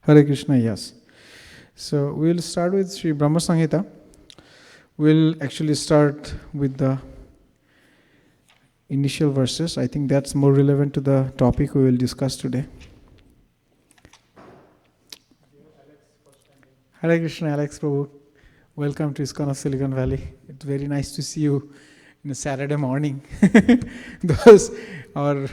Hare Krishna, yes. So we'll start with Sri Brahma Samhita. We'll actually start with the initial verses. I think that's more relevant to the topic we will discuss today. Hare Krishna, Alex Prabhu. Welcome to ISKCON of Silicon Valley. It's very nice to see you in a Saturday morning. Those, our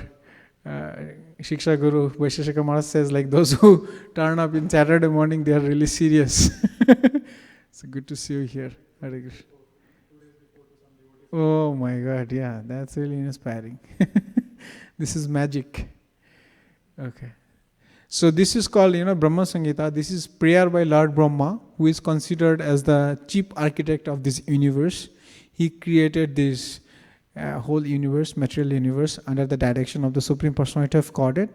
Shiksha Guru Vaisheshika Maharaj says, like those who turn up in Saturday morning, they are really serious. It's good to see you here. Hare Krishna. Oh my God, yeah, that's really inspiring. This is magic. Okay. So this is called, Brahma Samhita. This is prayer by Lord Brahma, who is considered as the chief architect of this universe. He created this whole universe, material universe, under the direction of the Supreme Personality of Godhead.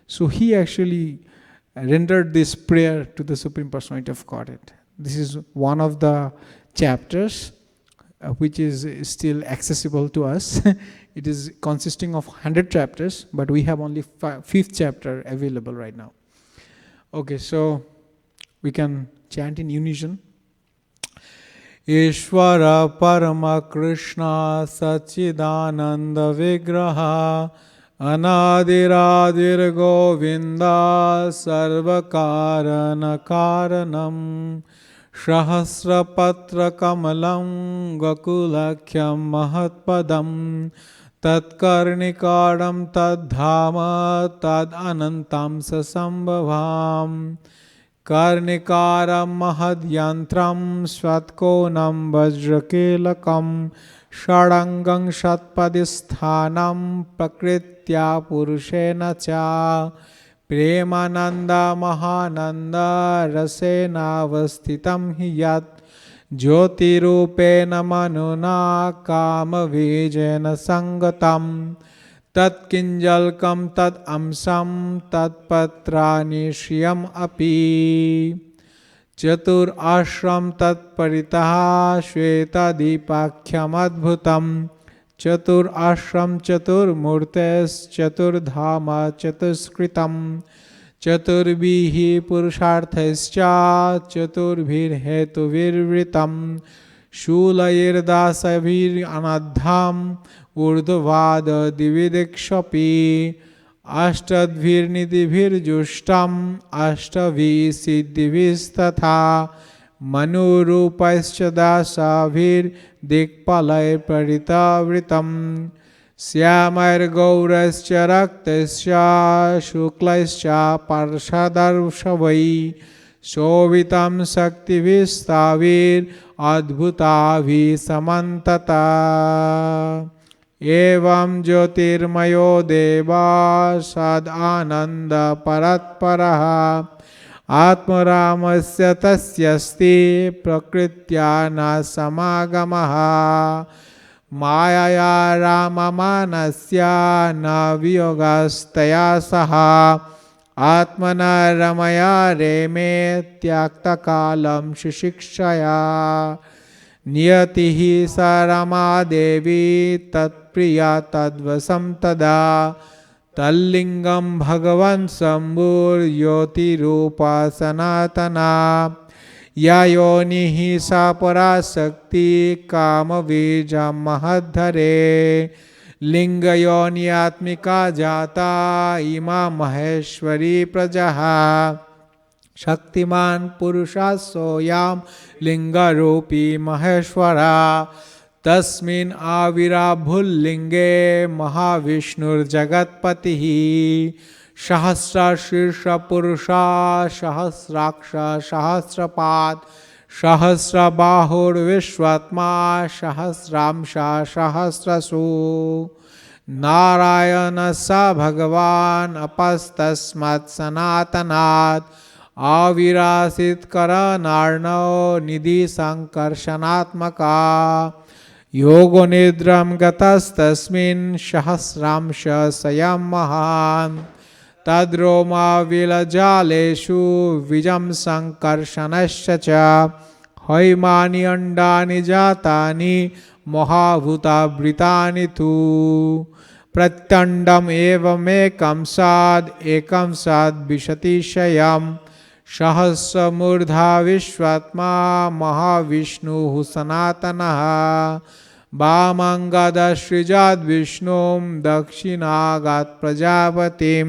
So he actually rendered this prayer to the Supreme Personality of Godhead. This is one of the chapters which is still accessible to us. It is consisting of 100 chapters, but we have only 5th chapter available right now. Okay, so we can chant in unison. Ishvara Parama Krishna Sachidananda Vigraha Anadiradir Govinda Sarvakarana Karanam Sahasrapatra Kamalam Gakulakyam Mahatpadam Tatkarnikadam Tadhama Tad Anantam Sasambhavam Karnikaram Mahadyantram Svatkonam Vajrakelakam Shadangang Shatpadisthanam Prakritya Purushena Cha Premananda Mahananda Rasena Vastitam Hiyat Jyotirupena Manuna Kama Vijena Sangatam Tat Kinjalkam Tat Amsam Tat Patrani Shriyam Api Chatur Ashram Tat Paritaha Shweta Dipakhyam Adbhutam Chatur Ashram Chatur Murtes Chatur Dhama Chaturskritam Chaturbihi Purusharthascha Chaturbhir Hetuvirvritam Shulayir Dasavir Anadham Urdhvada Dividikshapi Ashtadvir Nidivir Jushtam Ashtavi Siddhivistatha Manurupascha Dasavir Dikpalay Paritavritam Syamair Gaurascha Raktascha Shuklaischa Parshadarshavai Shovitam Saktivistavir Adbhutavi Samantata Evam Jyotirmayo Deva Sad Ananda Paratparaha Atmaramasya Tasyasti Prakrityana Samagamaha Mayaya Ramamanasya Naviyogastaya Saha Atmana Ramaya Reme Tyakta Kalam Shishikshaya Niyatihi Sarama Devi Tatpriya Tadvasam Tada Tallingam Bhagavan Sambhur Yoti Rupa Sanatana Yayonihi Sapara Sakti Kama Vijam Mahadhare Lingayoni Atmika Jata Ima Maheshwari Prajaha Shaktiman Purusha Soyam Lingarupi Maheshwara Tasmin Avirabhul Linge Mahavishnur Jagatpatihi Shahasra Shirsha Purusha Shahasraksha Shahasrapad Shahasra Bahur Vishwatma Shahasramsha Shahasrasu Narayana Sa Bhagavan Apastasmat Sanatanat Avirasit Karanarno Nidhi Sankarshanatmaka Yogo Nidram Gatastasmin Shahasramsha Sayam Mahan Tadroma Vilajaleshu Vijam Sankarshanascha Haimani Andani Jatani Mahabhuta Britani Tu Pratyandam Evamekam Sad Ekam Sad Vishati Shayam सहस्रमूर्धा विश्वात्मा महाविष्णुः सनातनः वामङ्गदसृजाद् विष्णुं दक्षिणागात् प्रजापतिं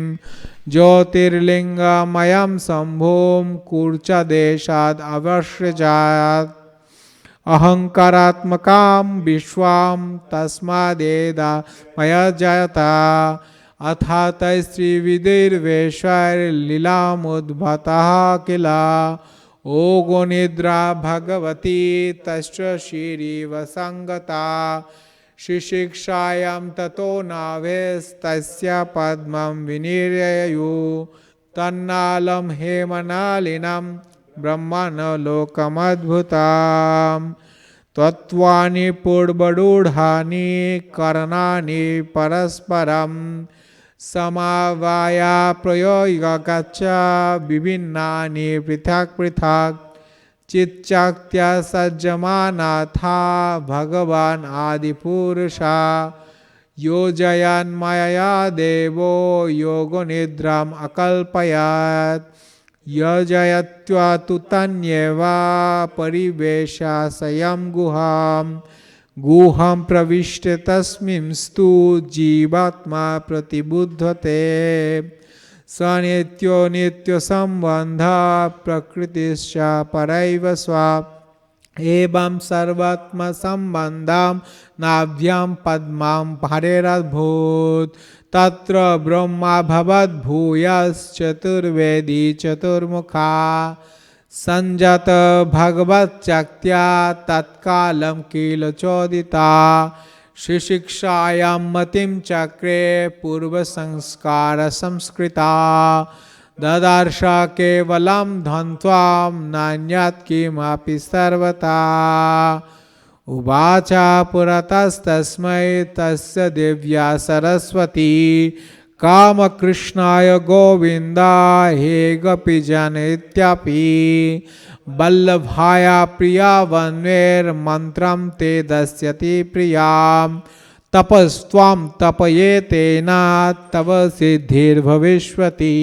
ज्योतिर्लिङ्गमयं शम्भुं कूर्चदेशाद् अवसृजात् अहङ्कारात्मकां विश्वां तस्मादेदमयजयता अथ तैस्त्रिविधिर्वेषैर्लीलामुद्भतः किल ओगोनिद्रा भगवती तस्य श्रीवसङ्गता शिशिक्षायां ततो नाभेस्तस्य पद्मं विनिर्ययुः तन्नालं हेमनालिनं ब्रह्मणलोकमद्भुतम् तत्त्वानि पूर्वरूढानि करणानि परस्परं समवाया प्रयोगच्च विभिन्नानि पृथक् पृथक् चिच्चक्त्या सज्जमानाथा भगवान् आदिपुरुषा योजयन्मया देवो योगनिद्राम् अकल्पयत् यजयत्वा तु तन्येवा परिवेशासयं गुहां प्रविष्ट तस्मिंस्तु जीवात्मा प्रतिबुध्यते स नित्यो नित्यसम्बन्धः प्रकृतिश्च परैव स्वा एवं सर्वात्मसम्बन्धं नाभ्यां पद्मां हरेरभूत् तत्र ब्रह्मा भवद्भूयश्चतुर्वेदी चतुर्मुखा संजत भगवच्चक्त्या तत्कालं किल चोदिता शिशिक्षायां मतिं चक्रे पूर्वसंस्कार संस्कृता ददार्श केवलं ध्वन्त्वां नान्यत् किमपि सर्वथा उवाच पुरतस्तस्मै तस्य दिव्या सरस्वती कामकृष्णाय गोविन्दाय हे गोपीजन इत्यपि वल्लभाय प्रिया वन्वेर्मन्त्रं ते दस्यति प्रियां तपस्त्वां तपयेतेन तव सिद्धिर्भविष्यति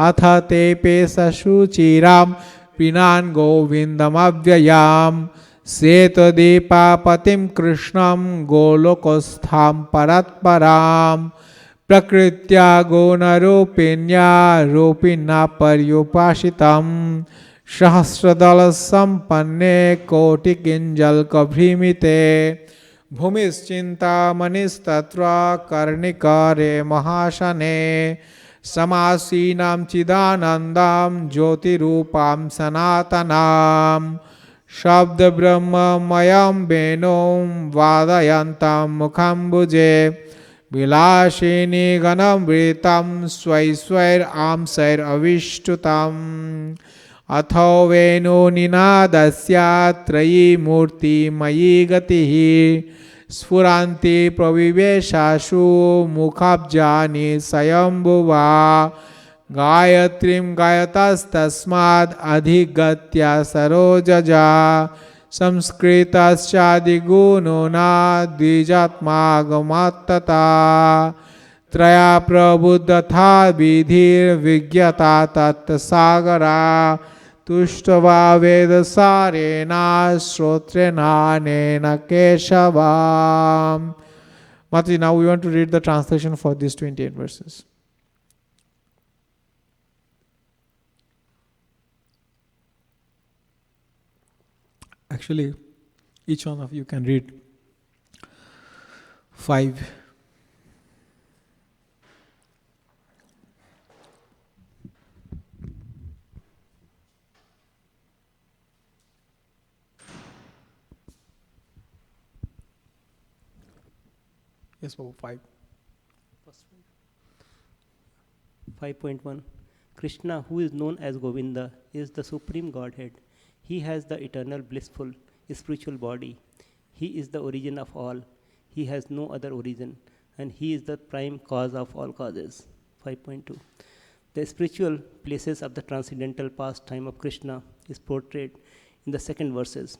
अथ ते पेशशुचिरां पिनान् गोविन्दमव्ययां श्वेतदीपापतिं कृष्णं गोलोकस्थां परत्परां प्रकृत्या गुणरूपिण्या रूपिणा पर्युपासितं सहस्रदलसम्पन्ने कोटिकिञ्जल्कभृमिते भूमिश्चिन्तामणिस्तत्र कर्णिकारे महासने समासीनां चिदानन्दां ज्योतिरूपां सनातनां शब्दब्रह्ममयं वेणुं वादयन्तं मुखाम्बुजे विलासिनी गणमृतं स्वैश्वैरांशैरविष्टुतम् अथो वेणुनिनादस्य त्रयी मूर्तिमयी गतिः स्फुरन्ति प्रविवेशासु मुखाब्जानि स्वयंभुवा गायत्रीं गायतस्तस्माद् अधिगत्य सरोजजा संस्कृतश्चादिगुणोना द्विजात्मागमात्तता त्रया प्रबुद्धता विधिर्विज्ञता तत्सागरा तुष्टवा वेदसारेण श्रोत्रेणानेन केशवा. Mataji, now we want to read the translation for these 28 verses. Actually, each one of you can read 5. Yes, Babu, 5. 5.1 Krishna, who is known as Govinda, is the supreme Godhead. He has the eternal blissful spiritual body. He is the origin of all. He has no other origin, and he is the prime cause of all causes. 5.2 The spiritual places of the transcendental pastime of Krishna is portrayed in the second verses.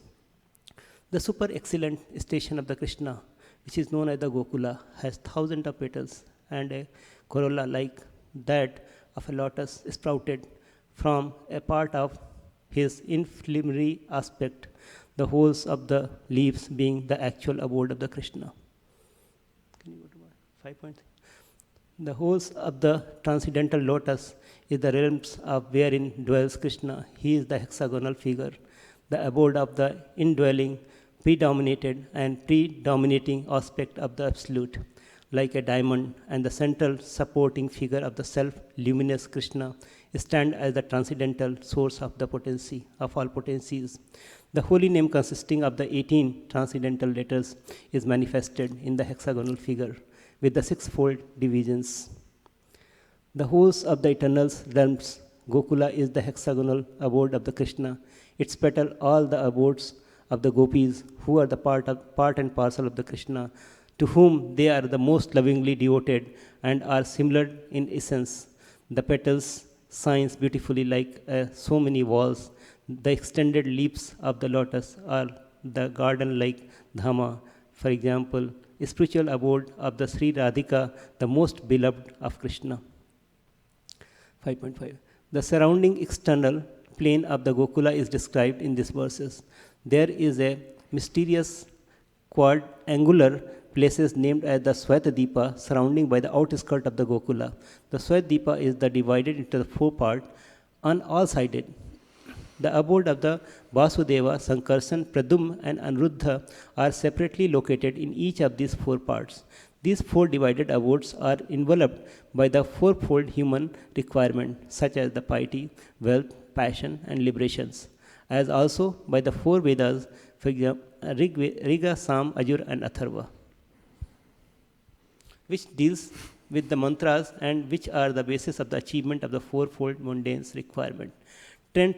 The super excellent station of the Krishna, which is known as the Gokula, has thousands of petals and a corolla like that of a lotus sprouted from a part of his inflammatory aspect, the wholes of the leaves being the actual abode of the Krishna. Can you go to 5 The wholes of the transcendental lotus is the realms of wherein dwells Krishna. He is the hexagonal figure, the abode of the indwelling, predominated and predominating aspect of the absolute, like a diamond, and the central supporting figure of the self-luminous Krishna stand as the transcendental source of the potency of all potencies. The holy name consisting of the 18 transcendental letters is manifested in the hexagonal figure with the sixfold divisions. The wholes of the eternal realms, Gokula is the hexagonal abode of the Krishna. Its petal all the abodes of the gopis, who are the part and parcel of the Krishna, to whom they are the most lovingly devoted and are similar in essence. The petals shines beautifully like so many walls. The extended leaves of the lotus are the garden-like dhama. For example, spiritual abode of the Sri Radhika, the most beloved of Krishna. 5.5. The surrounding external plane of the Gokula is described in these verses. There is a mysterious quadrangular places named as the Swetadeepa surrounding by the outskirt of the Gokula. The Swetadeepa is divided into the 4 parts on all sided. The abode of the Vasudeva, Sankarsan, Pradum and Anuruddha are separately located in each of these 4 parts. These 4 divided abodes are enveloped by the fourfold human requirement, such as the piety, wealth, passion, and liberations, as also by the 4 Vedas, for example, Riga, Sam, Ajur, and Atharva, which deals with the mantras and which are the basis of the achievement of the fourfold mundane requirement. 10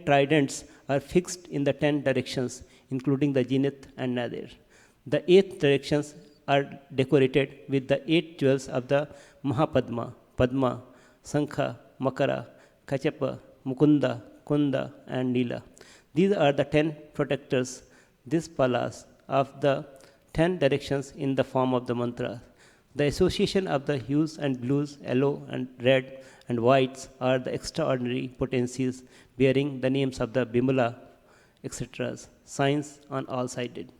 tridents are fixed in the 10 directions, including the zenith and nadir. The 8 directions are decorated with the 8 jewels of the Mahapadma, Padma, Sankha, Makara, Kachapa, Mukunda, Kunda, and Nila. These are the 10 protectors, this palas, of the 10 directions in the form of the mantra. The association of the hues and blues, yellow and red and whites are the extraordinary potencies bearing the names of the Bimala, etc., signs on all sided.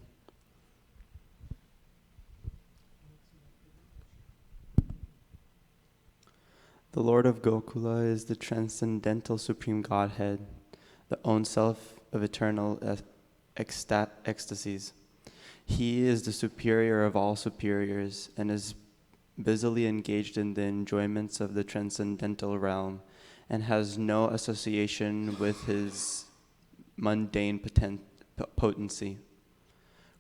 The Lord of Gokula is the transcendental supreme Godhead, the own self of eternal ecstasies. He is the superior of all superiors and is busily engaged in the enjoyments of the transcendental realm and has no association with his mundane potency.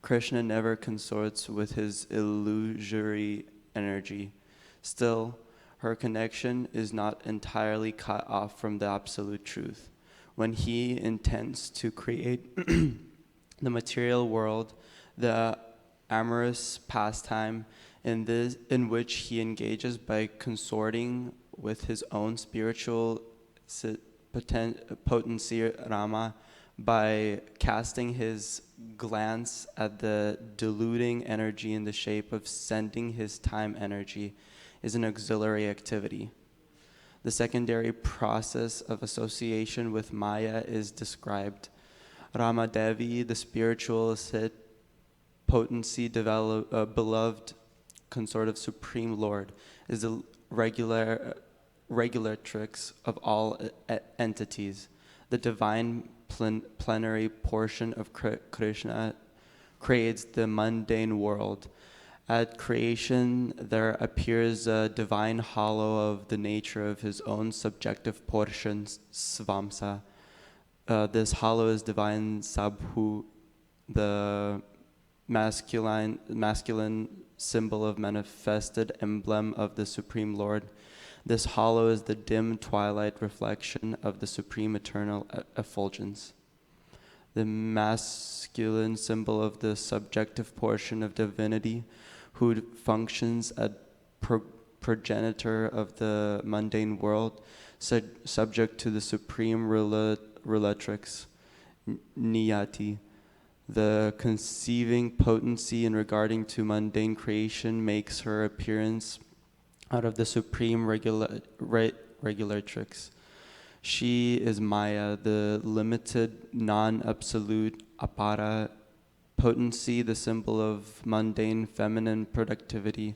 Krishna never consorts with his illusory energy. Still, her connection is not entirely cut off from the absolute truth. When he intends to create the material world, the amorous pastime in which he engages by consorting with his own spiritual potency Rama, by casting his glance at the diluting energy in the shape of sending his time energy, is an auxiliary activity. The secondary process of association with Maya is described. Rama Devi, the spiritual potency beloved consort of Supreme Lord, is the regulatrix of all entities. The divine plenary portion of Krishna creates the mundane world. At creation, there appears a divine hollow of the nature of his own subjective portion, Svamsa. This hollow is divine Sabhu, the masculine symbol of manifested emblem of the Supreme Lord. This hollow is the dim twilight reflection of the supreme eternal effulgence. The masculine symbol of the subjective portion of divinity, who functions as progenitor of the mundane world, subject to the supreme relatrix, Niyati. The conceiving potency in regarding to mundane creation makes her appearance out of the supreme regulatrix. She is Maya, the limited, non-absolute apara potency, the symbol of mundane feminine productivity.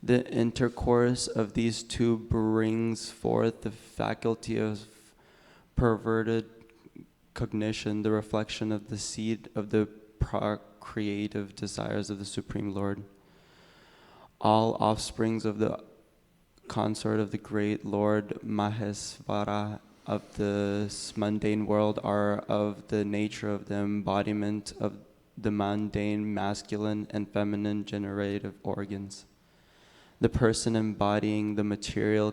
The intercourse of these two brings forth the faculty of perverted cognition, the reflection of the seed of the procreative desires of the Supreme Lord. All offsprings of the consort of the great Lord Mahesvara of this mundane world are of the nature of the embodiment of the mundane masculine and feminine generative organs. The person embodying the material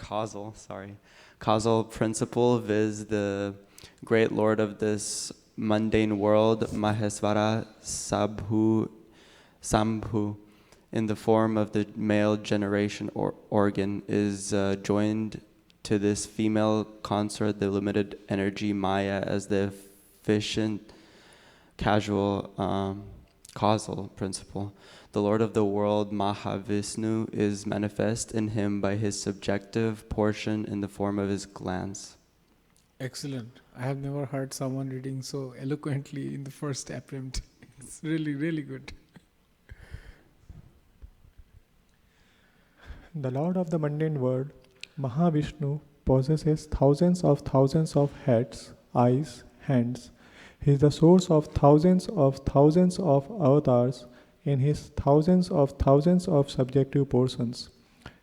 causal principle, viz. the great Lord of this mundane world, Mahesvara Sambhu, in the form of the male generation organ, is joined to this female consort, the limited energy Maya, as the efficient causal principle. The Lord of the world, Mahavishnu, is manifest in him by his subjective portion in the form of his glance. Excellent. I have never heard someone reading so eloquently in the first attempt. It's really, really good. The Lord of the mundane world, Mahavishnu, possesses thousands of heads, eyes, hands. He is the source of thousands of avatars in his thousands of subjective portions.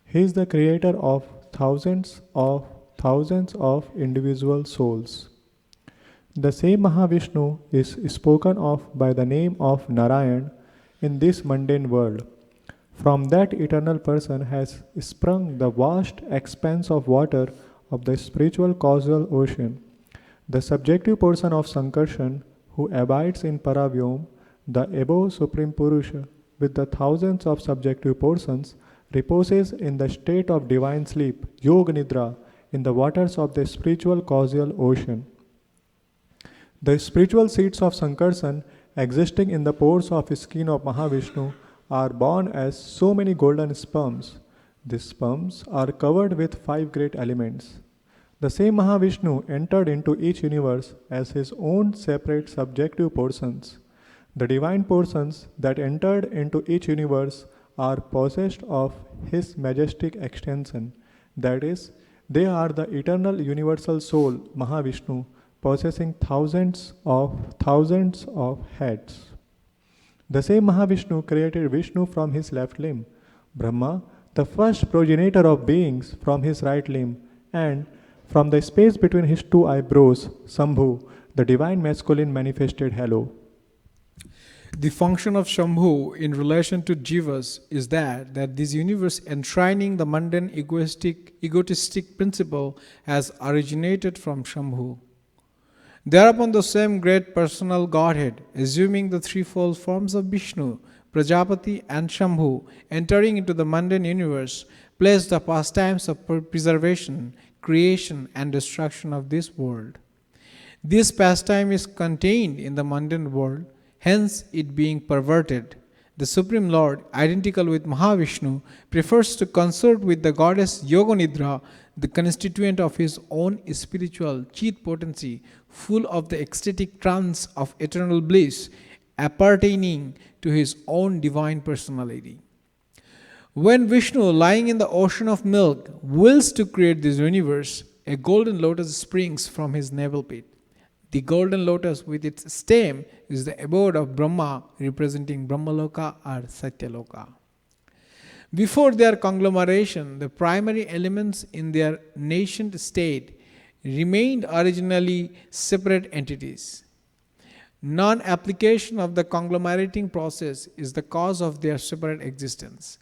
He is the creator of thousands of individual souls. The same Mahavishnu is spoken of by the name of Narayan in this mundane world. From that eternal person has sprung the vast expanse of water of the spiritual causal ocean. The subjective person of Sankarshan, who abides in Paravyom, the above Supreme Purusha, with the thousands of subjective portions, reposes in the state of divine sleep, Yoga Nidra, in the waters of the spiritual causal ocean. The spiritual seeds of Sankarshan, existing in the pores of skin of Mahavishnu, are born as so many golden sperms. These sperms are covered with 5 great elements. The same Mahavishnu entered into each universe as his own separate subjective portions. The divine portions that entered into each universe are possessed of his majestic extension. That is, they are the eternal universal soul, Mahavishnu, possessing thousands of heads. The same Mahavishnu created Vishnu from his left limb, Brahma, the first progenitor of beings, from his right limb, and from the space between his 2 eyebrows, Sambhu, the divine masculine manifested halo. The function of Shambhu in relation to Jivas is that this universe enshrining the mundane egotistic principle has originated from Shambhu. Thereupon the same great personal Godhead, assuming the threefold forms of Vishnu, Prajapati and Shambhu, entering into the mundane universe, placed the pastimes of preservation, creation and destruction of this world. This pastime is contained in the mundane world, hence it being perverted. The Supreme Lord, identical with Mahavishnu, prefers to consort with the goddess Yoganidra, the constituent of his own spiritual Chit potency, full of the ecstatic trance of eternal bliss, appertaining to his own divine personality. When Vishnu, lying in the ocean of milk, wills to create this universe, a golden lotus springs from his navel pit. The golden lotus with its stem is the abode of Brahma, representing Brahmaloka or Satyaloka. Before their conglomeration, the primary elements in their nascent state remained originally separate entities. Non-application of the conglomerating process is the cause of their separate existence.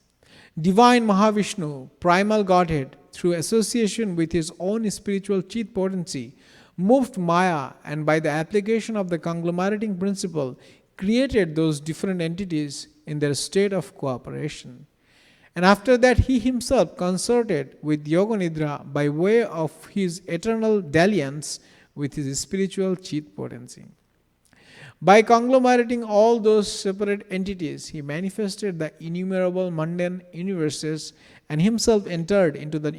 Divine Mahavishnu, primal Godhead, through association with his own spiritual Chit potency, moved Maya and by the application of the conglomerating principle created those different entities in their state of cooperation. And after that he himself consorted with Yoganidra by way of his eternal dalliance with his spiritual Chit potency. By conglomerating all those separate entities, he manifested the innumerable mundane universes and himself entered into the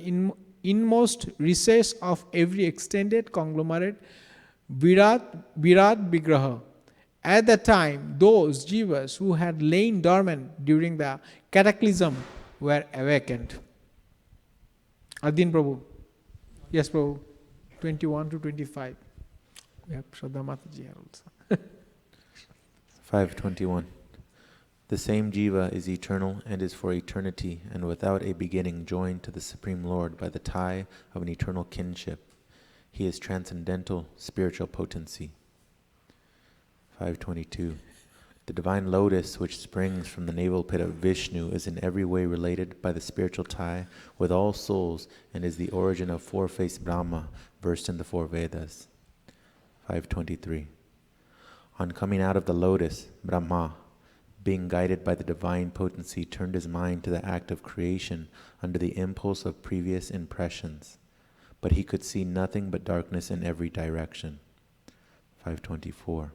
inmost recess of every extended conglomerate Virat Vigraha. At that time, those jivas who had lain dormant during the cataclysm were awakened. Adin Prabhu. Yes, Prabhu. 21 to 25. We have Shraddha Mataji here also. 521. The same jiva is eternal and is for eternity and without a beginning joined to the Supreme Lord by the tie of an eternal kinship. He is transcendental spiritual potency. 522. The divine lotus which springs from the navel pit of Vishnu is in every way related by the spiritual tie with all souls and is the origin of four-faced Brahma versed in the four Vedas. 523. On coming out of the lotus, Brahma, being guided by the divine potency, turned his mind to the act of creation under the impulse of previous impressions, but he could see nothing but darkness in every direction. 524.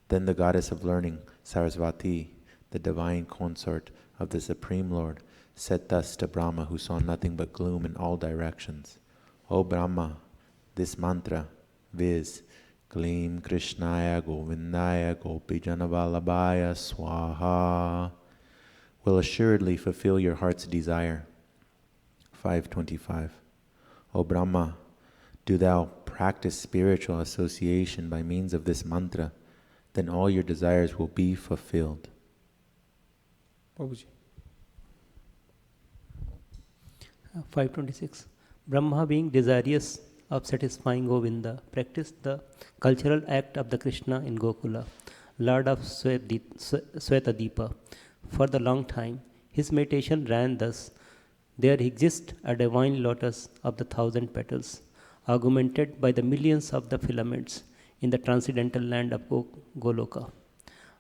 Then the goddess of learning, Sarasvati, the divine consort of the Supreme Lord, said thus to Brahma, who saw nothing but gloom in all directions, O Brahma, this mantra, viz., Klim Krishnaya Govindaya Gopijanavalabhaya Swaha, will assuredly fulfill your heart's desire. 525. O Brahma, do thou practice spiritual association by means of this mantra, then all your desires will be fulfilled. Prabhuji. 526. Brahma, being desirous of satisfying Govinda, practiced the cultural act of the Krishna in Gokula, Lord of Swetadeepa. For the long time, his meditation ran thus: there exists a divine lotus of the 1,000 petals, augmented by the millions of the filaments in the transcendental land of Goloka.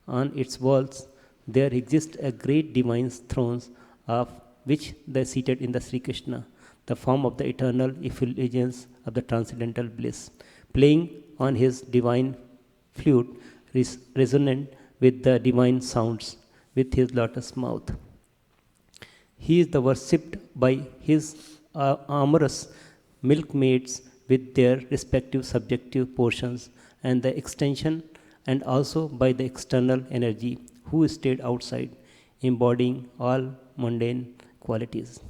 On its walls, there exist a great divine thrones of which they seated in the Sri Krishna, the form of the eternal effulgence of the transcendental bliss, playing on his divine flute, resonant with the divine sounds with his lotus mouth. He is the worshipped by his amorous milkmaids with their respective subjective portions and the extension, and also by the external energy who stayed outside, embodying all mundane qualities.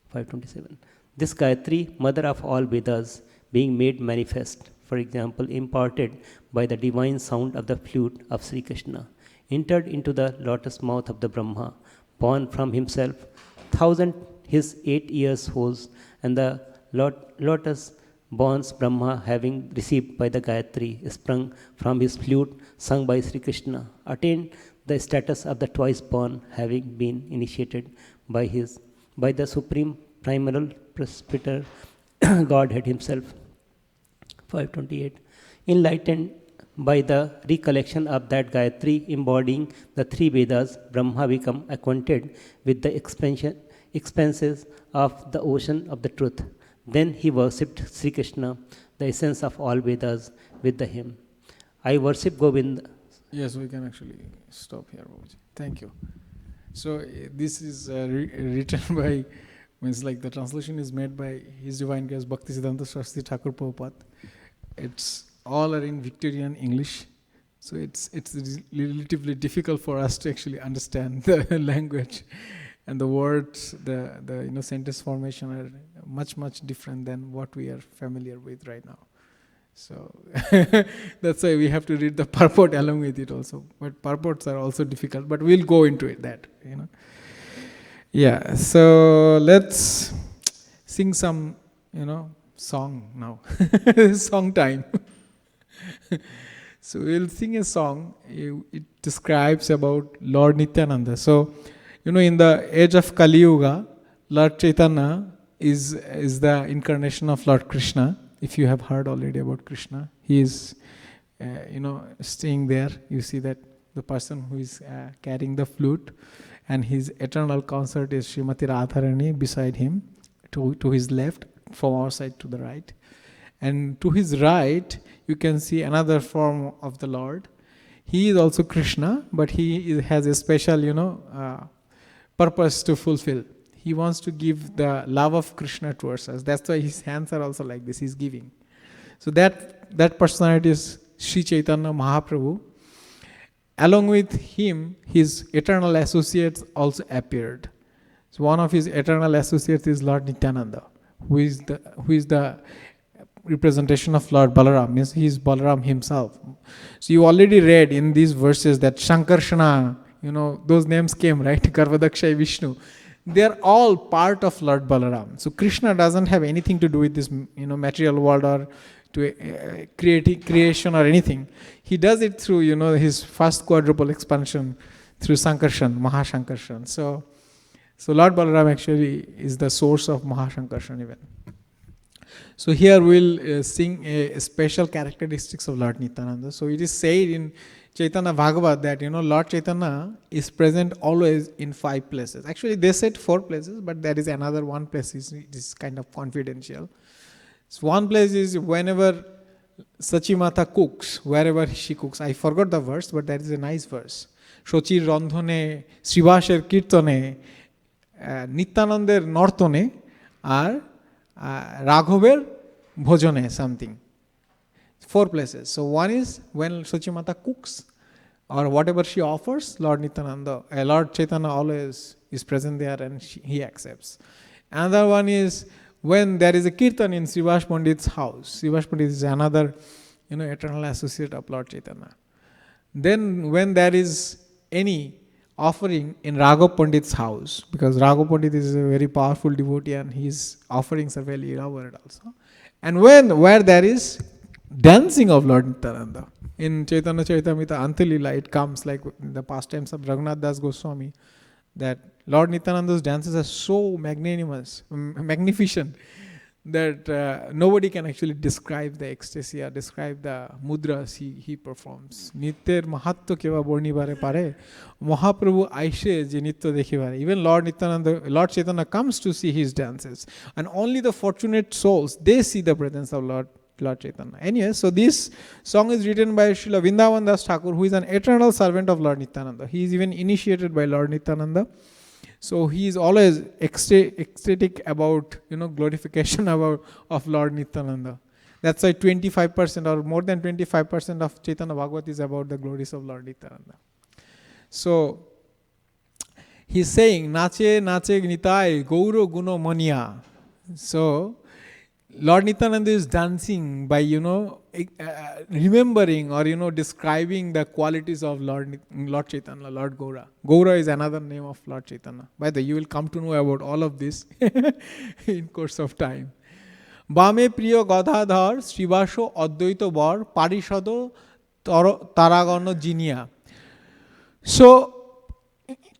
527. This Gayatri, mother of all Vedas, being made manifest, for example, imparted by the divine sound of the flute of Sri Krishna, entered into the lotus mouth of the Brahma, born from himself 1,000 his 8 years holds, and the lotus bonds Brahma, having received by the Gayatri, sprung from his flute, sung by Sri Krishna, attained the status of the twice born, having been initiated by the supreme primal presbyter Godhead himself. 528. Enlightened by the recollection of that Gayatri embodying the three Vedas, Brahma become acquainted with the expanses of the ocean of the truth. Then he worshipped Sri Krishna, the essence of all Vedas, with the hymn, I worship Govinda. Yes, we can actually stop here, Babuji. Thank you. So this is written by, means like the translation is made by His Divine Grace Bhaktisiddhanta Saraswati Thakur Prabhupada. It's all are in Victorian English, so it's relatively difficult for us to actually understand the language, and the words, the sentence formation are much different than what we are familiar with right now. So that's why we have to read the purport along with it also. But purports are also difficult, but we'll go into it, that. Yeah, so let's sing some, song now. Song time. So we'll sing a song. It describes about Lord Nityananda. So, in the age of Kali Yuga, Lord Chaitanya is the incarnation of Lord Krishna. If you have heard already about Krishna, he is, staying there. You see that the person who is carrying the flute, and his eternal consort is Srimati Radharani beside him, to his left, from our side to the right. And to his right, you can see another form of the Lord. He is also Krishna, but has a special, purpose to fulfill. He wants to give the love of Krishna towards us. That's why his hands are also like this. He's giving. So that personality is Sri Chaitanya Mahaprabhu. Along with him, his eternal associates also appeared. So one of his eternal associates is Lord Nityananda, who is the representation of Lord Balaram, means he is Balaram himself. So you already read in these verses that Shankarshana, those names came, right? Garvadakshay Vishnu. They are all part of Lord Balaram. So Krishna doesn't have anything to do with this, material world or to creation or anything. He does it through, his first quadruple expansion through Sankarshan, Mahashankarshan. So Lord Balaram actually is the source of Mahashankarshan even. So here we'll sing a special characteristics of Lord Nityananda. So it is said in Chaitanya Bhagavat that, Lord Chaitanya is present always in 5 places. Actually they said 4 places, but there is another one place, it is kind of confidential. So one place is whenever Sachimata cooks, wherever she cooks. I forgot the verse, but that is a nice verse. Shochir Randhone, Srivasher Kirtane, Nityananদের নর্তনে R রাঘবের ভোজনে something. 4 places. So one is when Sachimata cooks or whatever she offers, Lord Nityananda, Lord Chaitanya always is present there and he accepts. Another one is when there is a kirtan in Srivas Pandit's house. Srivas Pandit is another, eternal associate of Lord Chaitanya. Then when there is any offering in Raghav Pandit's house, because Raghav Pandit is a very powerful devotee and his offerings are very elaborate also. And where there is dancing of Lord Nityananda. In Chaitanya Charitamrita Antilila, it comes like in the pastimes of Raghunath Das Goswami, that Lord Nityananda's dances are so magnanimous, magnificent, that nobody can actually describe the ecstasy or describe the mudras he performs. Nityer mahatya keva bornibare pare, Mahaprabhu aishe je nitya dekhibare. Even Lord Nityananda, Lord Chaitanya comes to see his dances, and only the fortunate souls, they see the presence of Lord Chaitanya. Anyway, so this song is written by Srila Vrindavan Das Thakur, who is an eternal servant of Lord Nityananda. He is even initiated by Lord Nityananda. So he is always ecstatic about, glorification of Lord Nityananda. That's why 25% or more than 25% of Chaitanya Bhagavat is about the glories of Lord Nityananda. So he's saying, Nache nache nitai gauro guno mania. So Lord Nityananda is dancing by, remembering or, describing the qualities of Lord Chaitanya, Lord Gaura. Gaura is another name of Lord Chaitanya. By the way, you will come to know about all of this in course of time. Bame priyo gadadhar, Srivasho advaita bar, parishodo taragana jinia. So,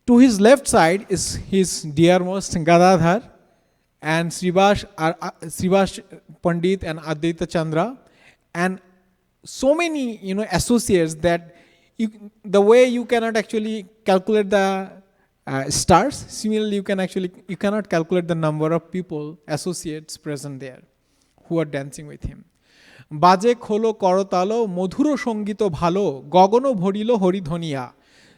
to his left side is his dearmost Gadadhar, and Srivas Pandit and Advaita Chandra, and so many associates that the way you cannot actually calculate the stars, similarly you cannot calculate the number of people, associates present there who are dancing with him. Baje kholo korotalo modhuro songito bhalo gogono bhorilo horidhoniya.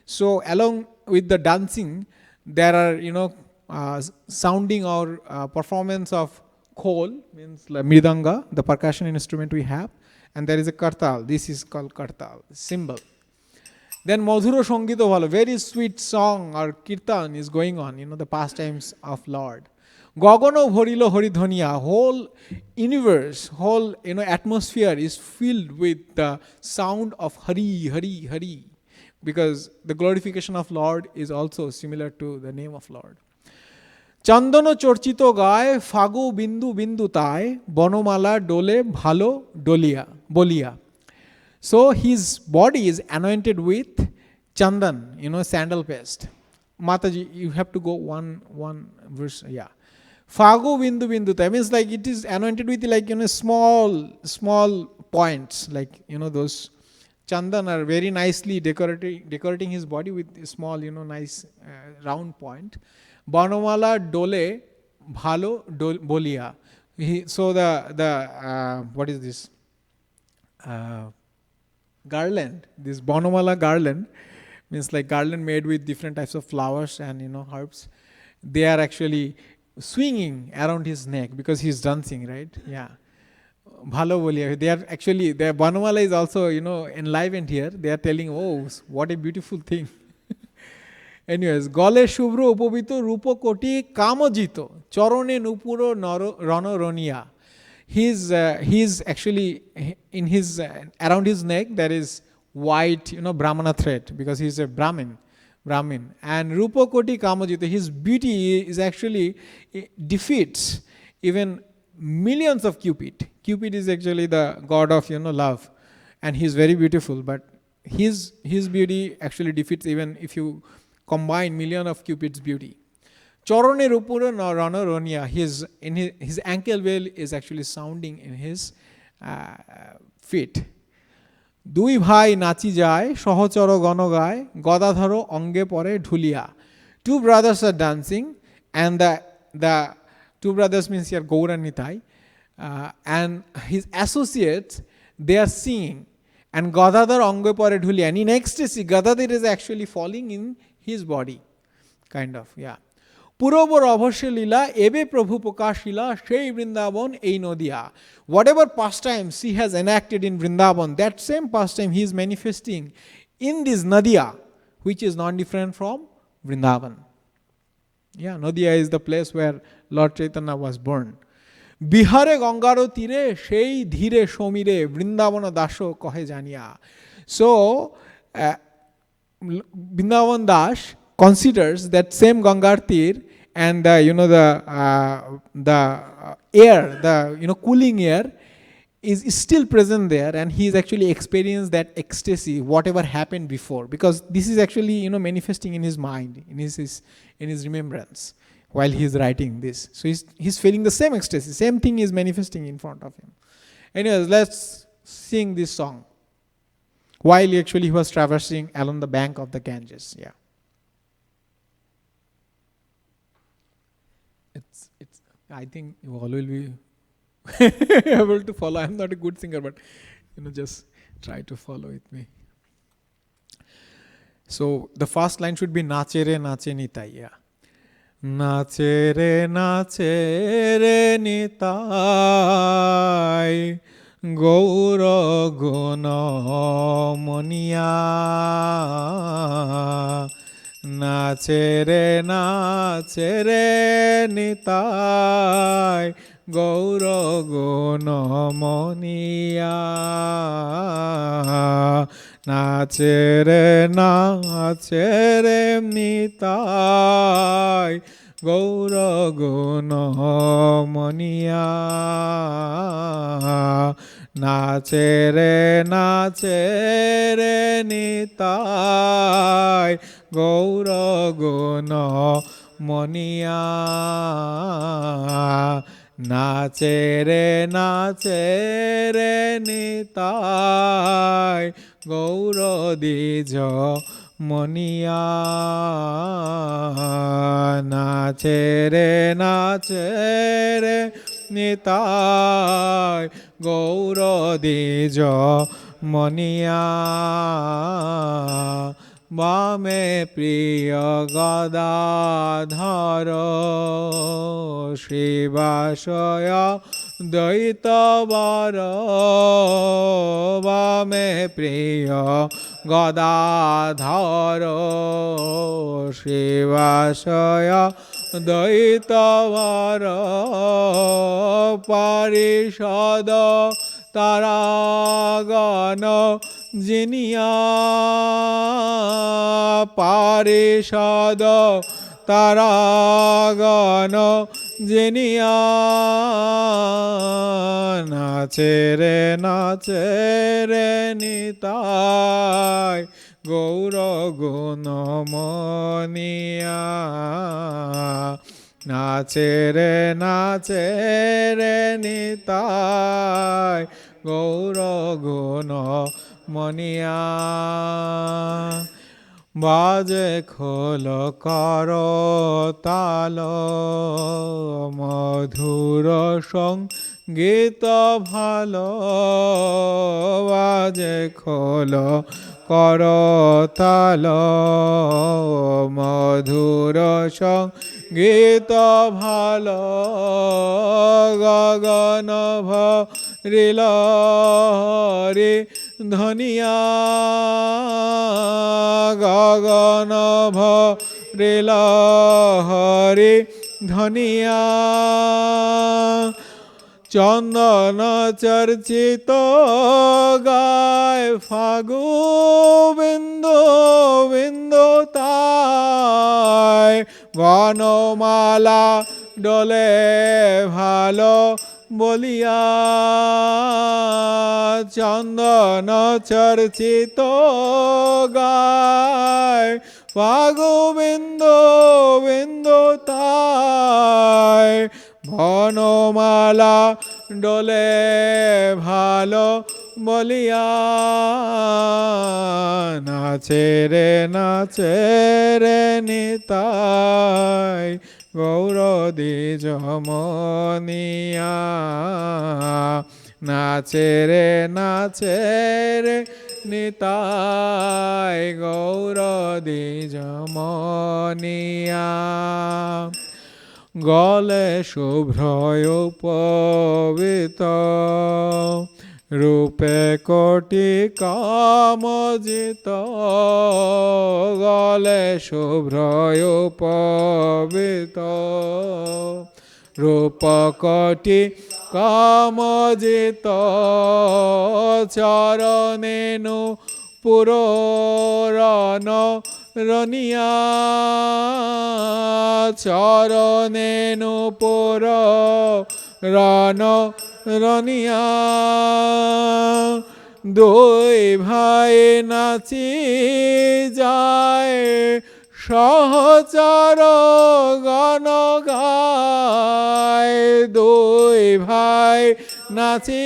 So along with the dancing there are sounding or performance of khol, means like mridanga, the percussion instrument we have, and there is a kartal. This is called kartal, cymbal. Then madhuro songito bhalo, very sweet song or kirtan is going on, the pastimes of Lord. Gogono bhorilo horidhoniya, whole universe, whole atmosphere is filled with the sound of Hari, Hari, Hari, because the glorification of Lord is also similar to the name of Lord. চন্দন চর্চিত গায় ফাগু বিন্দু বিন্দু তাই বনমালা ডোলে ভালো ডলিয়া বলিয়া. So his body is anointed with chandan, sandal paste. Mataji, you have to go one verse, yeah. Fagu bindu bindu tai means like it is anointed with like small points, like those chandan are very nicely decorating his body with small nice round point. Banamala dole bhalo bolia. So the what is this garland? This Bonamala garland means like garland made with different types of flowers and herbs. They are actually swinging around his neck because he's dancing, right? Yeah. Bhalo bolia. They are actually, their Banamala is also, enlivened here. They are telling, oh, what a beautiful thing. Anyways, gole shubro upobito rupo koti kamojito chorone nupuro ronoroniya. He's actually in his around his neck there is white, Brahmana thread because he's a Brahmin. And rupo koti kamojito, his beauty is actually defeats even millions of Cupid. Cupid is actually the god of love, and he's very beautiful. But his beauty actually defeats even if you combine million of Cupid's beauty. Chorone rupura rana ronia. His ankle veil is actually sounding in his feet. দুই ভাই নাচি যায় সহচর গণ গায় গদাধর অঙ্গে পরে ঢুলিয়া. Two brothers are dancing, and the two brothers means here Gaur and Nitai, and his associates, they are singing, and Gadadhar অঙ্গে পরে ঢুলিয়া, and in ecstasy Gadadhar is actually falling in his body, kind of, yeah. পুরবর অবশ্য লীলা এবে প্রভু প্রকাশিলা সেই বৃন্দাবন এই Nadia. Whatever pastimes he has enacted in Vrindavan, that same pastime he is manifesting in this Nadia, which is not different from Vrindavan. Yeah, Nadia is the place where Lord Chaitanya was born. বিহারে গঙ্গার তীরে সেই ধীরে সমীরে বৃন্দাবন দাস কহে জানিয়া. So Vrindavan Das considers that same Gangar Tir and the air, the cooling air is still present there, and he is actually experienced that ecstasy whatever happened before, because this is actually manifesting in his mind, in his remembrance while he is writing this. So he's feeling the same ecstasy, same thing is manifesting in front of him. Anyways, let's sing this song while actually he was traversing along the bank of the Ganges. Yeah. It's I think you all will be able to follow. I'm not a good singer, but just try to follow with me. So the first line should be nache re nache nitai. Yeah. Nache re nitai gaura guna moniya. নাচে রে নিতাই গৌর গুণ মনিয়া. নাচে রে নিতাই গৌর গুণ মনিয়া. নাচে রে নিতাই গৌর গুণ মনিয়া. নাচে রে নিতাই গৌর দ্বিজ মনিয়া. নাচে রে নিতাই গৌর দ্বিজ মনিয়া. বামে প্রিয় গদাধর শিবাশয় দ্বৈতবর. বামে প্রিয় গদাধর শিবাশয় দ্বৈতবর. পারিষদ তারাগণ জিনিয়া. পারিষদ তারাগণ জিনিয়া. নাচে রে নিতাই গৌর গুণ মনিয়া. নাচে রে নিতাই গৌর গুণ মনিয়া. বাজে খোল কর তাল মধুর সঙ্গীত ভালো বাজে খোল কর তাল মধুর সঙ্গীত ভালো গগন ভরিল হরি ধনিয়া গগন ভরিল হরি ধনিয়া চন্দন চর্চিত গায় ফাগু বিন্দু বিন্দু তাই বনমালা ডলে ভালো বলিয়া চন্দন চর্চিত গায় ফাগু বিন্দু বিন্দু তাই বনমালা ডলে ভালো বলিয়া নাচে রে নিতাই গৌর দ্বিজ মনিয়া নাচে রে নিতাই গৌর দ্বিজ মনিয়া গলে শুভ্র উপবিত রূপে কোটি কামজিত গলে শুভ্র উপবিত রূপ কোটি কামজিত চরণেনু পুরন রনিয়া চরণেনু পুরন রনিয়া দুই ভাই নাচি যায় সহচর গণ গায় দুই ভাই নাচি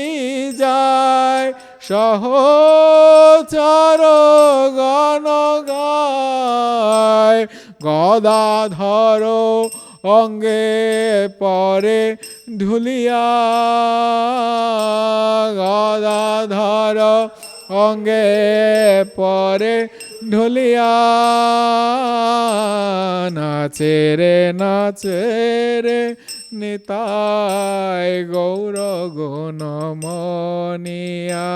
যায় সহচর গণ গায় গদাধর অঙ্গে পরে ঢুলিয়া গদাধর অঙ্গে পরে ঢুলিয়া নাচে রে নিতাই গৌর গুণ মনিয়া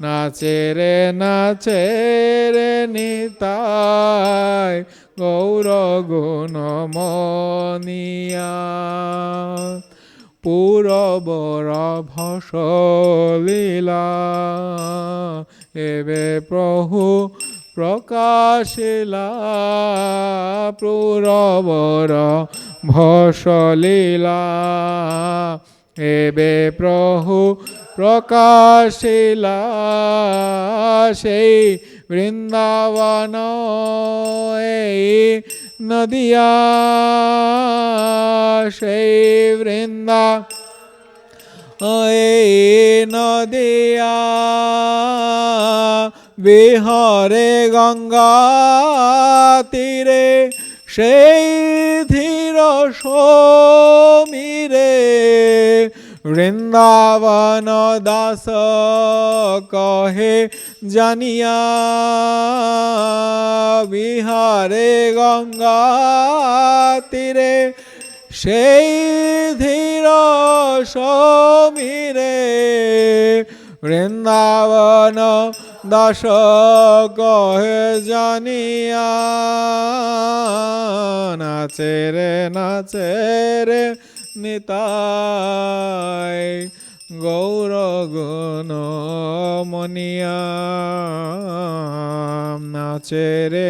নাচে রে নিতাই গৌর গুণ মনিয়া পুরবর ভসলীলা এবে প্রভু প্রকাশিলা পুরবর ভসলীলা এবে প্রভু প্রকাশিলা সেই বৃন্দাবন এই নদিয়া সেই বৃন্দা এই নদিয়া বিহরে গঙ্গা তীরে সেই ধীর সমীরে বৃন্দাবন দাস কহে জানিয়া বিহারে গঙ্গা তীরে সেই ধীর সমীরে বৃন্দাবন দাস কহে জানিয়া নাচে রে নিতাই গৌর গুণ মনিয়া নাচে রে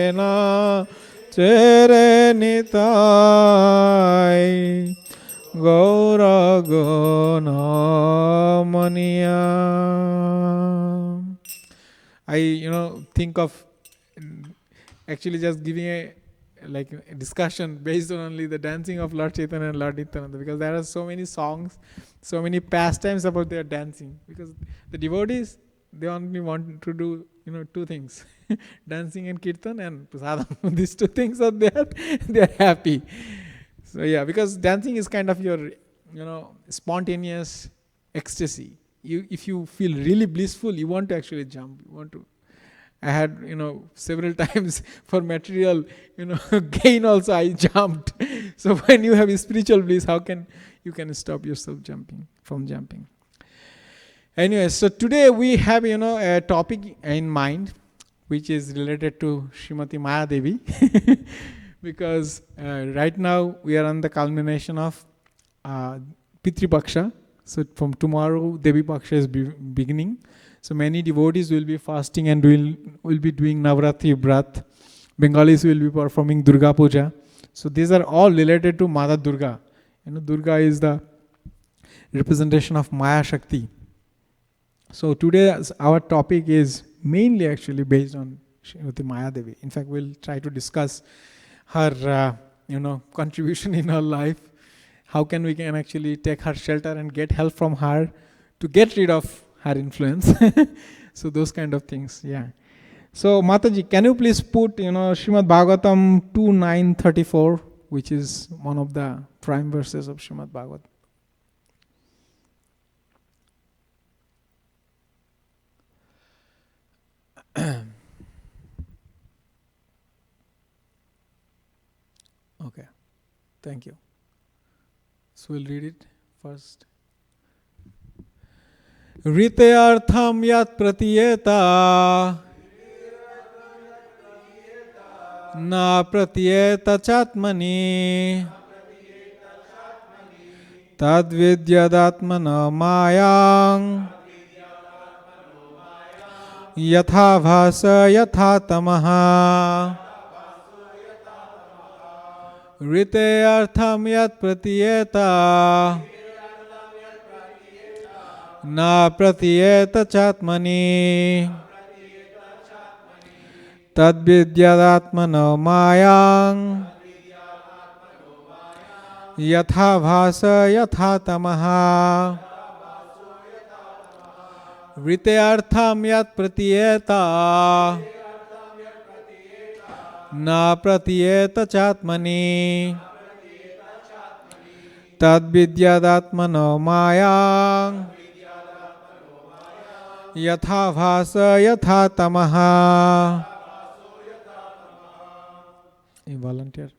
নিতাই গৌর গুণ মনিয়া. I think of actually just giving a discussion based on only the dancing of Lord Chaitanya and Lord Nityananda, because there are so many songs, so many pastimes about their dancing, because the devotees, they only want to do two things. Dancing and kirtan and prasadam. These two things are there, they are happy. So yeah, because dancing is kind of your, spontaneous ecstasy. If you feel really blissful, you want to actually jump. You want to. I had, several times for material, gain also I jumped. So when you have spiritual bliss, how can you stop yourself from jumping? Anyway, so today we have, a topic in mind, which is related to Srimati Maya Devi. Because right now we are on the culmination of Pitri Paksha. So from tomorrow, Devi Paksha is beginning. So many devotees will be fasting and will be doing Navratri Vrat. Bengalis will be performing Durga Puja. So these are all related to Mother Durga. Durga is the representation of Maya Shakti. So today our topic is mainly actually based on Srimati Maya Devi. In fact, we'll try to discuss her, contribution in her life. How can we actually take her shelter and get help from her to get rid of her influence. So those kind of things, yeah. So Mataji, can you please put, Srimad Bhagavatam 2:9-34, which is one of the prime verses of Srimad Bhagavatam. Okay, thank you. So we'll read it first. Rite artham yat pratiyeta na pratiyeta chatmani tad vidyadatmana mayang yatha bhasa yatha tamaha. Rite artham yat pratiyeta na pratiyeta chatmani tad vidyadatmana mayang yatha bhasa yatha tamaha. Rite artham yat pratiyeta na pratiyeta chatmani tad vidyadatmana mayang yatha bhasa yatha tamaha. A volunteer.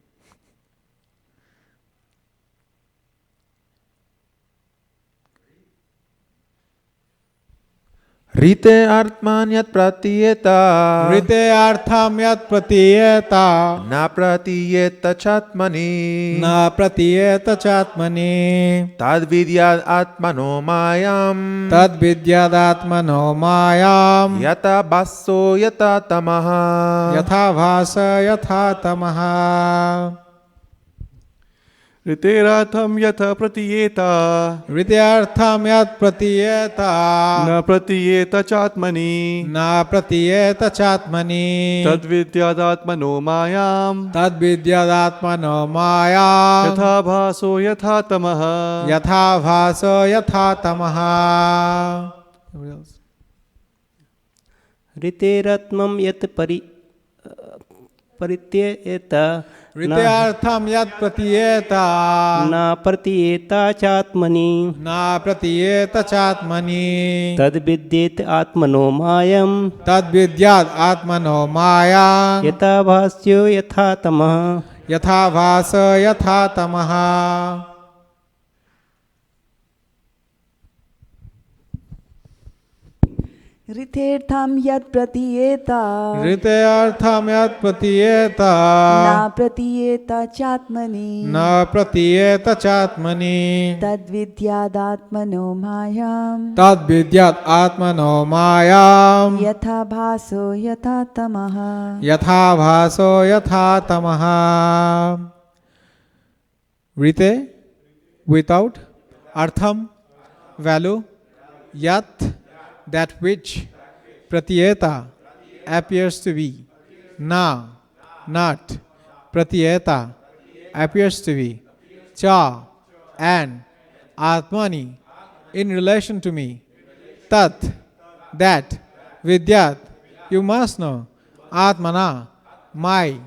Rite artman yat pratiyeta. Rite artham yat pratiyeta Na pratiyeta chatmani. na pratiyeta chatmani Tad vidyad atmano mayam. tad vidyadatmano mayam Yata basso yata tamaha. yatha bhasa yatha tamaha. ऋतेराथम यथ प्रतीयेता Rityartham yat pratiyeta न प्रतीयेत चात्मनि na pratiyeta chatmani तद्विद्यादात्मनो मायां tad vidyadatmano mayam यथा भासो यथा तमः yatha bhasa yatha tamaha. Everybody else. ऋतेरत्मं यत् परित्येत Rityartham yat pratiyeta न प्रतीयेता चात्मनि na pratiyeta chatmani तद् विद्येत आत्मनो मायं tad vidyat atmano mayang यथा भास्यो यथा तमः. yatha bhasa yatha tamaha. Rithetham yat pratiyeta Rityartham yat pratiyeta na pratiyeta chatmani na pratiyeta chatmani tad vidyadatmano mayam tad vidyat atmano mayam yatha bhaso yatha tamaha. yatha bhaso yatha tamaha. Rite, without, artham, value, yat, that which, pratiyeta, appears to be, na, not, pratiyeta, appears to be, cha, and, atmani, in relation to me, tat, that, vidyat, You must know. Atmana, my,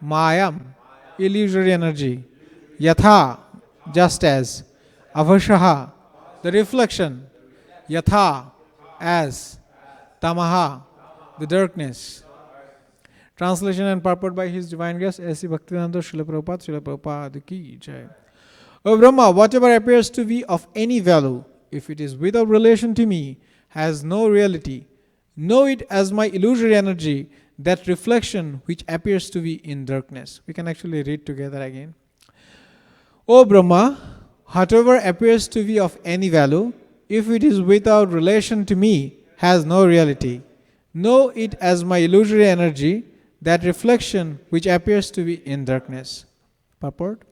mayam, illusory energy. Yatha, just as. Avashaha, the reflection. Yatha, as. Tamaha, the darkness. Translation and purport by His Divine Grace, A.C. Bhaktivedanta Srila Prabhupada Ki Jai. O Brahma, whatever appears to be of any value, if it is without relation to me, has no reality. Know it as my illusory energy, that reflection which appears to be in darkness. We can actually read together again. O Brahma, whatever appears to be of any value, if it is without relation to me, has no reality. Know it as my illusory energy, that reflection which appears to be in darkness. Purport.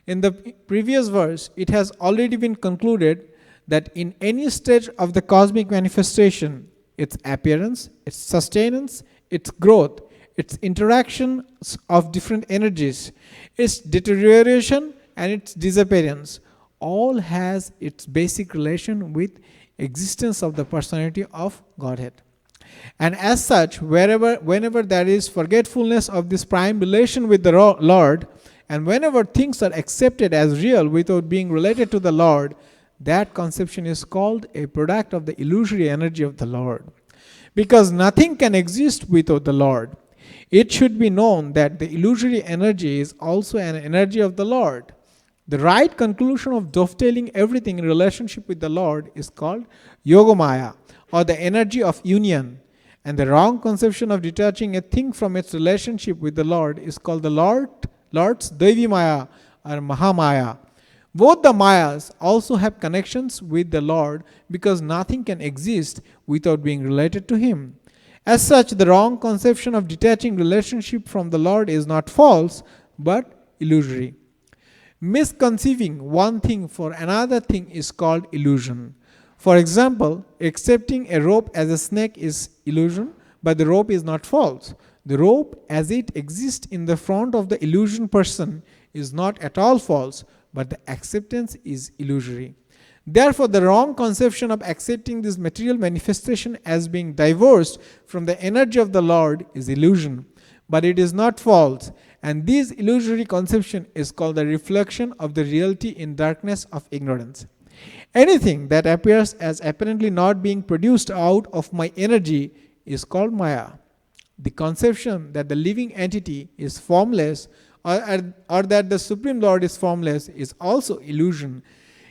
In the previous verse, it has already been concluded that in any stage of the cosmic manifestation, its appearance, its sustenance, its growth, its interactions of different energies, its deterioration and its disappearance, all has its basic relation with existence of the personality of Godhead. And as such, whenever there is forgetfulness of this prime relation with the Lord, and whenever things are accepted as real without being related to the Lord, that conception is called a product of the illusory energy of the Lord. Because nothing can exist without the Lord, it should be known that the illusory energy is also an energy of the Lord. The right conclusion of dovetailing everything in relationship with the Lord is called Yogamaya, or the energy of union. And the wrong conception of detaching a thing from its relationship with the Lord is called the Lord's Devi Maya or Mahamaya. Both the Mayas also have connections with the Lord because nothing can exist without being related to Him. As such, the wrong conception of detaching relationship from the Lord is not false but illusory. Misconceiving one thing for another thing is called illusion. For example, accepting a rope as a snake is illusion, but the rope is not false. The rope as it exists in the front of the illusion person is not at all false, but the acceptance is illusory. Therefore, the wrong conception of accepting this material manifestation as being divorced from the energy of the Lord is illusion, but it is not false, and this illusory conception is called the reflection of the reality in darkness of ignorance. Anything that appears as apparently not being produced out of my energy is called Maya. The conception that the living entity is formless or that the Supreme Lord is formless is also illusion.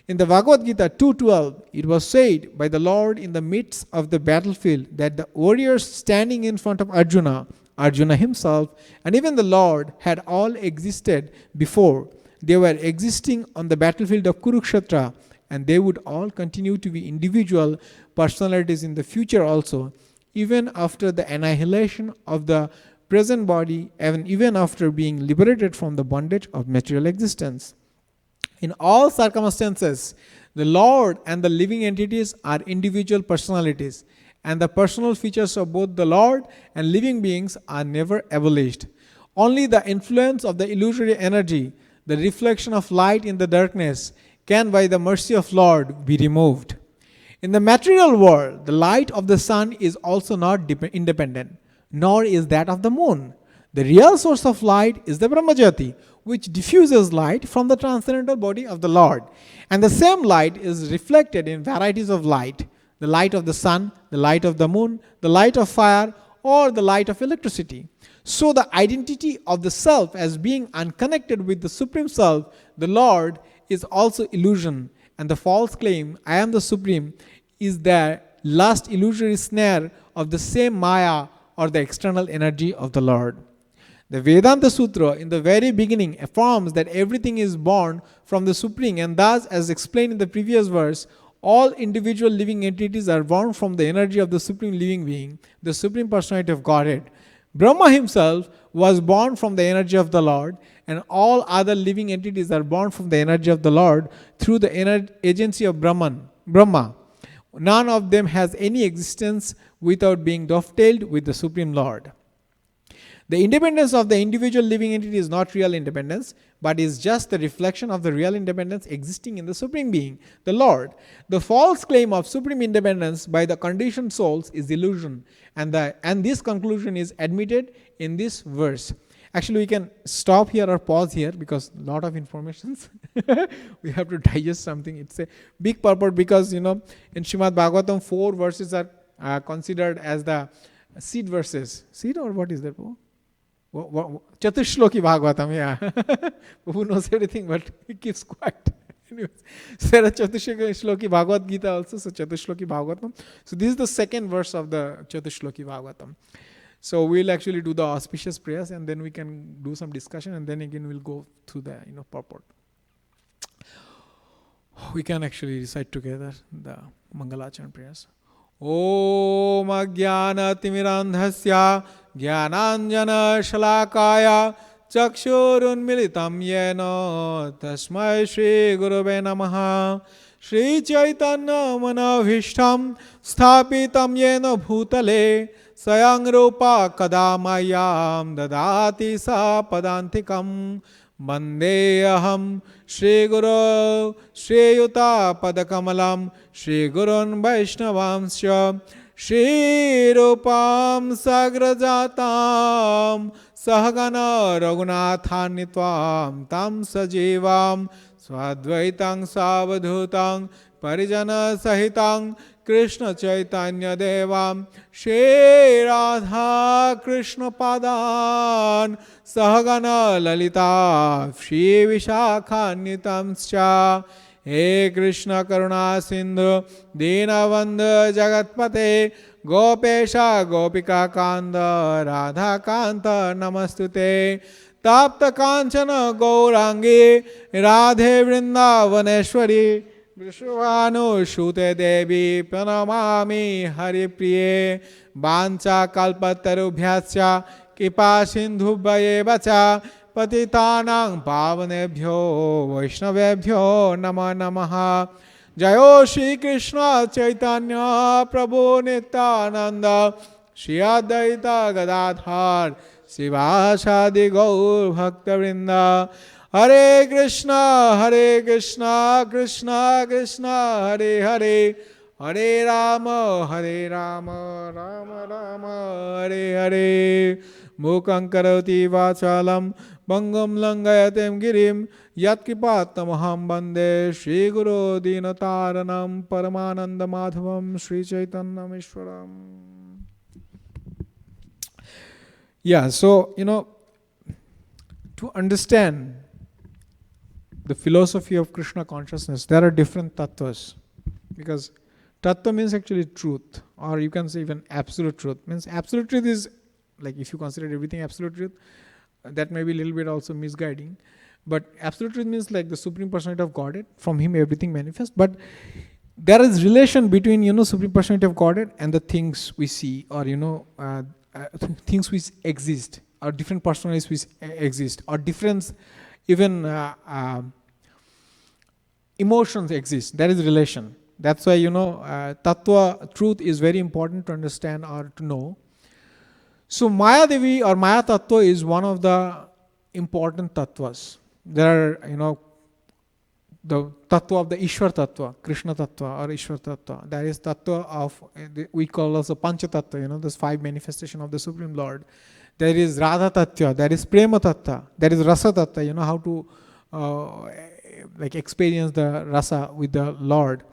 In the Bhagavad Gita 2.12, it was said by the Lord in the midst of the battlefield that the warriors standing in front of Arjuna himself, and even the Lord had all existed before. They were existing on the battlefield of Kurukshetra, and they would all continue to be individual personalities in the future also, even after the annihilation of the present body, and even after being liberated from the bondage of material existence. In all circumstances, the Lord and the living entities are individual personalities, and the personal features of both the Lord and living beings are never abolished. Only the influence of the illusory energy, the reflection of light in the darkness, can by the mercy of Lord be removed. In the material world, the light of the sun is also not independent, nor is that of the moon. The real source of light is the Brahmajyoti, which diffuses light from the transcendental body of the Lord. And the same light is reflected in varieties of light: the light of the sun, the light of the moon, the light of fire, or the light of electricity. So the identity of the self as being unconnected with the Supreme Self, the Lord, is also illusion, and the false claim, I am the Supreme, is the last illusory snare of the same Maya or the external energy of the Lord. The Vedanta Sutra in the very beginning affirms that everything is born from the Supreme, and thus, as explained in the previous verse, all individual living entities are born from the energy of the Supreme Living Being, the Supreme Personality of Godhead. Brahma himself was born from the energy of the Lord, and all other living entities are born from the energy of the Lord through the agency of Brahma. None of them has any existence without being dovetailed with the Supreme Lord. The independence of the individual living entity is not real independence, but is just the reflection of the real independence existing in the Supreme Being, the Lord. The false claim of supreme independence by the conditioned souls is illusion, and this conclusion is admitted in this verse. Actually, we can stop here or pause here because a lot of informations. We have to digest something. It's a big purport because, in Srimad Bhagavatam, 4 verses are considered as the seed verses. Seed, or what is that? Chatushloki Bhagavatam, yeah. Who knows everything, but he keeps quiet. Anyways, so there are Chatushloki Bhagavad Gita also, so Chatushloki Bhagavatam. So this is the second verse of the Chatushloki Bhagavatam. So we'll actually do the auspicious prayers, and then we can do some discussion, and then again we'll go through the purport. We can actually recite together the Mangalachan prayers. Om Ajnana Timirandhasya Jnananjana Shalakaya Chakshurunmilitam Yena Tasmai Shri Gurave Namaha Shri Chaitanya Manavishtam Sthapitam Yena Bhutale Sayang Rupa Kadamayam Dadati Sa Padantikam Mande Aham Shri Guru Shri Yuta Padakamalam Shri Gurun Vaishnavamsya Shri Rupam Sagrajatam Sahagana Raghunathanitvam Tam Sajivam Swadvaitang Savadhutam Parijana Sahitang Krishna Chaitanya Devam Shri Radha Krishna Padan Sahagana Lalita Shri Vishakhannitamscha He Krishna Karuna Sindhu Dinavandha Jagatpate Gopesha Gopika Kanda Radha Kanta Namastute Tapta Kanchana Gaurangi Radhe Vrindavaneshwari Vishwanu Shute Devi Pranamami Hari Priye Bancha Kalpatarubhyasya Kipa Sindhu Bayevacha Patitanang Pavanebhyo Vaishnavebhyo Nama Namaha Jayo Shri Krishna Chaitanya Prabhu Nityananda Shri Advaita Gadadhar Sivasadi Gaur Bhakta Vrinda Hare Krishna Krishna Krishna Hare Hare Hare Rama Rama Rama Hare Hare Mukhaṁ karoti vachalam Bangam langayatem girim Yatkripatamaham bande Shri Guru Dinataranam Paramananda Madhavam Shri Chaitanyam Ishwaram. Yeah, so, to understand the philosophy of Krishna consciousness, there are different tattvas. Because tattva means actually truth, or you can say even absolute truth. Means absolute truth is, like if you consider everything absolute truth, that may be a little bit also misguiding. But absolute truth means like the Supreme Personality of Godhead, from Him everything manifests. But there is relation between, Supreme Personality of Godhead and the things we see, or, things which exist, or different personalities which exist, or different even emotions exist. There is relation. That's why, tattva, truth is very important to understand or to know. So Maya Devi or Maya Tattva is one of the important tattvas. There are, the tattva of the Ishwar Tattva, Krishna Tattva or Ishwar Tattva. There is tattva of, we call also Pancha Tattva, there's 5 manifestations of the Supreme Lord. There is Radha Tattva, there is Prema Tattva, there is Rasa Tattva, how to experience the rasa with the Lord.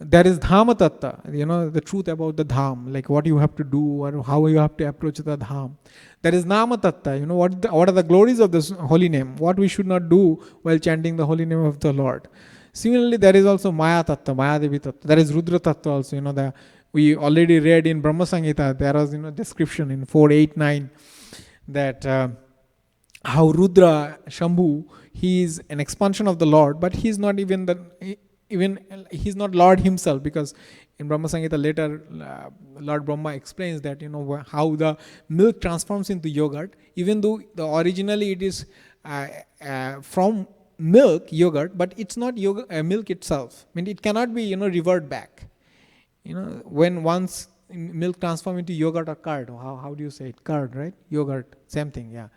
There is Dhama Tattva, the truth about the Dham, like what you have to do or how you have to approach the Dham. There is Nama Tattva, what are the glories of this holy name, what we should not do while chanting the holy name of the Lord. Similarly, there is also Maya Tattva, Maya Devi Tattva. There is Rudra Tattva also, we already read in Brahma Samhita, there was, description in 4.8.9 that how Rudra, Shambhu, he is an expansion of the Lord, but he is not he's not Lord himself, because in Brahma Samhita later Lord Brahma explains that how the milk transforms into yogurt, even though originally it is from milk, yogurt, but it's not milk itself. I mean, it cannot be revert back. When once milk transform into yogurt or curd. How do you say it? Curd, right? Yogurt, same thing, yeah.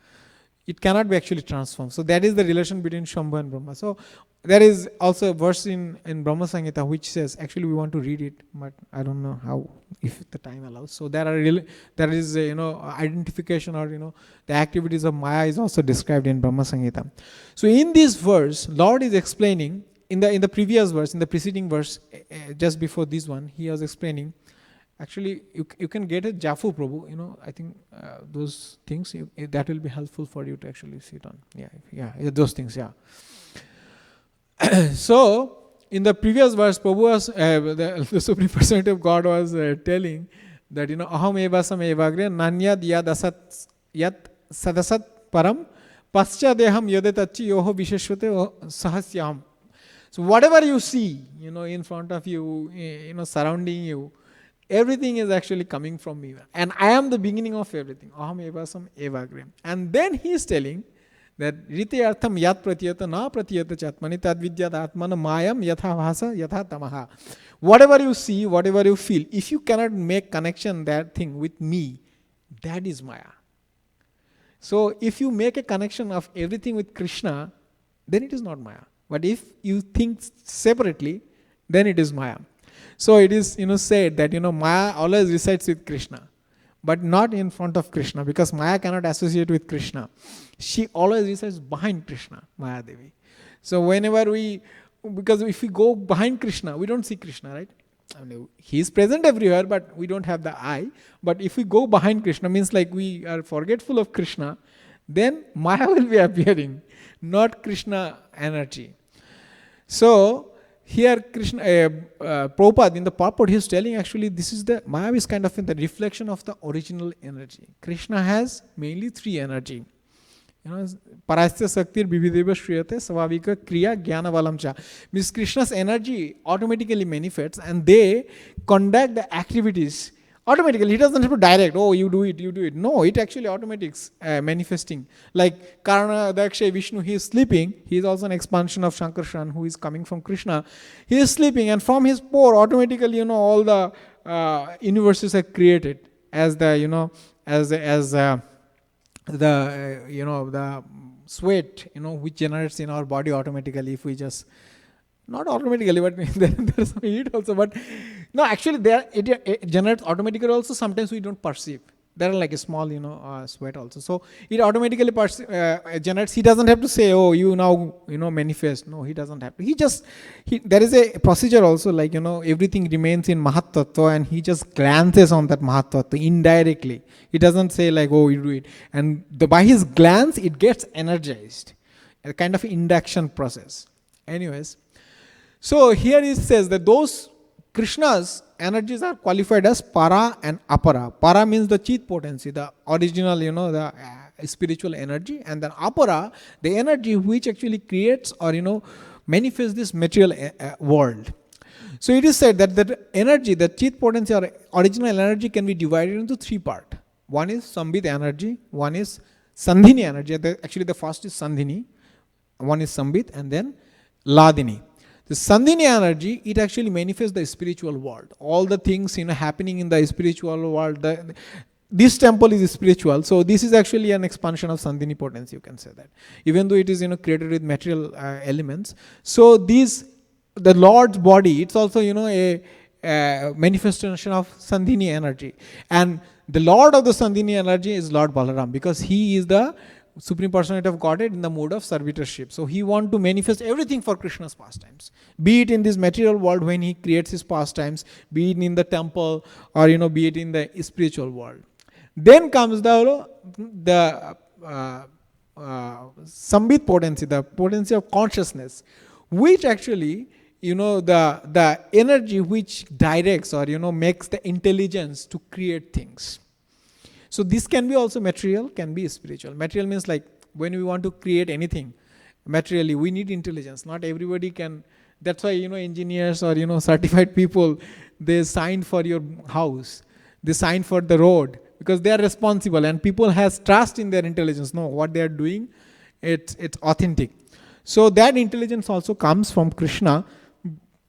It cannot be actually transformed. So that is the relation between Shambhu and Brahma. So there is also a verse in Brahma Samhita which says, actually we want to read it, but I don't know how, if the time allows. So there is identification, or the activities of Maya is also described in Brahma Samhita. So in this verse, Lord is explaining, in the previous verse, in the preceding verse, just before this one, he was explaining. Actually, you can get a Jafu Prabhu, I think those things, that will be helpful for you to actually sit on. Yeah, those things, yeah. So, in the previous verse, Prabhu was, the Supreme Personality of God was telling that, Aham evasam evagre nanyad yad asat yat sadasat param pascha deham yadetachi yoho visheshvate sahasyam. So, whatever you see, in front of you, surrounding you, everything is actually coming from me. And I am the beginning of everything. Aham evasam evagre. And then he is telling that rite artham yat pratiyata na pratiyata chatmani tad vidyat atmana mayam yatha bhasa yatha tamaha. Whatever you see, whatever you feel, if you cannot make connection that thing with me, that is Maya. So if you make a connection of everything with Krishna, then it is not Maya. But if you think separately, then it is Maya. So it is said that Maya always resides with Krishna, but not in front of Krishna, because Maya cannot associate with Krishna. She always resides behind Krishna, Maya Devi. So whenever because if we go behind Krishna, we don't see Krishna, right? He is present everywhere, but we don't have the eye. But if we go behind Krishna, means like we are forgetful of Krishna, then Maya will be appearing, not Krishna energy. So here Krishna, Prabhupada in the purport, he is telling actually this is the Maya is kind of in the reflection of the original energy. Krishna has mainly three energy. Parasya Saktir Vivideva Shriyate Savavika Kriya Jnana Valamcha. Means Krishna's energy automatically manifests and they conduct the activities automatically. He doesn't have to direct, you do it. No, it actually automatics manifesting. Like Karana Dakshay Vishnu, he is sleeping. He is also an expansion of Shankarshan who is coming from Krishna. He is sleeping and from his pore automatically, all the universes are created as the, the sweat, which generates in our body automatically if we just, not automatically, but there's some heat also, but no, actually it generates automatically also, sometimes we don't perceive. There are like a small, sweat also. So it automatically generates, he doesn't have to say, you now, manifest. No, he doesn't have to. There is a procedure also, like, everything remains in Mahat Tattva and he just glances on that Mahat Tattva indirectly. He doesn't say like, you do it. And by his glance, it gets energized. A kind of induction process. Anyways, so here it says that those Krishna's energies are qualified as para and apara. Para means the chit potency, the original, the spiritual energy, and then apara, the energy which actually creates or manifests this material world. So it is said that the energy, the chit potency or original energy can be divided into three parts. One is Sambit energy, one is Sandhini energy. Actually the first is Sandhini, one is Sambit, and then Ladini. The Sandhini energy, it actually manifests the spiritual world. All the things happening in the spiritual world. This temple is spiritual, so this is actually an expansion of Sandhini potency, you can say that. Even though it is created with material elements. So the Lord's body, it's also a manifestation of Sandhini energy. And the Lord of the Sandhini energy is Lord Balaram, because he is the Supreme Personality of Godhead in the mode of servitorship. So he wants to manifest everything for Krishna's pastimes. Be it in this material world when he creates his pastimes, be it in the temple, or be it in the spiritual world. Then comes the Sambit potency, the potency of consciousness, which actually, the energy which directs or, makes the intelligence to create things. So this can be also material, can be spiritual. Material means like when we want to create anything materially, we need intelligence. Not everybody can. That's why, engineers or, certified people, they sign for your house. They sign for the road because they are responsible and people has trust in their intelligence. No, what they are doing, it's authentic. So that intelligence also comes from Krishna.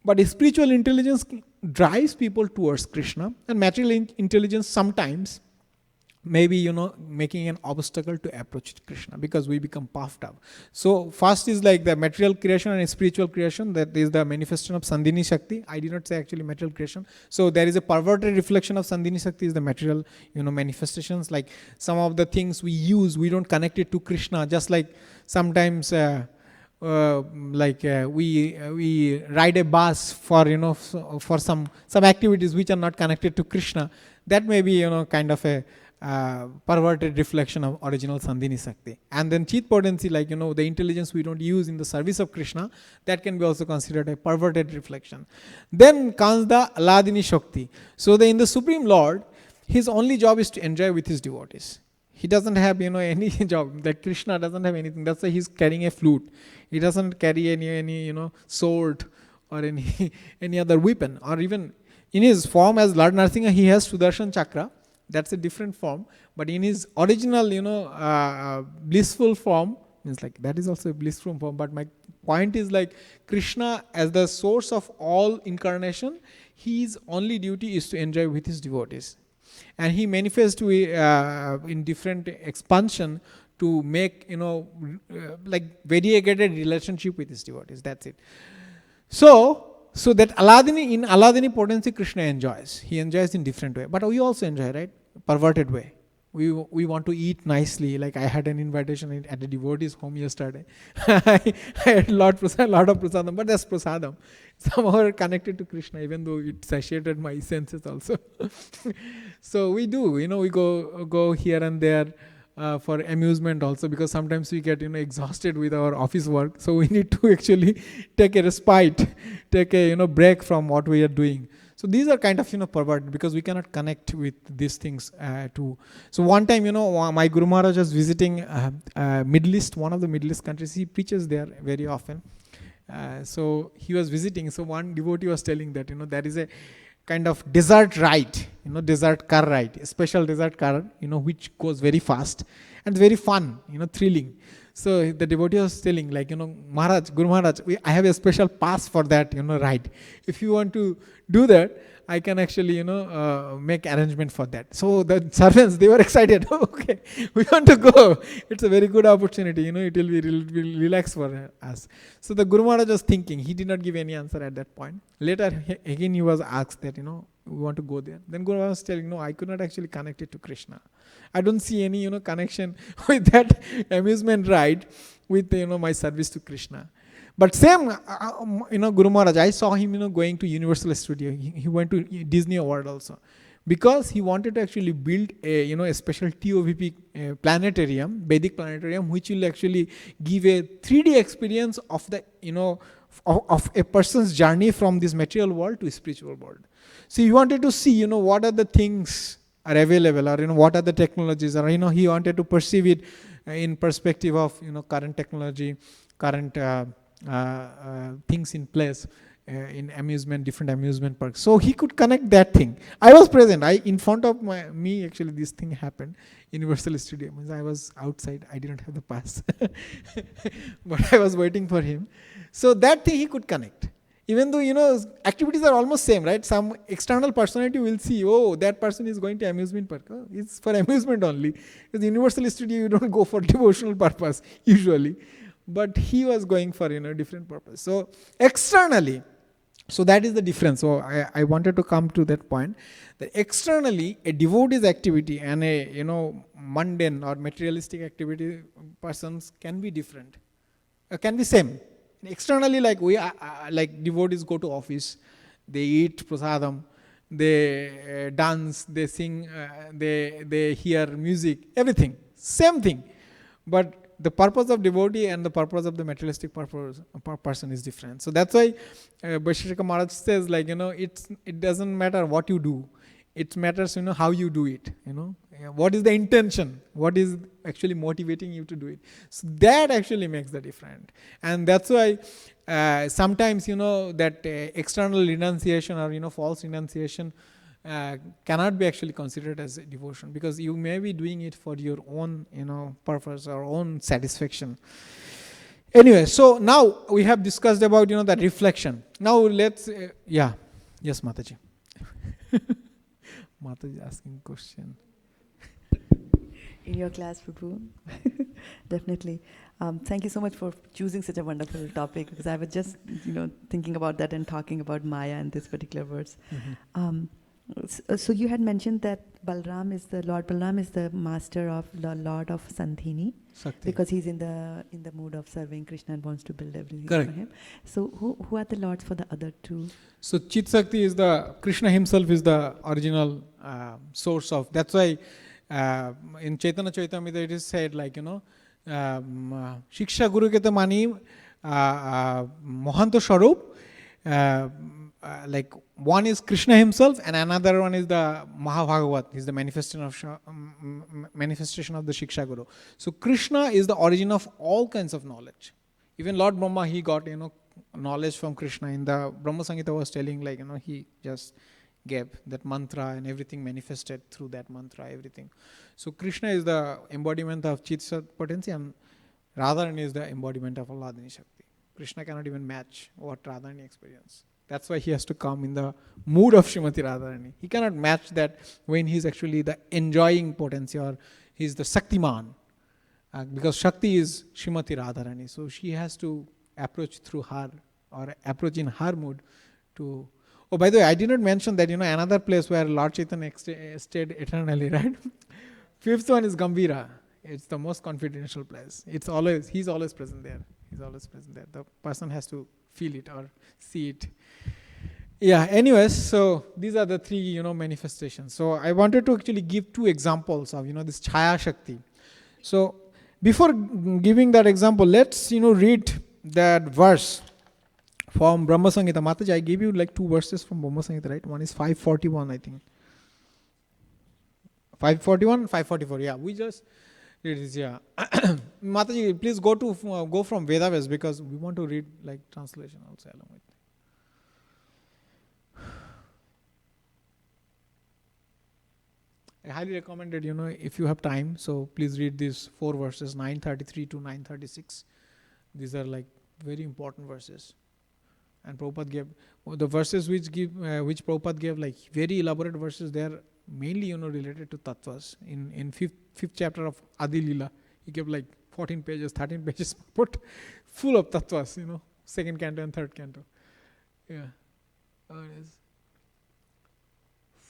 But spiritual intelligence drives people towards Krishna, and material intelligence sometimes maybe making an obstacle to approach Krishna, because we become puffed up. So first is like the material creation and spiritual creation, that is the manifestation of Sandhini Shakti. I did not say actually material creation. So there is a perverted reflection of Sandhini Shakti, is the material manifestations. Like some of the things we use, we don't connect it to Krishna. Just like sometimes we ride a bus for for some activities which are not connected to Krishna. That may be kind of a perverted reflection of original Sandhini Shakti. And then Chit potency, like the intelligence we don't use in the service of Krishna, that can be also considered a perverted reflection. Then comes the Aladini Shakti. So in the Supreme Lord, his only job is to enjoy with his devotees. He doesn't have any job. Like Krishna doesn't have anything. That's why he's carrying a flute. He doesn't carry any sword or any other weapon. Or even in his form as Lord Narasimha, he has Sudarshan Chakra. That's a different form. But in his original, blissful form, means like that is also a blissful form. But my point is like Krishna as the source of all incarnation, his only duty is to enjoy with his devotees. And he manifests in different expansion to make, like variegated relationship with his devotees. That's it. So that in Aladini potency, Krishna enjoys. He enjoys in different way. But we also enjoy, right? Perverted way. We want to eat nicely. Like I had an invitation at a devotee's home yesterday. I had a lot of prasadam, but that's prasadam. Somehow connected to Krishna, even though it satiated my senses also. So we do, we go here and there for amusement also, because sometimes we get exhausted with our office work. So we need to actually take a respite, take a break from what we are doing. So these are kind of perverted, because we cannot connect with these things too. So one time my Guru Maharaj was visiting Middle East, one of the Middle East countries. He preaches there very often. So he was visiting. So one devotee was telling that there is a kind of desert ride, desert car ride, a special desert car, which goes very fast and very fun, thrilling. So the devotee was telling, like, Maharaj, Guru Maharaj, I have a special pass for that, ride. If you want to do that, I can actually, make arrangement for that. So the servants, they were excited. Okay, we want to go. It's a very good opportunity. It will be relaxed for us. So the Guru Maharaj was thinking. He did not give any answer at that point. Later, again, he was asked that, we want to go there. Then Guru Maharaj was telling, no, I could not actually connect it to Krishna. I don't see any, connection with that amusement ride with, my service to Krishna. But same, Guru Maharaj, I saw him, going to Universal Studio. He went to Disney World also, because he wanted to actually build a special TOVP planetarium, Vedic planetarium, which will actually give a 3D experience of the, of a person's journey from this material world to spiritual world. So he wanted to see, what are the things are available, or what are the technologies, or he wanted to perceive it in perspective of current technology, current things in place in different amusement parks. So he could connect that thing. I was present. In front of me, actually, this thing happened. Universal Studio. I was outside. I didn't have the pass, but I was waiting for him. So that thing he could connect. Even though, activities are almost same, right? Some external personality will see, oh, that person is going to amusement park. Oh, it's for amusement only. Because Universal Studio, you don't go for devotional purpose, usually. But he was going for, different purpose. So, externally, so that is the difference. So, I wanted to come to that point. That externally, a devotee's activity and a, mundane or materialistic activity persons can be different. Can be same. Externally, like like devotees go to office, they eat prasadam, they dance, they sing, they hear music, everything, same thing. But the purpose of devotee and the purpose of the materialistic person is different. So that's why Vaisheshika Maharaj says, like, it doesn't matter what you do. It matters, how you do it, What is the intention? What is actually motivating you to do it? So that actually makes the difference. And that's why sometimes, that external renunciation or, false renunciation cannot be actually considered as a devotion, because you may be doing it for your own, purpose or own satisfaction. Anyway, so now we have discussed about, that reflection. Now let's, yes, Mataji. Mataji asking question. In your class, Prabhu. Definitely. Thank you so much for choosing such a wonderful topic, because I was just, thinking about that and talking about Maya in this particular verse. So you had mentioned that Lord Balram is the master of the Lord of Sandhini, Shakti. because he's in the mood of serving Krishna and wants to build everything Correct. for him. So who are the lords for the other two? So Chit Shakti is Krishna himself is the original source of. That's why in Chaitanya Chaitamrita it is said Shiksha Guru ke to mani Mohanto Swarup. Like one is Krishna himself and another one is the Mahabhagavat. He's the manifestation of the Shiksha Guru. So Krishna is the origin of all kinds of knowledge. Even Lord Brahma, he got knowledge from Krishna. In the Brahma Samhita was telling he just gave that mantra and everything manifested through that mantra, everything. So Krishna is the embodiment of Chit potency and Radharani is the embodiment of Alladini Shakti. Krishna cannot even match what Radharani experienced. That's why he has to come in the mood of Srimati Radharani. He cannot match that when he's actually the enjoying potency or he's the Shaktiman. Because Shakti is Srimati Radharani. So she has to approach through her or approach in her mood to... Oh, by the way, I did not mention that, another place where Lord Chaitanya stayed eternally, right? Fifth one is Gambhira. It's the most confidential place. He's always present there. He's always present there. The person has to feel it or see it. Yeah, anyways, so these are the three, manifestations. So I wanted to actually give two examples of, this Chaya Shakti. So before giving that example, let's, read that verse from Brahma Samhita. Mataji, I gave you like two verses from Brahma Samhita, right? One is 541, I think. 541, 544, yeah. We just read this, yeah. Mataji, please go from Vedas because we want to read like translation also along with. I highly recommend it, if you have time, so please read these 4 verses, 933 to 936. These are like very important verses. And Prabhupada gave, the verses which Prabhupada gave, like very elaborate verses, they are mainly, related to tattvas. In fifth chapter of Adi Lila, he gave like 14 pages, 13 pages, but full of tattvas, second canto and third canto. Yeah. It is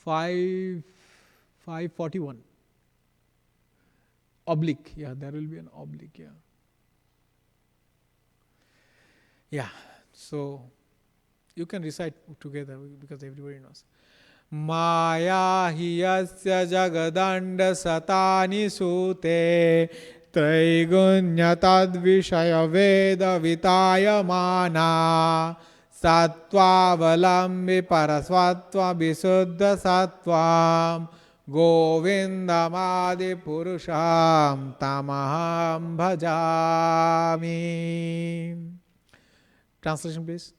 541. Oblique, yeah, there will be an oblique, yeah. Yeah, so you can recite together because everybody knows. Maya hiyasya jagadanda satani sute traigunyatad vishaya veda vitaya mana sattva parasvatva visuddha sattvam govindamadi purusham tamaham bhajami. Translation, please.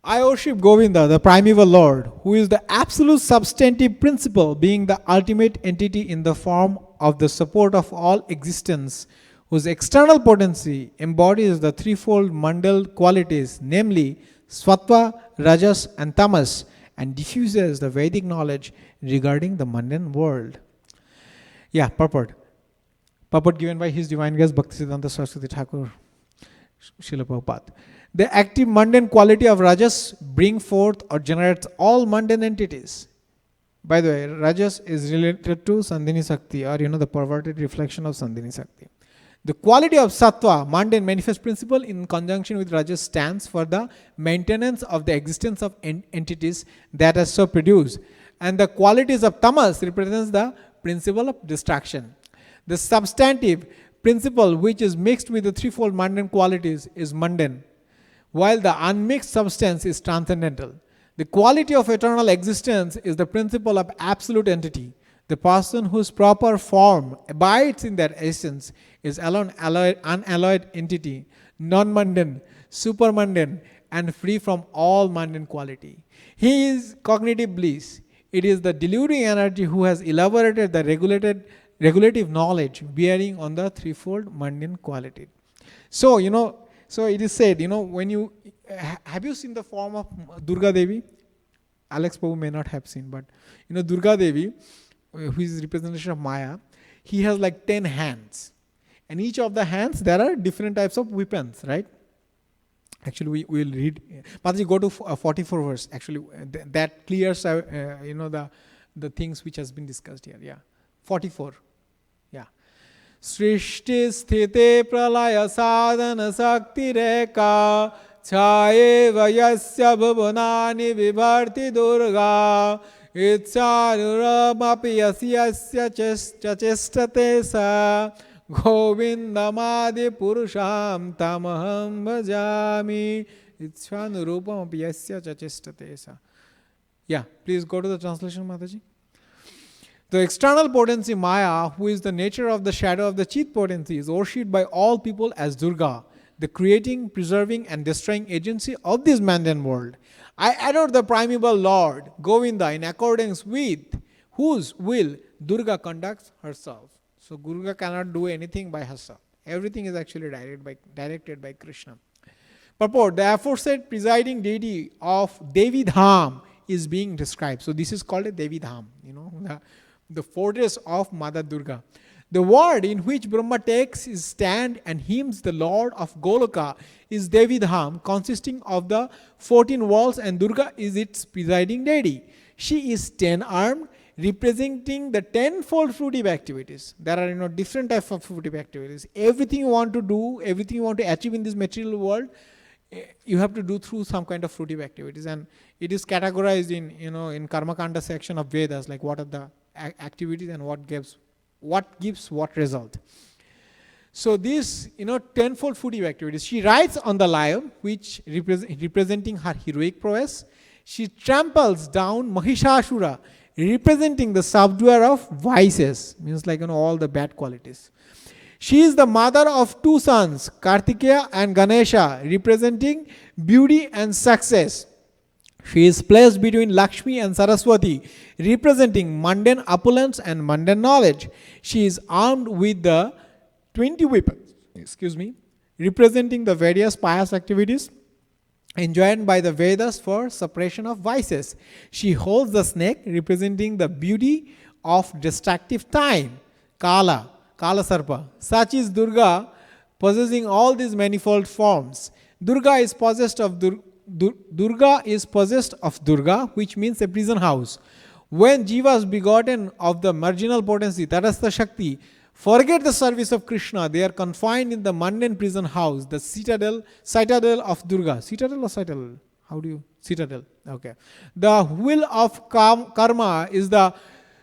I worship Govinda, the primeval Lord, who is the absolute substantive principle, being the ultimate entity in the form of the support of all existence, whose external potency embodies the threefold mandal qualities, namely Sattva, Rajas and Tamas, and diffuses the Vedic knowledge regarding the mundane world. Yeah, purport. Purport given by His Divine Grace Bhaktisiddhanta Saraswati Thakur, Srila Prabhupada. The active mundane quality of Rajas bring forth or generates all mundane entities. By the way, Rajas is related to Sandhini Shakti, or the perverted reflection of Sandhini Shakti. The quality of Sattva, mundane manifest principle, in conjunction with Rajas stands for the maintenance of the existence of entities that are so produced. And the qualities of Tamas represents the principle of distraction. The substantive principle which is mixed with the threefold mundane qualities is mundane, while the unmixed substance is transcendental. The quality of eternal existence is the principle of absolute entity. The person whose proper form abides in that essence is alone unalloyed entity, non-mundane, supermundane, and free from all mundane quality. He is cognitive bliss. It is the deluding energy who has elaborated the regulative knowledge bearing on the threefold mundane quality. So, so it is said, when you, have you seen the form of Durga Devi? Alex Prabhu may not have seen, but Durga Devi, who is representation of Maya, he has like 10 hands. And each of the hands, there are different types of weapons, right? Actually, we will read. Mataji, go to 44 verse. Actually, that clears, the things which has been discussed here. Yeah, 44. Yeah. Srishti sthite pralaya sadhana sakti reka chaye vayasya bhuvanani vibharti durga itsaruramapi yasyasya chachestate sa govindamadi purusham tamaham bhajami itsvanurupamapi yasya chachestate sa. Yeah, please go to the translation, Mataji. The external potency Maya, who is the nature of the shadow of the Chit potency, is worshipped by all people as Durga, the creating, preserving and destroying agency of this mundane world. I adore the primeval Lord, Govinda, in accordance with whose will Durga conducts herself. So Durga cannot do anything by herself. Everything is actually directed by Krishna. Purport: the aforesaid presiding deity of Devi Dham is being described. So this is called a Devi Dham, the fortress of Mother Durga. The word in which Brahma takes his stand and hymns the Lord of Goloka is Devi Dham, consisting of the 14 walls, and Durga is its presiding deity. She is 10-armed, representing the tenfold fruitive activities. There are different types of fruitive activities. Everything you want to do, everything you want to achieve in this material world, you have to do through some kind of fruitive activities, and it is categorized in Karma Kanda section of Vedas, like what are the activities and what gives what result. So this tenfold fruitive activities. She rides on the lion, which representing her heroic prowess. She tramples down Mahishasura, representing the subduer of vices, means like all the bad qualities. She is the mother of two sons, Kartikeya and Ganesha, representing beauty and success. She is placed between Lakshmi and Saraswati, representing mundane opulence and mundane knowledge. She is armed with the 20 weapons, representing the various pious activities enjoined by the Vedas for suppression of vices. She holds the snake, representing the beauty of destructive time, Kala Sarpa. Such is Durga, possessing all these manifold forms. Durga is possessed of Durga, which means a prison house. When Jiva is begotten of the marginal potency, Tadastha Shakti, forget the service of Krishna. They are confined in the mundane prison house, the citadel of Durga. Citadel or citadel? How do you? Citadel. Okay. The wheel of karma is the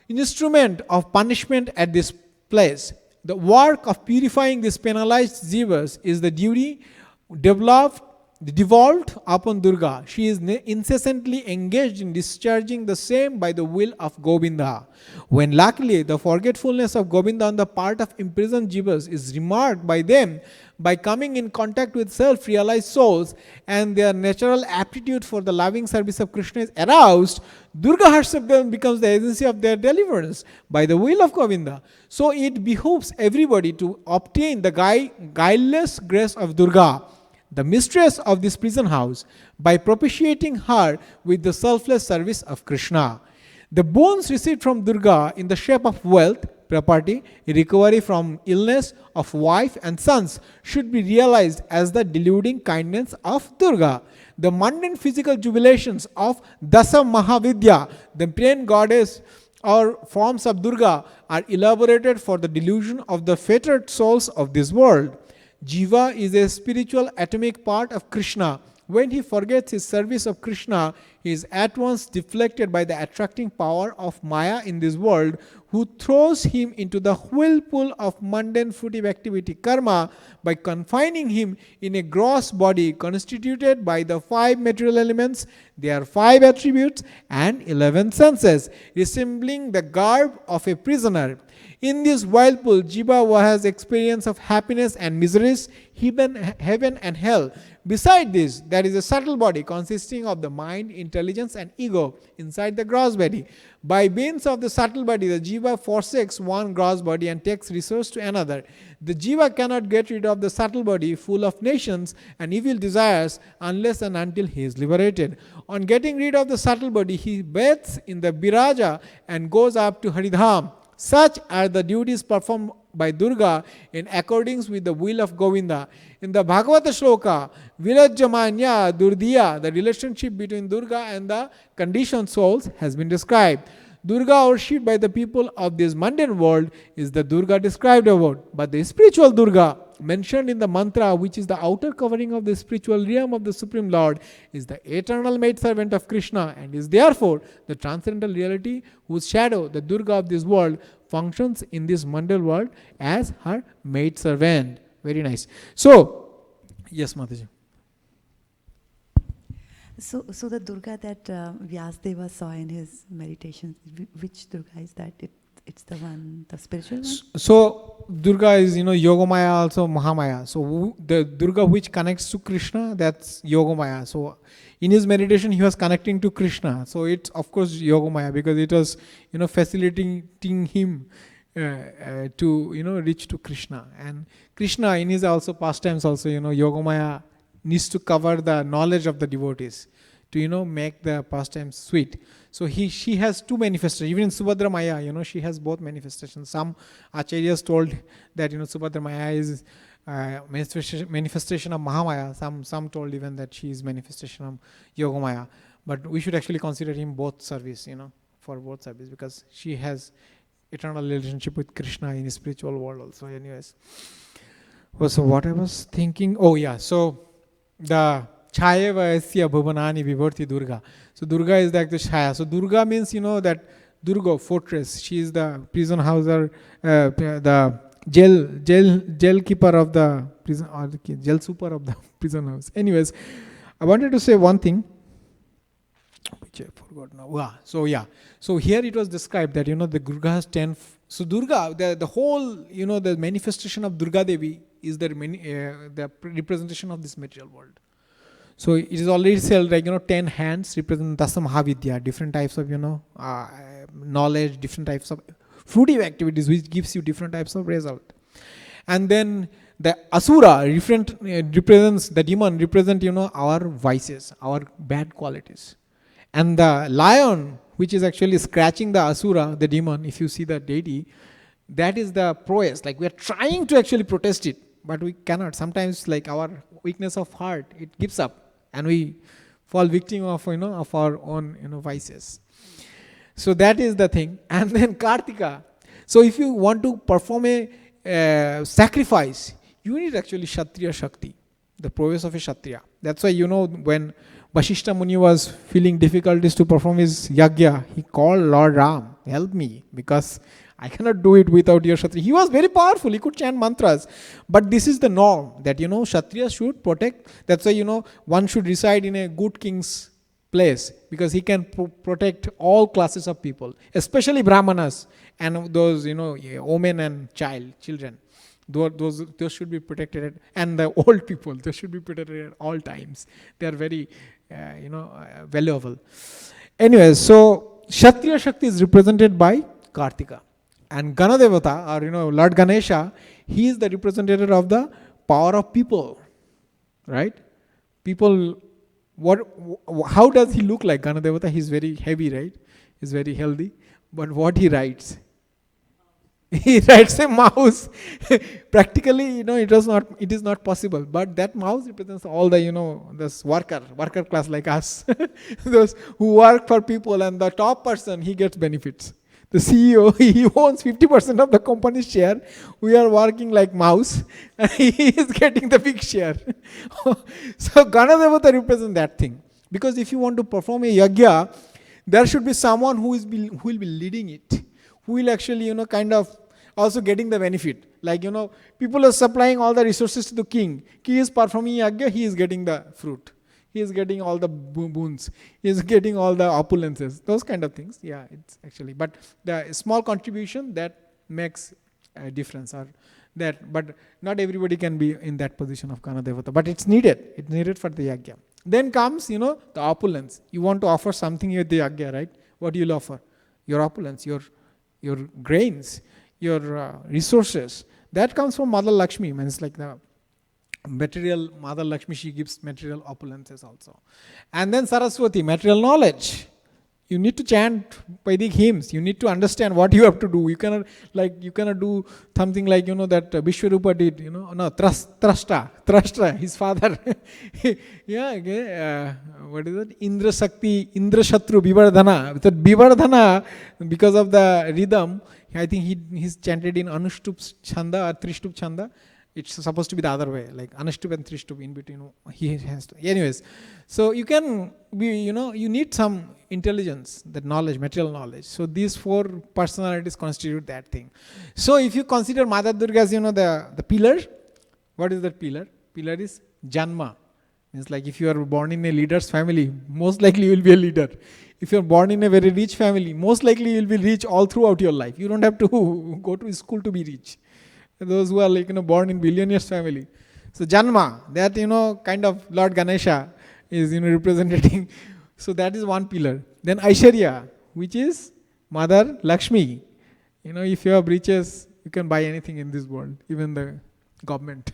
instrument of punishment at this place. The work of purifying these penalized jivas is the duty devolved upon Durga. She is incessantly engaged in discharging the same by the will of Govinda. When luckily the forgetfulness of Govinda on the part of imprisoned jivas is remarked by them, by coming in contact with self-realized souls, and their natural aptitude for the loving service of Krishna is aroused, Durga herself then becomes the agency of their deliverance by the will of Govinda. So it behooves everybody to obtain the guileless grace of Durga, the mistress of this prison house, by propitiating her with the selfless service of Krishna. The boons received from Durga in the shape of wealth, property, recovery from illness of wife and sons should be realized as the deluding kindness of Durga. The mundane physical jubilations of Dasa Mahavidya, the 10 goddess or forms of Durga, are elaborated for the delusion of the fettered souls of this world. Jiva is a spiritual atomic part of Krishna. When he forgets his service of Krishna, he is at once deflected by the attracting power of Maya in this world, who throws him into the whirlpool of mundane fruitive activity, karma, by confining him in a gross body constituted by the 5 material elements, their 5 attributes, and 11 senses, resembling the garb of a prisoner. In this whirlpool, Jiva has experience of happiness and miseries, heaven and hell. Beside this, there is a subtle body consisting of the mind, intellect, intelligence and ego inside the gross body. By means of the subtle body, the jiva forsakes one gross body and takes resource to another. The jiva cannot get rid of the subtle body full of nations and evil desires unless and until he is liberated. On getting rid of the subtle body, he bathes in the Viraja and goes up to Haridham. Such are the duties performed by Durga in accordance with the will of Govinda. In the Bhagavata Shloka, Vilajamanya Durdiya, the relationship between Durga and the conditioned souls has been described. Durga, worshipped by the people of this mundane world, is the Durga described about. But the spiritual Durga, mentioned in the mantra, which is the outer covering of the spiritual realm of the Supreme Lord, is the eternal maidservant of Krishna and is therefore the transcendental reality whose shadow, the Durga of this world, functions in this mundane world as her maidservant. Very nice. So, yes, Mataji. So the Durga that Vyasadeva saw in his meditation, which Durga is that? It's the one, the spiritual one? So, Durga is, Yogamaya, also Mahamaya. So, the Durga which connects to Krishna, that's Yogamaya. So, in his meditation, he was connecting to Krishna. So, it's of course Yogamaya because it was, facilitating him to, reach to Krishna. And Krishna, in his also pastimes also, Yogamaya needs to cover the knowledge of the devotees to make the pastimes sweet. So she has two manifestations. Even in Subhadra Maya, she has both manifestations. Some acharyas told that Subhadra Maya is manifestation of Mahamaya. Some told even that she is manifestation of Yogamaya. But we should actually consider him both service, for both service, because she has eternal relationship with Krishna in the spiritual world also. Anyways, so what I was thinking, so the Chaya Vaisya Bhuvanani Vibharti Durga. So Durga is like the Chaya. So Durga means, that Durga, fortress. She is the prison houser, the jail keeper of the prison, or the jail super of the prison house. Anyways, I wanted to say one thing, which I forgot now. So here it was described that, the Durga has 10. So Durga, the whole, the manifestation of Durga Devi is the representation of this material world. So it is already said, 10 hands represent Dasa Mahavidya, different types of, knowledge, different types of fruitive activities, which gives you different types of result. And then the Asura represents, the demon represent, our vices, our bad qualities. And the lion, which is actually scratching the Asura, the demon, if you see the deity, that is the prowess. Like we are trying to actually protest it, but we cannot. Sometimes our weakness of heart, it gives up. And we fall victim of, of our own, vices. So that is the thing. And then Kartika. So if you want to perform a sacrifice, you need actually Kshatriya Shakti, the prowess of a Kshatriya. That's why, when Vasishta Muni was feeling difficulties to perform his yagya, he called Lord Ram, help me, because I cannot do it without your Kshatriya. He was very powerful, he could chant mantras. But this is the norm, that, Kshatriya should protect. That's why, one should reside in a good king's place, because he can protect all classes of people, especially Brahmanas and those, women and children. Those should be protected, and the old people, they should be protected at all times. They are very, valuable. Anyways, so Kshatriya Shakti is represented by Kartika. And Ganadevata, or Lord Ganesha, he is the representative of the power of people, right? People, how does he look like? Ganadevata, he's very heavy, right? He's very healthy. But what he rides? He rides a mouse. Practically, it is not possible. But that mouse represents all the, this worker class like us. Those who work for people, and the top person, he gets benefits. The CEO, he owns 50% of the company's share. We are working like mouse, and he is getting the big share. So Ganadevata represents that thing. Because if you want to perform a yagya, there should be someone who will be leading it, who will actually, kind of also getting the benefit. Like, people are supplying all the resources to the king. He is performing yagya, he is getting the fruit. He is getting all the boons. He is getting all the opulences. Those kind of things. Yeah, it's actually. But the small contribution, that makes a difference. But not everybody can be in that position of Ganadevata. But it's needed. It's needed for the yagya. Then comes, the opulence. You want to offer something with the yagya, right? What do you offer? Your opulence, your grains, your resources. That comes from Mother Lakshmi. Means like the material Mother Lakshmi, she gives material opulences also. And then Saraswati, material knowledge. You need to chant Vedic hymns. You need to understand what you have to do. You cannot do something like, that Vishwarupa did, Trashta, his father. What is it? Indra Shakti, Indra Shatru, Vivardhana. That Vivardhana, because of the rhythm, I think he's chanted in Anushtup Chanda or Trishtup Chanda. It's supposed to be the other way, like Anushtup and Trishtup in between. He has to. Anyways, so you can be, you need some intelligence, that knowledge, material knowledge. So these 4 personalities constitute that thing. So if you consider Mother Durga as, the pillar, what is that pillar? Pillar is Janma. Means like if you are born in a leader's family, most likely you will be a leader. If you are born in a very rich family, most likely you will be rich all throughout your life. You don't have to go to school to be rich. Those who are born in billionaires family. So Janma, that kind of Lord Ganesha is representing. So that is one pillar. Then Aishwarya, which is Mother Lakshmi. If you have riches, you can buy anything in this world, even the government.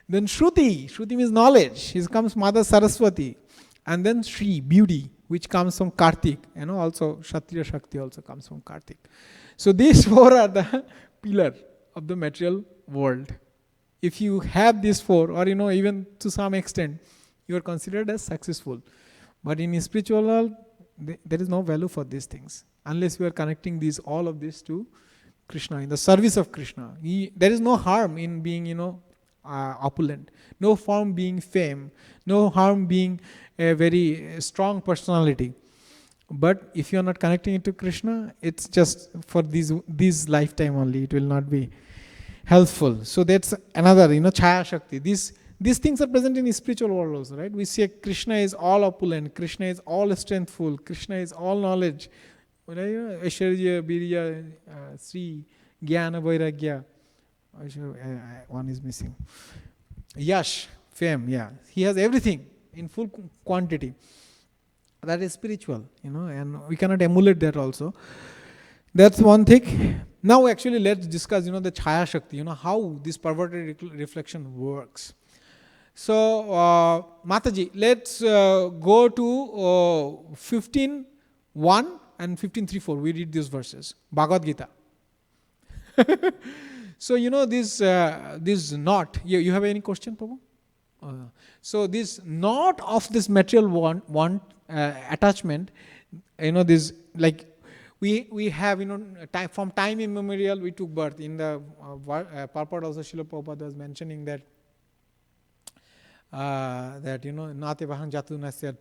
Then Shruti means knowledge. Here comes Mother Saraswati. And then Shri, beauty, which comes from Kartik. Also Kshatriya Shakti also comes from Kartik. So these 4 are the pillar of the material world. If you have these 4, or even to some extent, you are considered as successful. But in spiritual world, there is no value for these things unless you are connecting all of this to Krishna, in the service of Krishna. There is no harm in being opulent, no harm being fame, no harm being a very strong personality. But if you are not connecting it to Krishna, it's just for this lifetime only. It will not be helpful. So that's another, Chaya Shakti. These things are present in the spiritual world also, right? We say Krishna is all opulent, Krishna is all strengthful, Krishna is all knowledge. Aishwarya, Birya, Sri, Jnana, Vairagya. One is missing. Yash, fame, yeah. He has everything in full quantity. That is spiritual, and we cannot emulate that also. That's one thing. Now actually let's discuss, the Chaya Shakti, how this perverted reflection works. So, Mataji, let's go to 15.1 and 15.3.4. We read these verses. Bhagavad Gita. So, this knot. You have any question, Prabhu? So, this knot of this material want attachment, this like we have, time, from time immemorial we took birth. In the purport also Srila Prabhupada was mentioning that Nate Vahang Jatu Nasya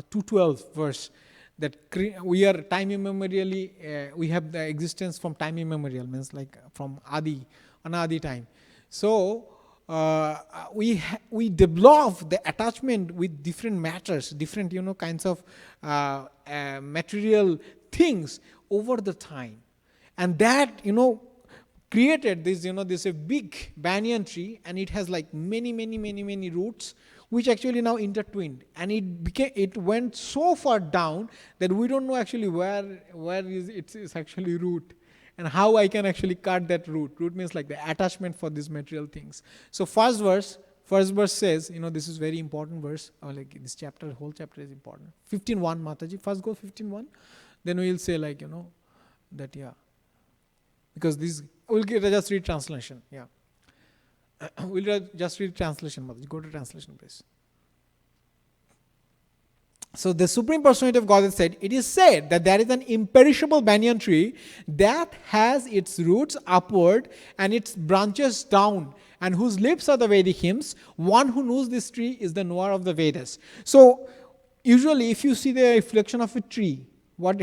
212 verse, that we are time immemorially, we have the existence from time immemorial, means like from Anadi time. So we develop the attachment with different matters, different kinds of material things over the time, and that created this this a big banyan tree, and it has like many roots, which actually now intertwined, and it went so far down that we don't know actually where is its actually root, and how I can actually cut that root. Root means like the attachment for these material things. So first verse says, this is very important verse, or like this chapter, whole chapter is important. 15.1, Mataji, first go 15.1, then we will say like, that, yeah. Because this, we'll just read translation, yeah. We'll just read translation, Mataji. Go to translation, please. So the Supreme Personality of Godhead said, it is said that there is an imperishable banyan tree that has its roots upward and its branches down, and whose lips are the Vedic hymns. One who knows this tree is the knower of the Vedas. So usually if you see the reflection of a tree, what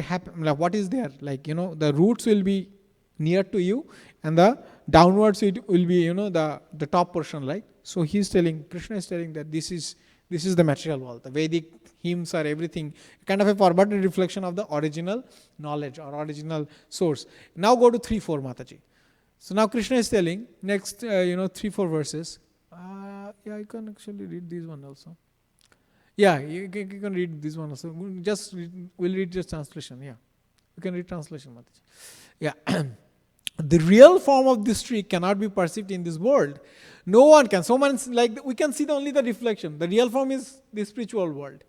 is there? Like, the roots will be near to you, and the downwards it will be, the top portion, right? So Krishna is telling that this is the material world. The Vedic hymns are everything, kind of a perverted reflection of the original knowledge or original source. Now go to 3-4, Mataji. So now Krishna is telling, next 3-4 verses. Yeah, you can actually read this one also. Yeah, you can read this one also. We'll read just translation. Yeah, you can read translation, Mataji. Yeah. The real form of this tree cannot be perceived in this world. No one can. Someone's like, we can see only the reflection. The real form is the spiritual world.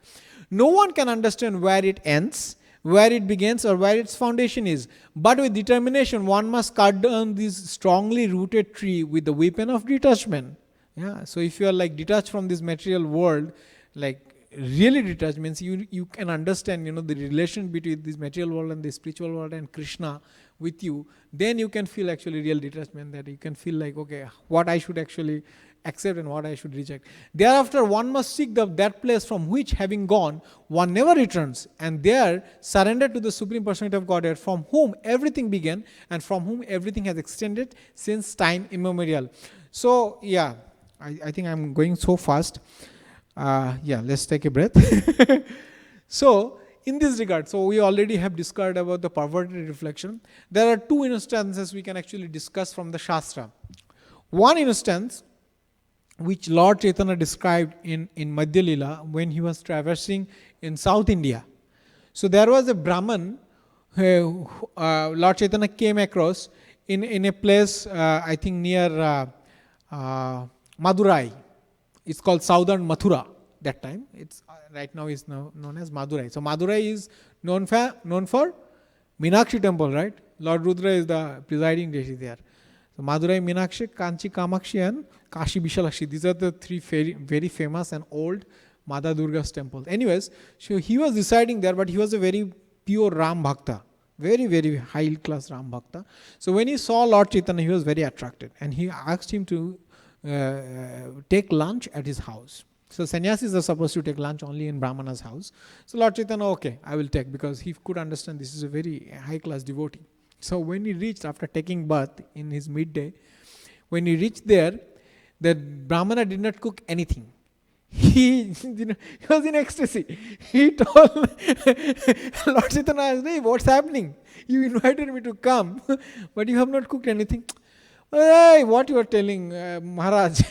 No one can understand where it ends, where it begins, or where its foundation is. But with determination, one must cut down this strongly rooted tree with the weapon of detachment. Yeah. So if you are like detached from this material world, like really detached means you can understand, the relation between this material world and the spiritual world and Krishna with you, then you can feel actually real detachment, that you can feel like, okay, what I should actually accept and what I should reject. Thereafter, one must seek that place from which, having gone, one never returns, and there surrender to the Supreme Personality of Godhead, from whom everything began and from whom everything has extended since time immemorial. So, yeah, I think I'm going so fast. Yeah, let's take a breath. So, in this regard, so we already have discussed about the perverted reflection. There are two instances we can actually discuss from the Shastra. One instance, which Lord Chaitanya described in Madhya Lila when he was traversing in South India. So there was a Brahman who Lord Chaitanya came across in a place, I think near Madurai. It's called Southern Mathura that time. It's right now is known as Madurai. So Madurai is known for Meenakshi temple, right? Lord Rudra is the presiding deity there. So Madurai, Meenakshi, Kanchi, Kamakshi, and Kashi Vishalakshi. These are the three very famous and old Mother Durga's temples. Anyways, so he was residing there, but he was a very pure Ram Bhakta. Very, very high class Ram Bhakta. So when he saw Lord Chaitanya, he was very attracted. And he asked him to take lunch at his house. So sannyasis are supposed to take lunch only in Brahmana's house. So Lord Chaitanya, okay, I will take, because he could understand this is a very high class devotee. So when he reached, after taking bath in his midday, when he reached there, the Brahmana did not cook anything. He was in ecstasy. He told Lord Chaitanya, hey, what's happening? You invited me to come, but you have not cooked anything. Hey, what you are telling, Maharaj?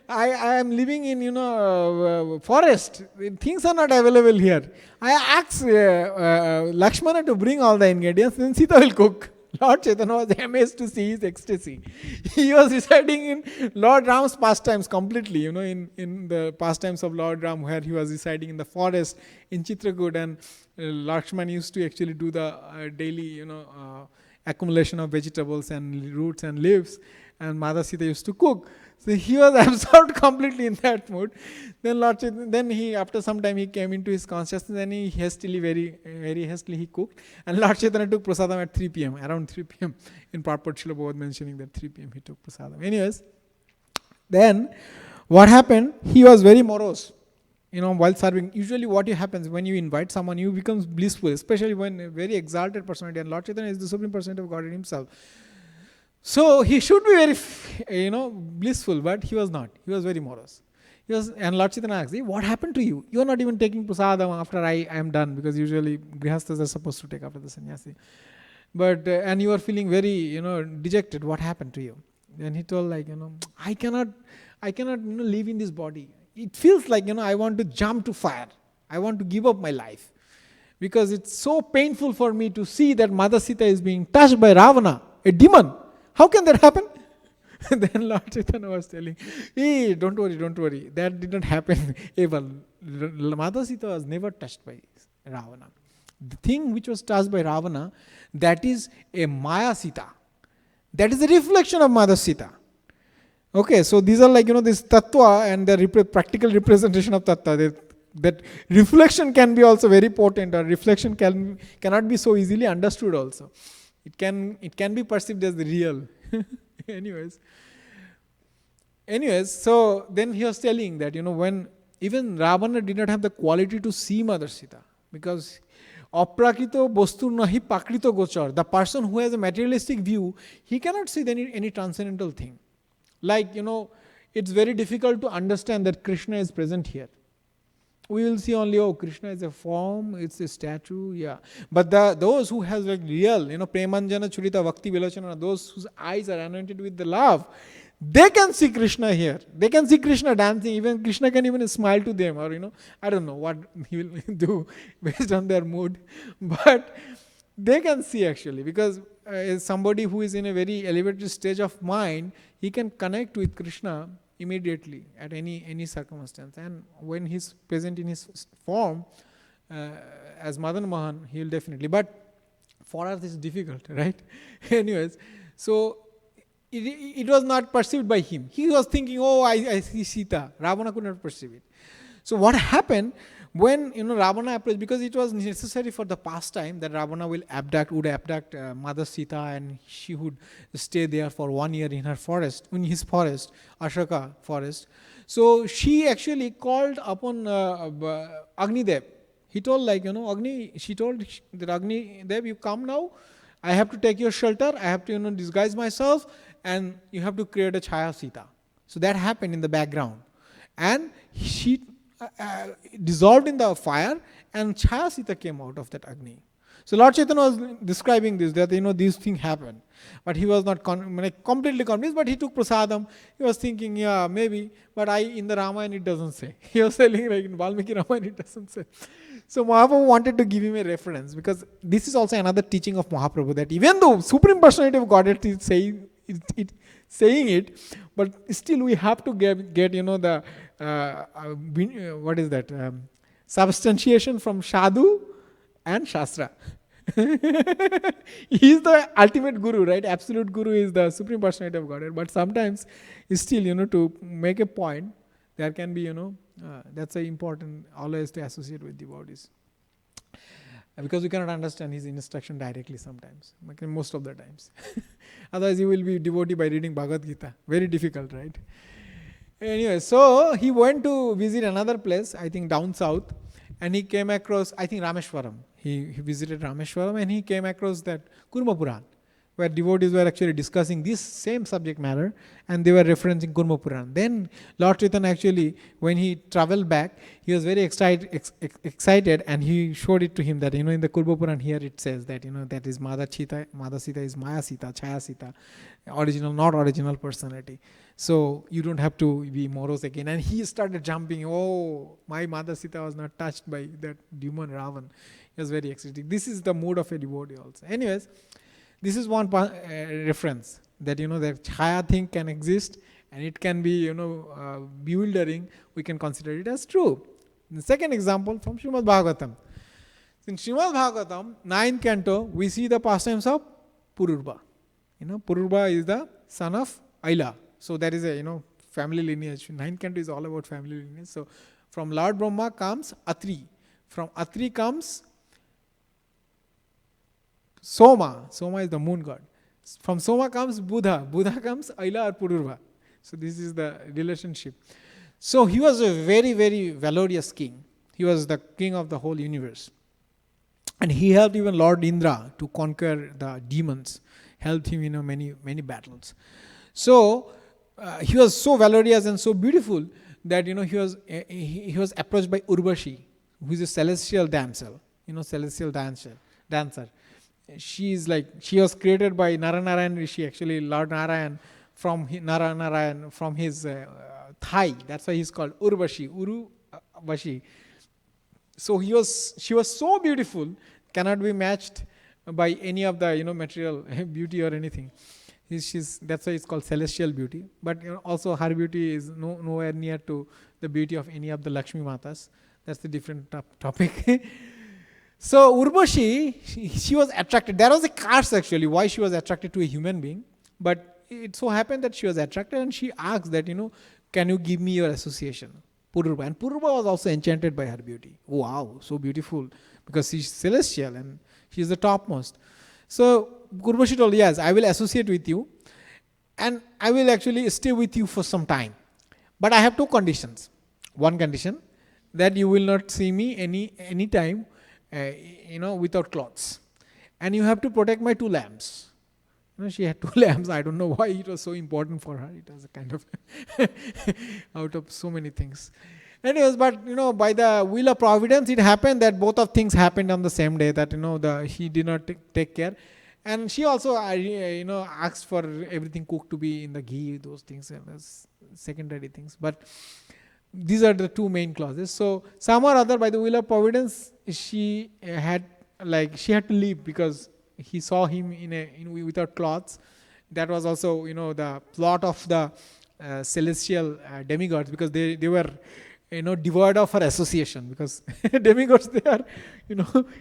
I am living in forest. Things are not available here. I asked Lakshmana to bring all the ingredients, then Sita will cook. Lord Chaitanya was amazed to see his ecstasy. He was residing in Lord Ram's pastimes completely, in the pastimes of Lord Ram, where he was residing in the forest in Chitrakoot, and Lakshmana used to actually do the daily, accumulation of vegetables and roots and leaves, and Mother Sita used to cook. So he was absorbed completely in that mood. Then Lord Chaitanya, after some time he came into his consciousness, and he very hastily he cooked. And Lord Chaitanya took prasadam at 3 p.m., around 3 p.m. In Purport Srila Prabhupada mentioning that 3 p.m. he took prasadam. Anyways, then what happened? He was very morose. While serving, usually what happens when you invite someone, you become blissful, especially when a very exalted personality, and Lord Chaitanya is the Supreme Personality of Godhead himself. So he should be very, blissful, but he was not. He was very morose. And Lord Chaitanya asked, hey, what happened to you? You are not even taking prasadam after I am done, because usually grihasthas are supposed to take after the sannyasi. But, and you are feeling very, dejected. What happened to you? Then he told I cannot live in this body. It feels like, I want to jump to fire. I want to give up my life. Because it's so painful for me to see that Mother Sita is being touched by Ravana, a demon. How can that happen? Then Lord Chaitanya was telling, hey, don't worry. That did not happen ever. Mother Sita was never touched by Ravana. The thing which was touched by Ravana, that is a Maya Sita. That is a reflection of Mother Sita. Okay, so these are this tattva and the practical representation of tattva. That reflection can be also very potent, or reflection cannot be so easily understood also. It can be perceived as the real. Anyways, so then he was telling that, when even Ravana did not have the quality to see Mother Sita, because aprakrito bostur nahi pakrito gochar. The person who has a materialistic view, he cannot see any transcendental thing. Like, it's very difficult to understand that Krishna is present here. we will see only, oh, Krishna is a form, it's a statue, yeah. But those who has like real, Premanjana Churita Bhakti Vilochana, those whose eyes are anointed with the love, they can see Krishna here. They can see Krishna dancing. Even Krishna can even smile to them, or I don't know what he will do based on their mood, but they can see actually, because somebody who is in a very elevated stage of mind, he can connect with Krishna immediately at any circumstance. And when he's present in his form as Madan Mohan, he will definitely. But for us, it's difficult, right? Anyways, so it was not perceived by him. He was thinking, oh, I see Sita. Ravana could not perceive it. So what happened when Ravana approached, because it was necessary for the pastime that Ravana would abduct Mother Sita, and she would stay there for 1 year in his forest, Ashoka forest. So she actually called upon Agni Dev. He told she told that Agni Dev, you come now, I have to take your shelter, I have to disguise myself, and you have to create a Chaya Sita. So that happened in the background. And she dissolved in the fire, and Chaya Sita came out of that Agni. So Lord Chaitanya was describing this, that these things happen. But he was not completely convinced, but he took prasadam. He was thinking, yeah, maybe, but in the Ramayana it doesn't say. He was telling like in Valmiki Ramayana it doesn't say. So Mahaprabhu wanted to give him a reference, because this is also another teaching of Mahaprabhu, that even though Supreme Personality of Godhead is saying it, but still we have to get the what is that, substantiation from Sadhu and Shastra. He is the ultimate guru, right? Absolute guru is the Supreme Personality of Godhead. But sometimes, still, to make a point, there can be, that's important always to associate with devotees. Because we cannot understand his instruction directly sometimes, most of the times. Otherwise, you will be devotee by reading Bhagavad Gita. Very difficult, right? Anyway, so he went to visit another place, I think down south, and he came across, I think Rameshwaram. He visited Rameshwaram, and he came across that Kurma Puran, where devotees were actually discussing this same subject matter, and they were referencing Kurma Puran. Then Lord Chaitanya actually, when he traveled back, he was very excited, and he showed it to him that, in the Kurma Puran here it says that, that is Mada Sita is Maya Sita, Chaya Sita, original, not original personality. So you don't have to be morose again. And he started jumping, oh, my Mada Sita was not touched by that demon Ravan. He was very ecstatic. This is the mood of a devotee also. Anyways, this is one reference that that Chaya thing can exist, and it can be bewildering. We can consider it as true. The second example from Srimad Bhagavatam. In Srimad Bhagavatam, 9th canto, we see the pastimes of Pururva. Pururva is the son of Aila. So there is a family lineage. 9th canto is all about family lineage. So from Lord Brahma comes Atri. From Atri comes Soma. Soma is the moon god. From Soma comes Buddha. Buddha comes Aila or Pururva. So this is the relationship. So he was a very, very valorous king. He was the king of the whole universe. And he helped even Lord Indra to conquer the demons. Helped him in many, many battles. So he was so valorous and so beautiful that he was approached by Urvashi, who is a celestial damsel. Celestial dancer. She was created by Naranarayan Rishi, actually Lord Narayan, from Naranarayan, from his thigh. That's why he's called Urvashi. So she was so beautiful, cannot be matched by any of the material beauty or anything. That's why it's called celestial beauty. But also her beauty is nowhere near to the beauty of any of the Lakshmi Matas. That's the different topic. So Urvashi, she was attracted. There was a curse actually why she was attracted to a human being. But it so happened that she was attracted, and she asked that, can you give me your association? Pururva. And Pururva was also enchanted by her beauty. Wow, so beautiful. Because she's celestial and she's the topmost. So Urvashi told, yes, I will associate with you, and I will actually stay with you for some time. But I have two conditions. One condition, that you will not see me any time without clothes. And you have to protect my 2 lamps. She had 2 lamps. I don't know why it was so important for her. It was a kind of out of so many things. Anyways, but by the will of providence, it happened that both of things happened on the same day. That he did not take care, and she also asked for everything cooked to be in the ghee. Those things and as secondary things, but these are the two main clauses. So some or other, by the will of providence, she had to leave because he saw him without clothes. That was also the plot of the celestial demigods, because they were devoid of her association, because demigods, they are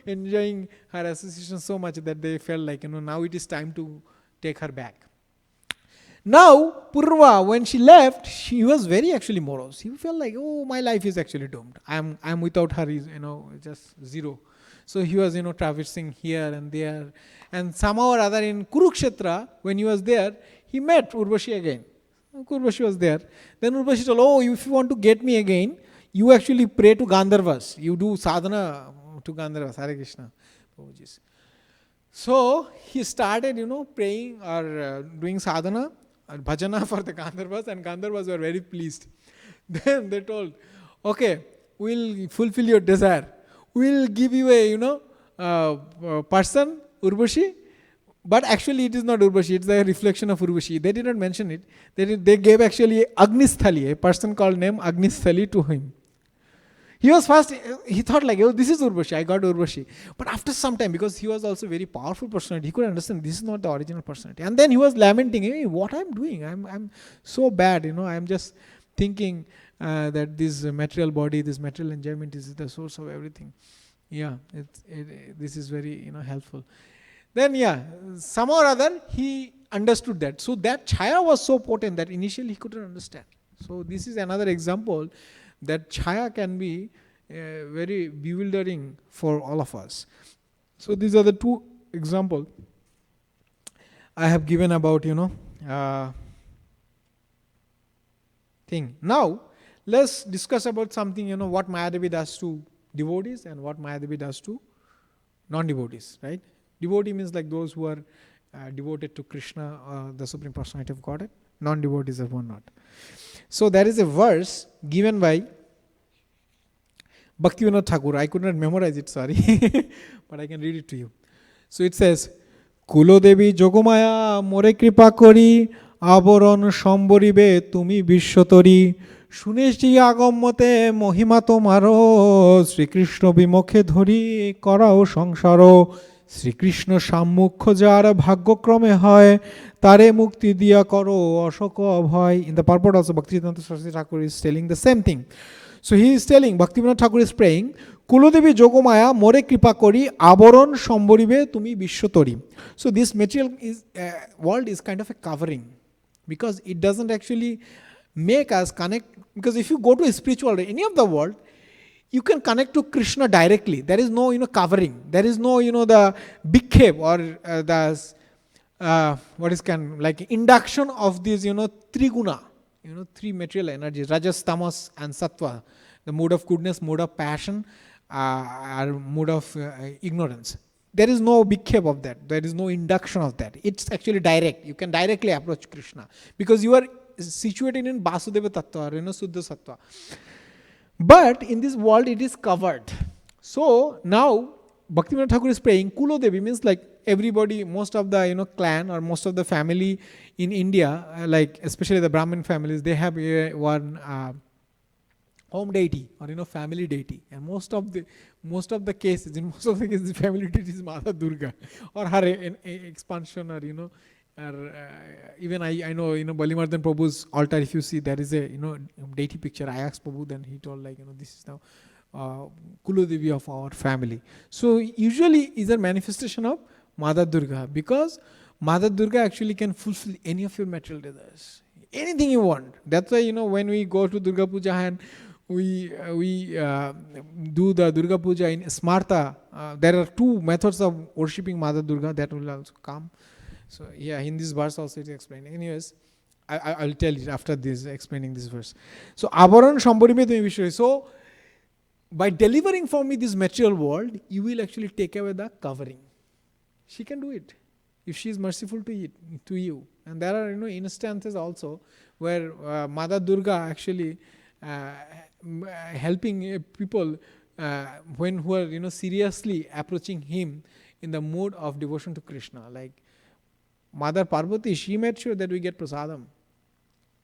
enjoying her association so much that they felt like now it is time to take her back. Now Purva, when she left, she was very actually morose. He felt like, oh, my life is actually doomed. I'm without her is just zero. So he was traversing here and there, and somehow or other in Kurukshetra, when he was there, he met Urvashi again. Urvashi was there. Then Urvashi told, oh, if you want to get me again, you actually pray to Gandharvas. You do sadhana to Gandharvas. Hare Krishna. So he started, praying or doing sadhana or bhajana for the Gandharvas, and Gandharvas were very pleased. Then they told, okay, we'll fulfill your desire. We'll give you a person, Urvashi. But actually it is not Urvashi, it's a reflection of Urvashi. They did not mention it. They gave actually Agnisthali, a person called name Agnisthali to him. He was first, he thought like, oh, this is Urvashi, I got Urvashi. But after some time, because he was also a very powerful personality, he could understand this is not the original personality. And then he was lamenting, hey, what I'm doing, I'm so bad, I'm just thinking that this material body, this material enjoyment is the source of everything. Yeah, this is very helpful. Then somehow or other he understood that. So that chaya was so potent that initially he couldn't understand. So this is another example that chaya can be very bewildering for all of us. So these are the two examples I have given about thing. Now let's discuss about something, what Mayadevi does to devotees and what Mayadevi does to non-devotees, right? Devotee means like those who are devoted to Krishna, the Supreme Personality of Godhead. Non-devotees are one not. So there is a verse given by Bhaktivinoda Thakur. I could not memorize it, sorry, but I can read it to you. So it says, Kulo Devi Jogomaya more kripa kori abaron shamboribe tumi vishwatori শুনেছি আগমতে মহিমা তোমারো শ্রীকৃষ্ণ বিমুখে ধরি করাও সংসার শ্রীকৃষ্ণ সম্মুখ যার ভাগ্যক্রমে হয় তারে মুক্তি দিয়া করো অশোক অভয়. In the purport also Bhaktivedanta Saraswati Thakur is telling the same thing. So he is telling, Bhaktivinoda Thakur is praying, কুলদেবী Yogamaya মোরে কৃপা করি আবরণ সম্বরিবে তুমি বিশ্বতরি. So this material is world is kind of a covering, because it doesn't actually make us connect, because if you go to a spiritual world, any of the world, you can connect to Krishna directly. There is no covering. There is no the big cave or like induction of these three guna, three material energies, rajas, tamas and sattva, the mood of goodness, mood of passion, or mood of ignorance. There is no big cave of that. There is no induction of that. It's actually direct. You can directly approach Krishna because you are situated in Vasudeva Tattva or Suddha Sattva. But in this world it is covered. So now Bhaktivinoda Thakur is praying, Kulo Devi means like everybody, most of the clan or most of the family in India, like especially the Brahmin families, they have one home deity or family deity, and most of the cases, in most of the cases, the family deity is Mata Durga or her expansion, or or even I know Balimardhan Prabhu's altar, if you see, there is a deity picture. I asked Prabhu, then he told like this is now Kulo Devi of our family. So usually is a manifestation of Mother Durga, because Mother Durga actually can fulfill any of your material desires, anything you want. That's why when we go to Durga Puja and we do the Durga Puja in Smarta, there are two methods of worshipping Mother Durga that will also come. So in this verse also it is explained. Anyways, I'll tell you after this, explaining this verse. So Avaran Shambharibe Tumi Vishwari. So by delivering for me this material world, you will actually take away the covering. She can do it if she is merciful to you. And there are instances also where Mother Durga actually helping people who are seriously approaching him in the mode of devotion to Krishna. Like Mother Parvati, she made sure that we get prasadam.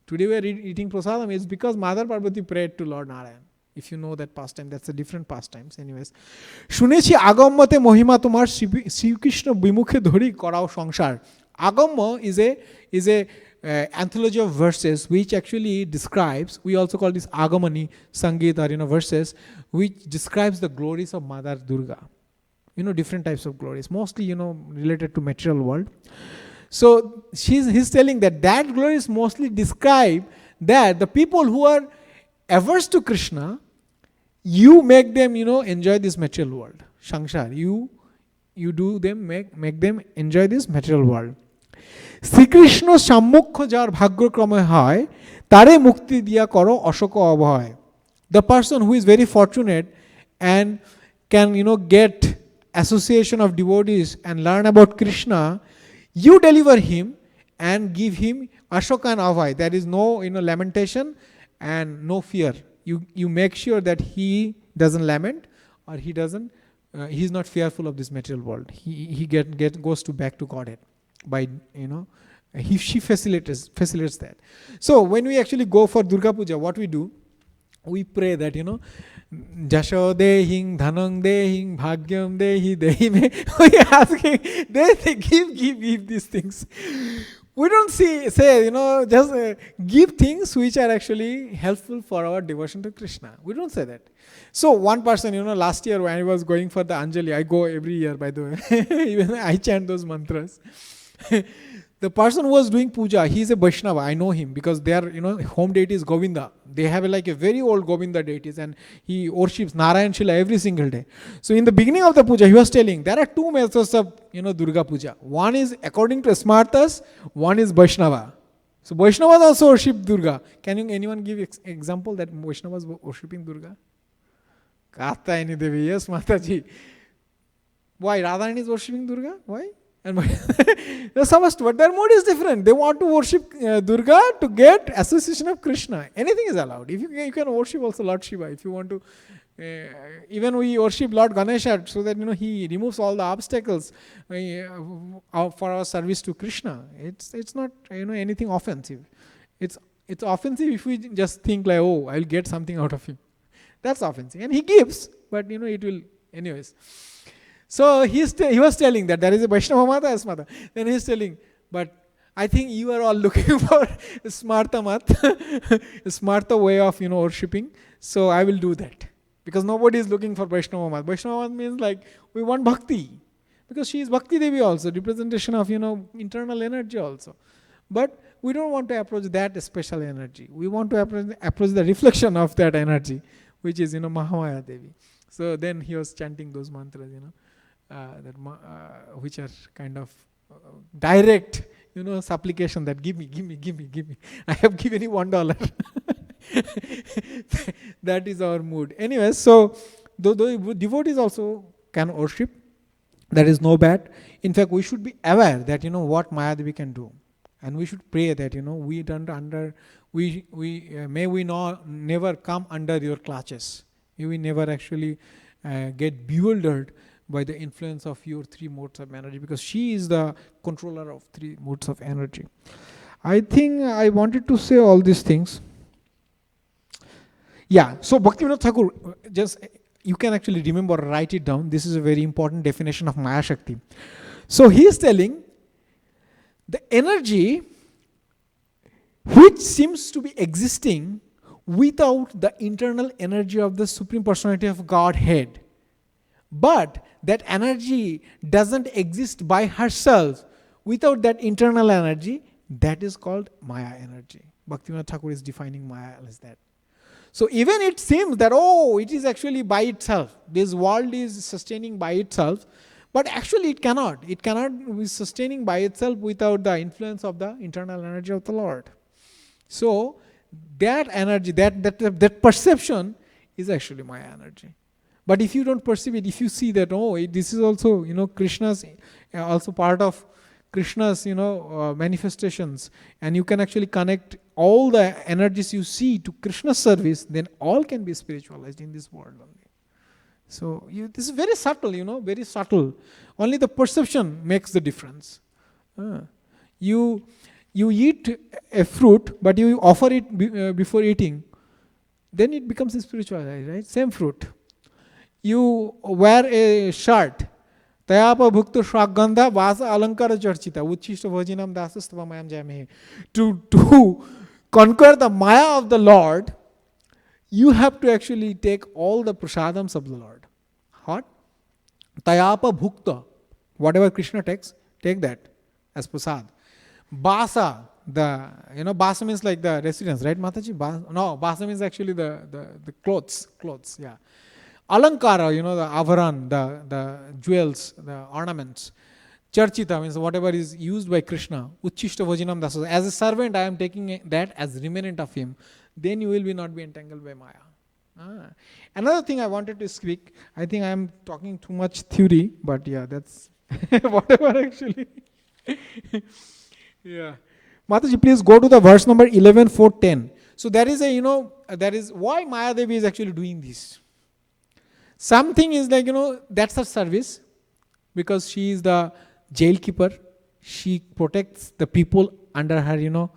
Today we are eating prasadam. It's because Mother Parvati prayed to Lord Narayan. If you know that pastime, that's a different pastimes. Anyways, শুনেছি আগম্যতে মহিমা তোমার শ্রীকৃষ্ণ বিমুখে ধরি করাও সংসার. Agamma is a anthology of verses which actually describes, we also call this Agamani Sangeet or verses which describes the glories of Mother Durga. Different types of glories, mostly related to material world. So he's telling that glory is mostly describe that the people who are averse to Krishna, you make them enjoy this material world, Sangsar. You do them make them enjoy this material world. Shrikrishna সাম্মুখ্য যার ভাগ্যক্রমে হয় তারে মুক্তি দিয়া করো অশোক অভয়. The person who is very fortunate and can get association of devotees and learn about Krishna, you deliver him and give him ashoka and abhay. There is no lamentation and no fear. You make sure that he doesn't lament or he is not fearful of this material world. He goes back to Godhead by she facilitates that. So when we actually go for Durga Puja, what we do, we pray that Jasho dehing dhanang dehing bhagyam dehi dehi me. We asking they give these things. We don't say just give things which are actually helpful for our devotion to Krishna. We don't say that. So one person, last year when I was going for the Anjali, I go every year by the way, even I chant those mantras. The person who was doing puja, he is a Vaishnava. I know him because their home deity is Govinda. They have a very old Govinda deities and he worships Narayan Shila every single day. So in the beginning of the puja, he was telling there are two methods of Durga puja. One is according to Smartas, one is Vaishnava. So Vaishnavas also worship Durga. Can anyone give example that Vaishnavas worshipping Durga? Katayani Devi, yes Mataji. Why Radharani is worshipping Durga? Why? And but their mode is different. They want to worship Durga to get association of Krishna. Anything is allowed. If you can worship also Lord Shiva. If you want to, even we worship Lord Ganesha so that he removes all the obstacles for our service to Krishna. It's not anything offensive. It's offensive if we just think like, oh, I'll get something out of him. That's offensive, and he gives, but it will anyways. So he was telling that there is a Vaishnava Mata as Mata. Then he is telling, but I think you are all looking for smarta mat, smarta way of worshipping. So I will do that because nobody is looking for Vaishnava Mat. Vaishnava Mat means like we want bhakti because she is Bhakti Devi also, representation of internal energy also. But we don't want to approach that special energy. We want to approach the reflection of that energy, which is Mahamaya Devi. So then he was chanting those mantras, which are kind of direct, supplication that give me. I have given you $1. That is our mood. Anyway, so the devotees also can worship. That is no bad. In fact, we should be aware that what Maya Devi can do, and we should pray that may we never come under your clutches. May we never actually get bewildered by the influence of your three modes of energy, because she is the controller of three modes of energy. I think I wanted to say all these things. Yeah, so Bhaktivinoda Thakur, just you can actually remember, write it down. This is a very important definition of Maya Shakti. So he is telling the energy which seems to be existing without the internal energy of the Supreme Personality of Godhead. But that energy doesn't exist by herself without that internal energy. That is called Maya energy. Bhaktivinoda Thakur is defining Maya as that. So even it seems that, it is actually by itself. This world is sustaining by itself. But actually it cannot. It cannot be sustaining by itself without the influence of the internal energy of the Lord. So that energy, that perception is actually Maya energy. But if you don't perceive it, if you see that, this is also, Krishna's also part of Krishna's, manifestations, and you can actually connect all the energies you see to Krishna's service, then all can be spiritualized in this world only. So this is very subtle, very subtle. Only the perception makes the difference. You eat a fruit, but you offer it before eating, then it becomes spiritualized, right? Same fruit. You wear a shirt, Tayapa bhukta shraggandha vasa alankara charchita uchishta vajinam dasastava mayam jamehe. To conquer the maya of the Lord, you have to actually take all the prasadams of the Lord. What? Tayapa bhukta, whatever Krishna takes, take that as prasad. Basa, basa means like the residence, right, Mataji? Basa means actually the clothes, yeah. Alankara, the avaran, the jewels, the ornaments. Charchita means whatever is used by Krishna. Uchishta vajinam dasa. As a servant, I am taking that as remnant of him. Then you will not be entangled by Maya. Another thing I wanted to speak, I think I am talking too much theory, but yeah, that's whatever actually. Yeah. Mataji, please go to the verse number 11, 4, 10. So there is there is why Maya Devi is actually doing this. Something is like, that's her service, because she is the jail keeper. She protects the people under her,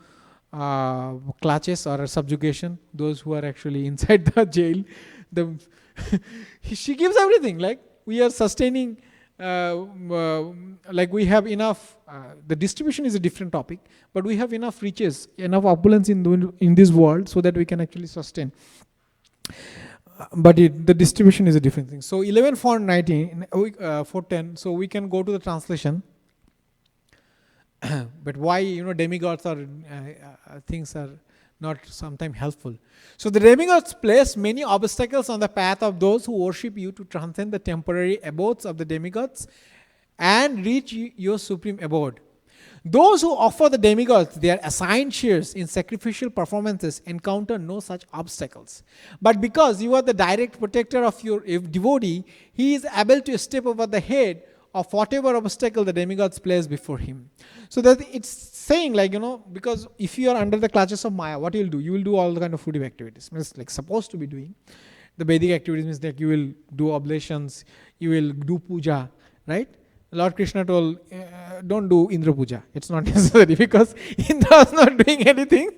clutches or her subjugation, those who are actually inside the jail. She gives everything, like we are sustaining, like we have enough, the distribution is a different topic, but we have enough riches, enough opulence in this world so that we can actually sustain. But the distribution is a different thing. So 11, 4, 19, 4, 10, so we can go to the translation. But why, demigods are, things are not sometimes helpful. So the demigods place many obstacles on the path of those who worship you to transcend the temporary abodes of the demigods and reach your supreme abode. Those who offer the demigods their assigned shares in sacrificial performances encounter no such obstacles. But because you are the direct protector of your devotee, he is able to step over the head of whatever obstacle the demigods place before him. So that it's saying like, because if you are under the clutches of Maya, what you will do? You will do all the kind of fruitive activities. Means like supposed to be doing. The Vedic activities means like you will do oblations, you will do puja, right? Lord Krishna told, don't do Indra Puja. It's not necessary because Indra is not doing anything.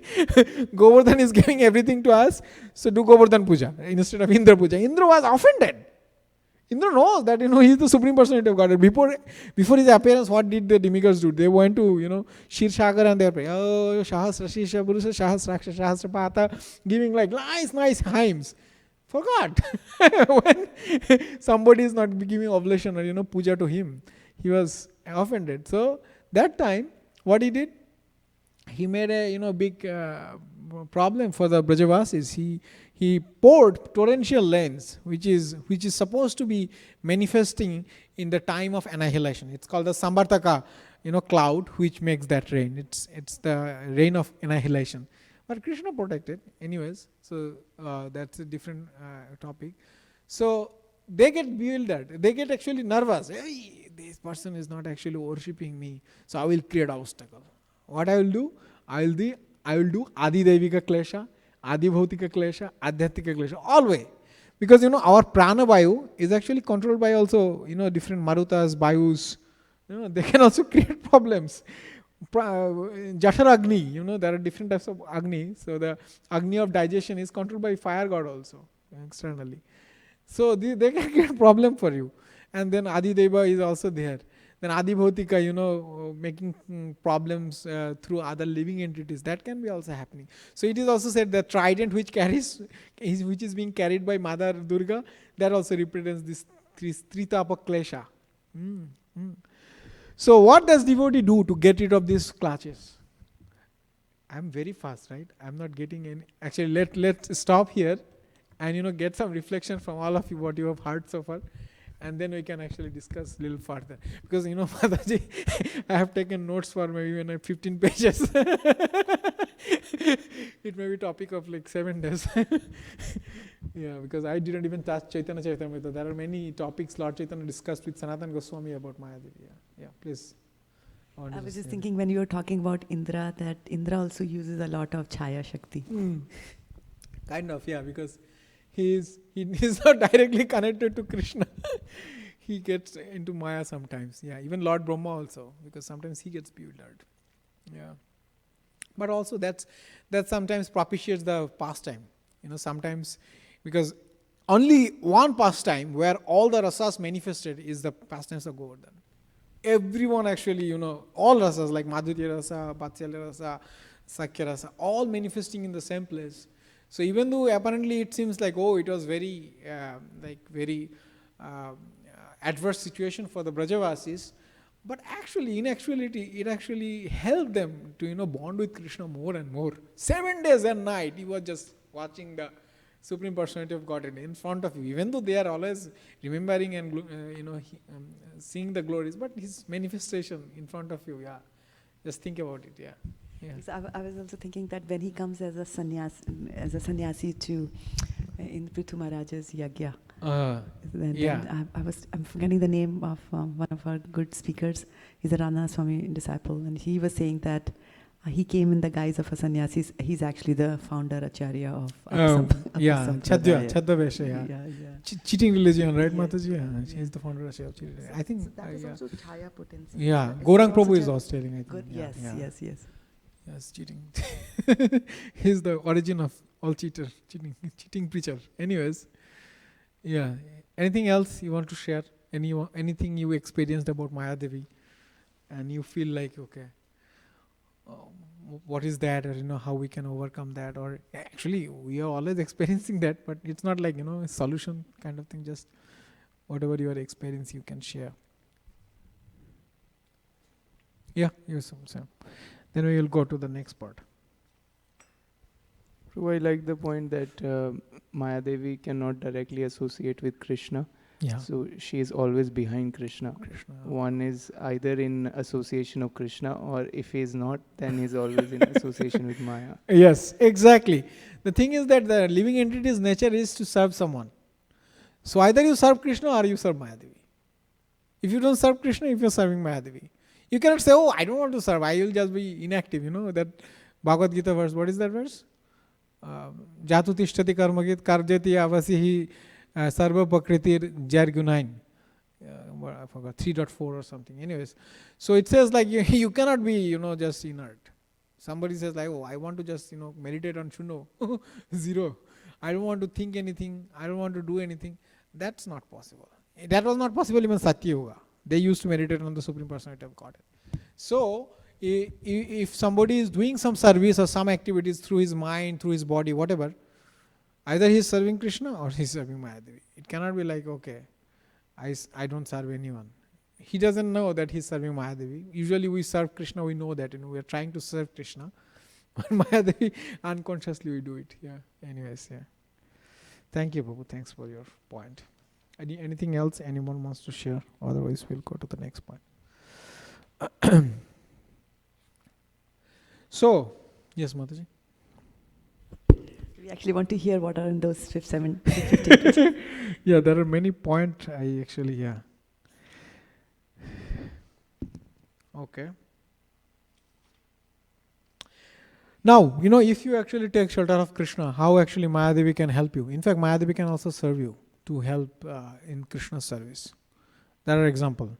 Govardhan is giving everything to us. So do Govardhan Puja instead of Indra Puja. Indra was offended. Indra knows that, he is the supreme personality of God. Before his appearance, what did the demigods do? They went to, Shir Shagar and they were praying, oh, Shahasra Shisha Purusha Shahasraksha Shahasra Pata, giving like nice hymns. Forgot. When somebody is not giving oblation or, puja to him, he was offended. So that time, what he did, he made a big problem for the Brajavasis. He poured torrential rains, which is supposed to be manifesting in the time of annihilation. It's called the Sambartaka, cloud, which makes that rain. It's the rain of annihilation. But Krishna protected, anyways. So that's a different topic. So they get bewildered. They get actually nervous. Hey, this person is not actually worshipping me. So I will create obstacle. What I will do? I will do Adi Devika Klesha, Adi Bhautika Klesha, Adhyatika Klesha, all way. Because our prana vayu is actually controlled by also different marutas, vayus. They can also create problems. Jashara Agni, there are different types of Agni. So the Agni of digestion is controlled by fire god also externally. So they can create problem for you. And then Adi Deva is also there. Then Adi Bhautika, making problems through other living entities. That can be also happening. So it is also said that trident which is being carried by Mother Durga, that also represents this Tritapa Klesha. So what does devotee do to get rid of these clutches? I'm very fast, right? I'm not getting any. Actually, let's stop here and get some reflection from all of you what you have heard so far. And then we can actually discuss a little further. Because, Mataji, I have taken notes for maybe 15 pages. It may be topic of like 7 days. Yeah, because I didn't even touch Chaitanya Charitamrita. There are many topics Lord Chaitanya discussed with Sanatana Goswami about Mayadevi. Yeah, please. Or I was just yeah. thinking when you were talking about Indra, that Indra also uses a lot of Chaya Shakti. Kind of, yeah, because he's not directly connected to Krishna. He gets into Maya sometimes. Yeah, even Lord Brahma also, because sometimes he gets bewildered. Yeah, but also that sometimes propitiates the pastime. Sometimes because only one pastime where all the rasas manifested is the pastimes of Govardhan. Everyone actually, all rasas like Madhurya rasa, Vatsalya rasa, Sakya rasa, all manifesting in the same place. So even though apparently it seems like, oh, it was very, very adverse situation for the Brajavasis, but actually, in actuality, it actually helped them to, bond with Krishna more and more. 7 days and night, he was just watching the Supreme Personality of Godhead in front of you, even though they are always remembering and seeing the glories, but his manifestation in front of you, yeah. Just think about it, yeah. Yes, I was also thinking that when he comes as a sannyasi to in Prithu Maharaj's yagya, then I'm forgetting the name of one of our good speakers. He's a Rana Swami disciple, and he was saying that he came in the guise of a sannyasi. He's actually the founder acharya of Chadya Vesha, cheating religion, right, Yes, Mataji? yeah. She's the founder of cheating religion. I think, so that is also Chaya potency. yeah, That Gaurang is also Prabhu is Chaya- Australian, I think. Good. Yeah, Yes. Yes, cheating. He's the origin of all cheating preacher. Anyways, yeah. Anything else you want to share? Anything you experienced about Maya Devi, and you feel like, okay, what is that, or how we can overcome that? Or actually, we are always experiencing that, but it's not like a solution kind of thing. Just whatever your experience, you can share. Yeah, yes, Sam. Then we will go to the next part. So I like the point that Maya Devi cannot directly associate with Krishna. Yeah. So she is always behind Krishna. One is either in association of Krishna, or if he is not, then he is always in association with Maya. Yes, exactly. The thing is that the living entity's nature is to serve someone. So either you serve Krishna or you serve Maya Devi. If you don't serve Krishna, if you're serving Maya Devi, you cannot say, oh, I don't want to serve, I will just be inactive. That Bhagavad Gita verse, what is that verse? Jatu tishtati karmagit karjati avasihi sarva pakritir jargunain. I forgot, 3.4 or something. Anyways, so it says like you cannot be, just inert. Somebody says like, oh, I want to just, meditate on Shuno. Zero. I don't want to think anything. I don't want to do anything. That's not possible. That was not possible even Satya Yoga. They used to meditate on the Supreme Personality of Godhead. So, if somebody is doing some service or some activities through his mind, through his body, whatever, either he is serving Krishna or he is serving Maya Devi. It cannot be like, okay, I don't serve anyone. He doesn't know that he is serving Maya Devi. Usually we serve Krishna, we know that, we are trying to serve Krishna. But Maya Devi, unconsciously we do it. Yeah. Anyways, yeah. Thank you, Prabhu. Thanks for your point. Anything else anyone wants to share? Otherwise, we'll go to the next point. So, yes, Mataji. We actually want to hear what are in those 15. Yeah, there are many points. I actually, yeah. Okay. Now, if you actually take shelter of Krishna, how actually Maya Devi can help you? In fact, Maya Devi can also serve you to help in Krishna's service. There are examples.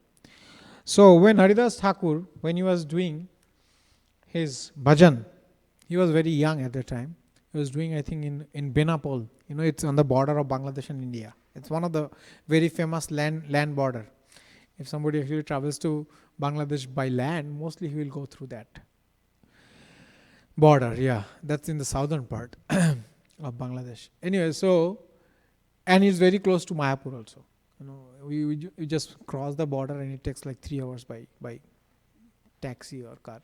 So, when Haridas Thakur, when he was doing his bhajan, he was very young at that time. He was doing, I think, in Benapol. It's on the border of Bangladesh and India. It's one of the very famous land border. If somebody actually travels to Bangladesh by land, mostly he will go through that border. Yeah, that's in the southern part of Bangladesh. Anyway, so, and it's very close to Mayapur also. We just cross the border and it takes like 3 hours by taxi or car.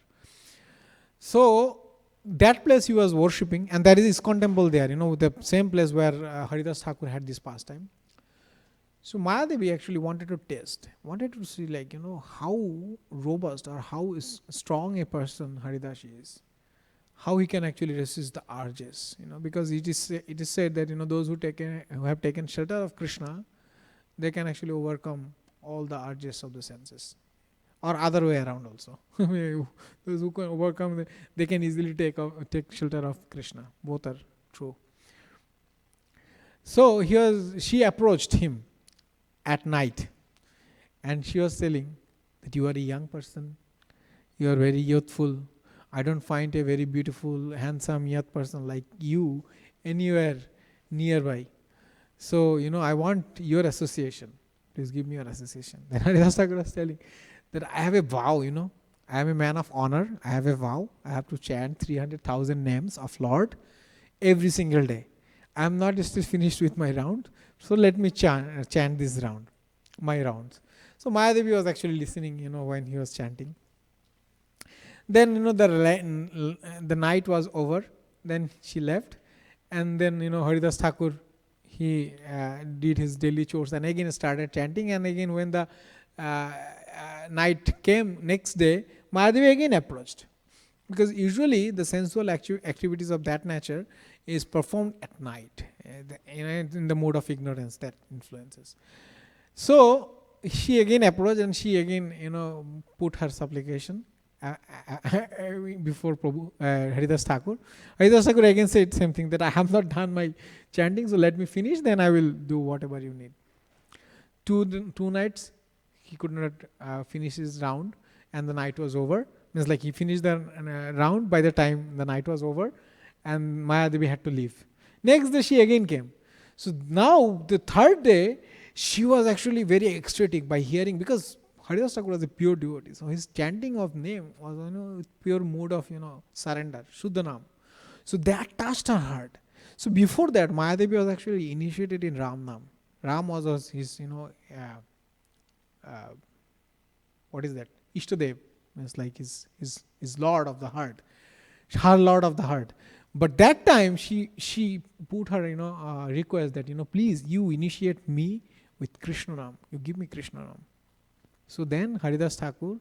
So, that place he was worshipping, and there is ISKCON temple there, the same place where Haridas Thakur had this pastime. So, Maya Devi actually wanted to see like, how robust or how strong a person Haridas is. How he can actually resist the urges, because it is said that, those who have taken shelter of Krishna, they can actually overcome all the urges of the senses. or other way around also. Those who can overcome, they can easily take shelter of Krishna. Both are true. So she approached him at night, and she was telling that you are a young person, you are very youthful. I don't find a very beautiful, handsome young person like you anywhere nearby. So, I want your association. Please give me your association. Then Haridas Thakur was telling that I have a vow, I am a man of honor. I have a vow. I have to chant 300,000 names of Lord every single day. I am not still finished with my round. So let me chant this round, my rounds. So Mayadevi was actually listening, when he was chanting. Then, the night was over. Then she left. And then, Haridas Thakur, he did his daily chores and again started chanting. And again, when the night came next day, Mahadevi again approached. Because usually the sensual activities of that nature is performed at night, in the mode of ignorance that influences. So she again approached and she again, put her supplication before Prabhu, Haridas Thakur. Haridas Thakur again said same thing, that I have not done my chanting, so let me finish, then I will do whatever you need. Two nights he could not finish his round, and the night was over. Means like he finished the round by the time the night was over, and Mayadevi had to leave. Next day she again came. So now the third day she was actually very ecstatic by hearing, because Haridas Thakur was a pure devotee. So his chanting of name was with pure mood of surrender, Shuddhanam. So that touched her heart. So before that, Mayadevi was actually initiated in Ram Nam. Ram was his what is that? Ishtadev. Means like his Lord of the heart, her Lord of the heart. But that time she put her request that please you initiate me with Krishna Ram. You give me Krishna Ram. So then Haridas Thakur,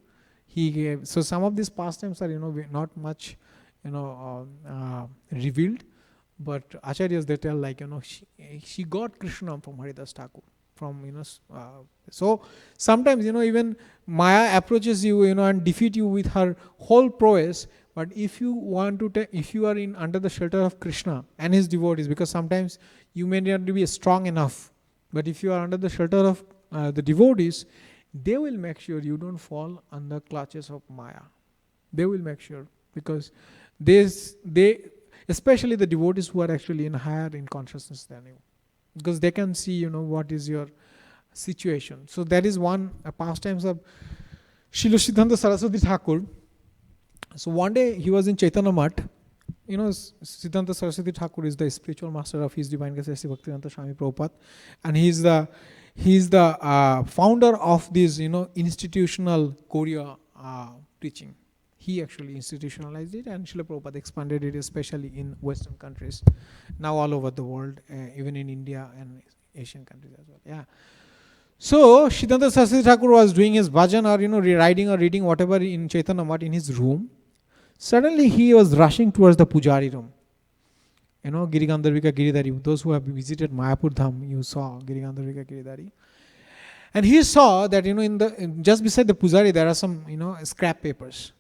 he gave. So some of these pastimes are not much revealed, but acharyas they tell like she got Krishna Ram from Haridas Thakur. So sometimes even Maya approaches you and defeat you with her whole prowess. But if you want to if you are under the shelter of Krishna and his devotees, because sometimes you may not be strong enough, but if you are under the shelter of the devotees, they will make sure you don't fall under clutches of Maya. They will make sure, because they especially the devotees who are actually higher in consciousness than you, because they can see what is your situation. So that is one pastimes of Srila Siddhanta Saraswati Thakur. So one day he was in Chaitanya Math. Siddhanta Saraswati Thakur is the spiritual master of His Divine Grace Bhaktivedanta Swami Prabhupada, and he is the founder of this institutional Korea teaching. He actually institutionalized it, and Srila Prabhupada expanded it, especially in Western countries, now all over the world, even in India and Asian countries as well. Yeah. So Siddhanta Saraswati Thakur was doing his bhajan or writing or reading whatever in Chaitanya Math in his room. Suddenly he was rushing towards the pujari room. Girigandharvika Giridhari. Those who have visited Mayapur Dham, you saw Girigandharvika Giridhari. And he saw that just beside the pujari there are some scrap papers.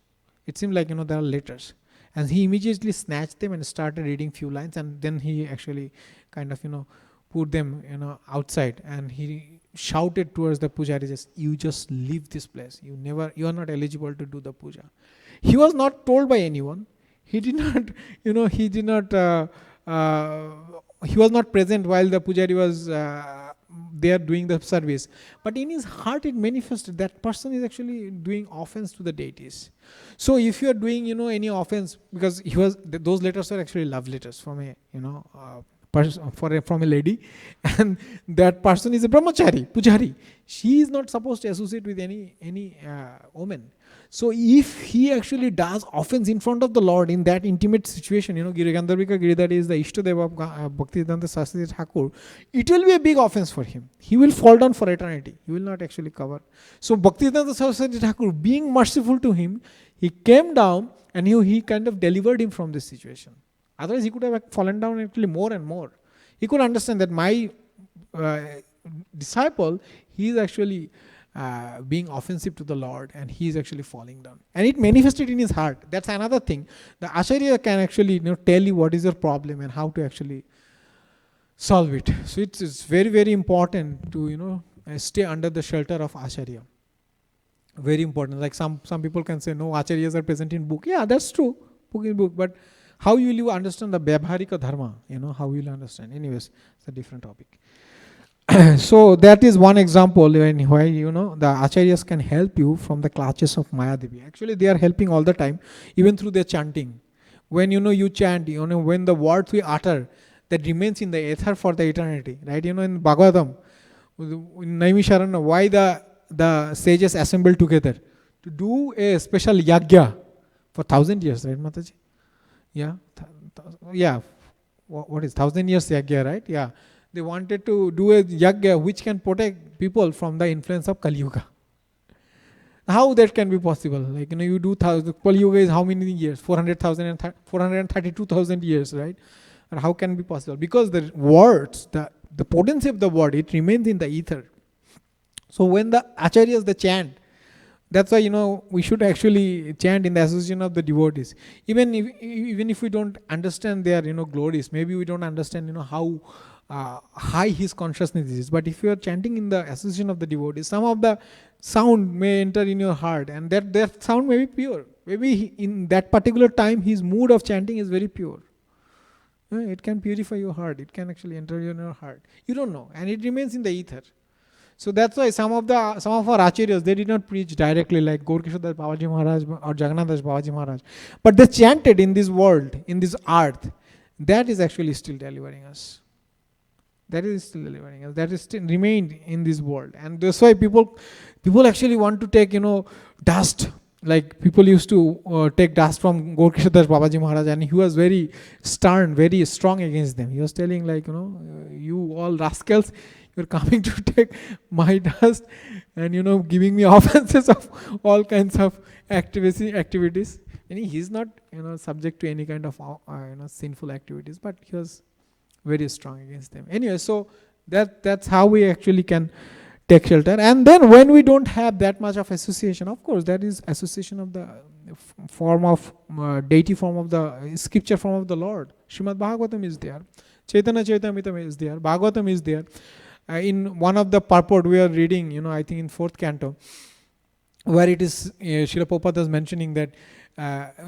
It seemed like there are letters, and he immediately snatched them and started reading few lines, and then he actually kind of put them outside, and he shouted towards the pujari, you just leave this place. You are not eligible to do the puja. He was not told by anyone. He did not he was not present while the pujari was there doing the service. But in his heart it manifested that person is actually doing offense to the deities. So if you are doing any offense, because those letters are actually love letters from a from a lady, and that person is a brahmachari, pujari. She is not supposed to associate with any woman. So if he actually does offense in front of the Lord in that intimate situation, Girigandharvika Giridhari is the Ishtadeva of Bhaktivedanta Saraswati Thakur, it will be a big offense for him. He will fall down for eternity. He will not actually cover. So Bhaktivedanta Saraswati Thakur, being merciful to him, he came down and he kind of delivered him from this situation. Otherwise he could have fallen down actually more and more. He could understand that my disciple, he is actually being offensive to the Lord, and he is actually falling down. And it manifested in his heart. That's another thing. The Acharya can actually tell you what is your problem and how to actually solve it. So it's very, very important to stay under the shelter of Acharya. Very important. Like some people can say, no, Acharyas are present in book. Yeah, that's true. Book in book. But how will you understand the Vyabharika Dharma? How will you understand? Anyways, it's a different topic. So that is one example why the Acharyas can help you from the clutches of Maya Devi. Actually, they are helping all the time, even through their chanting. When you chant, when the words we utter, that remains in the ether for the eternity. Right? In Bhagavatam, in Naimisharana, why the sages assembled together? To do a special yagya for 1,000 years, right, Mataji? Yeah. Yeah. What is 1,000 years yagya, right? Yeah. They wanted to do a yagya which can protect people from the influence of Kali Yuga. How that can be possible? Like, you do Kali Yuga is how many years? 400,000 and 432,000 years, right? And how can it be possible? Because the words, the potency of the word, it remains in the ether. So when the acharyas, they chant, that's why we should actually chant in the association of the devotees. Even if we don't understand their glories, maybe we don't understand how high his consciousness is. But if you are chanting in the association of the devotees, some of the sound may enter in your heart, and that sound may be pure. Maybe in that particular time, his mood of chanting is very pure. It can purify your heart. It can actually enter in your heart. You don't know, and it remains in the ether. So that's why some of our acharyas, they did not preach directly like Gaurkishore Das Babaji Maharaj or Jagannath Das Babaji Maharaj, but they chanted in this world, in this earth. That is actually still delivering us. That is still delivering us. That is still remained in this world, and that's why people actually want to take dust. Like people used to take dust from Gaurkishore Das Babaji Maharaj, and he was very stern, very strong against them. He was telling like you all rascals, you're coming to take my dust and giving me offenses of all kinds of activities. And he's not subject to any kind of sinful activities, but he was very strong against them. Anyway, so that's how we actually can take shelter. And then when we don't have that much of association, of course, that is association of the form of deity form of the scripture form of the Lord. Srimad Bhagavatam is there. Chaitanya Charitamrita is there. Bhagavatam is there. In one of the purport we are reading, I think in 4th canto, where it is Srila Prabhupada is mentioning that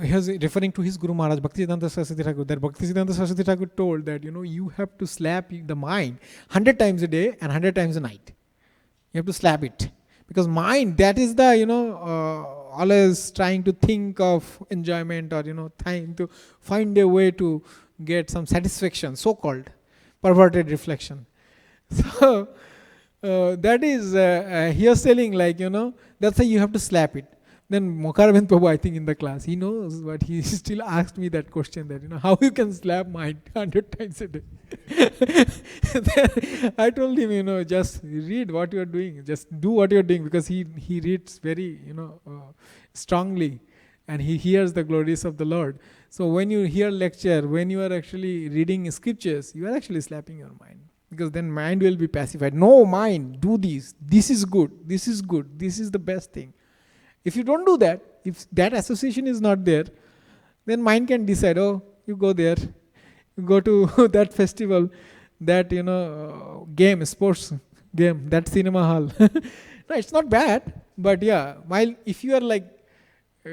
he was referring to his Guru Maharaj, Bhaktisiddhanta Saraswati Thakur, that Bhaktisiddhanta Saraswati Thakur told that you have to slap the mind 100 times a day and 100 times a night. You have to slap it, because mind, that is the always trying to think of enjoyment or trying to find a way to get some satisfaction, so called perverted reflection. So that is he was telling like that's why you have to slap it. Then Mokarabin Prabhu, I think in the class, he knows, but he still asked me that question that how you can slap mind 100 times a day. I told him just read what you are doing, just do what you are doing, because he reads very strongly, and he hears the glories of the Lord. So when you hear lecture, when you are actually reading scriptures, you are actually slapping your mind, because then mind will be pacified. No, mind, do this. This is good. This is good. This is the best thing. If you don't do that, if that association is not there, then mind can decide, you go there, you go to that festival, that game, sports game, that cinema hall. No, it's not bad, but yeah, while if you are like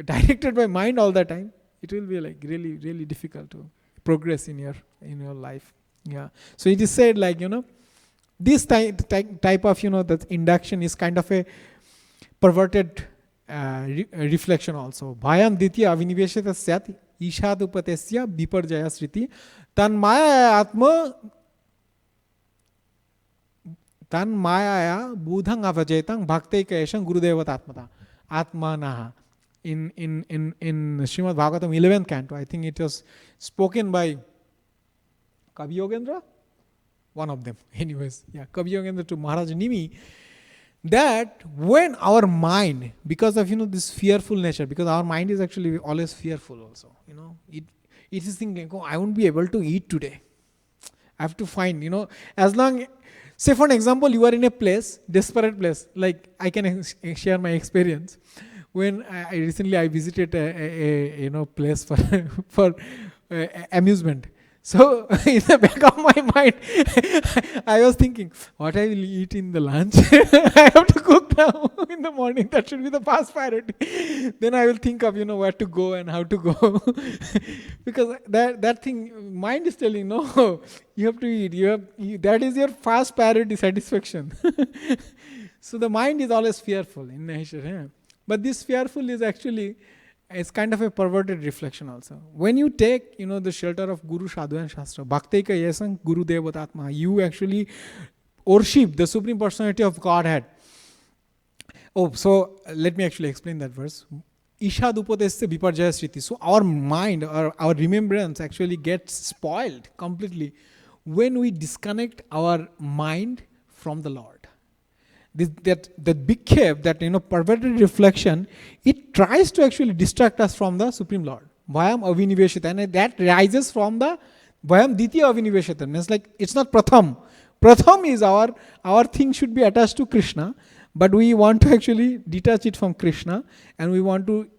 directed by mind all the time, it will be like really, really difficult to progress in your life. Yeah. So it is said like this type of that induction is kind of a perverted reflection also. Bhayam ditya aviniveshata syat ishadupatesya viparjaya sriti tanmaya budhang avajetang bhakteika eshang gurudevat atmanaha. In Srimad Bhagavatam 11th canto, I think it was spoken by Kavi Yogendra, one of them. Anyways, yeah, Kavi Yogendra to Maharaj Nimi, that when our mind, because of this fearful nature, because our mind is actually always fearful also, it is thinking, I won't be able to eat today. I have to find, as long, Say for an example, you are in a place, desperate place. Like I can share my experience. When I recently I visited a place for for amusement. So in the back of my mind, I was thinking, what I will eat in the lunch. I have to cook now in the morning. That should be the first priority. Then I will think of where to go and how to go, because that thing mind is telling no, you have to eat. That is your first priority satisfaction. So the mind is always fearful in nature. Yeah? But this fearful is actually it's kind of a perverted reflection also. When you take, the shelter of Guru, Sadhu and Shastra, Bhaktika Yesang Guru Devatatma, you actually worship the Supreme Personality of Godhead. Oh, so let me actually explain that verse. Isha Dupodesya Viparjaya Sriti. So our mind, or our remembrance actually gets spoiled completely when we disconnect our mind from the Lord. That big cave, that perverted reflection, it tries to actually distract us from the Supreme Lord. Vayam aviniveshita, and that rises from the Vayam ditya aviniveshita. Means like it's not pratham. Pratham is our thing should be attached to Krishna, but we want to actually detach it from Krishna, and we want to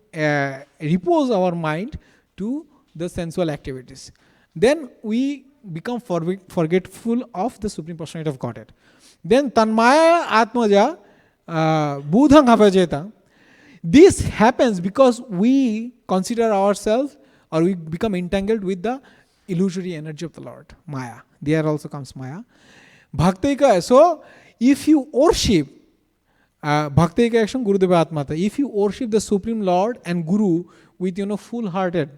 repose our mind to the sensual activities. Then we become forgetful of the Supreme Personality of Godhead. Then Tanmaya Atmaja Budhang Havajeta. This happens because we consider ourselves, or we become entangled with the illusory energy of the Lord, Maya. There also comes Maya. Bhaktika. So if you worship Bhaktika action Gurudeva Atmata, if you worship the Supreme Lord and Guru with full-hearted,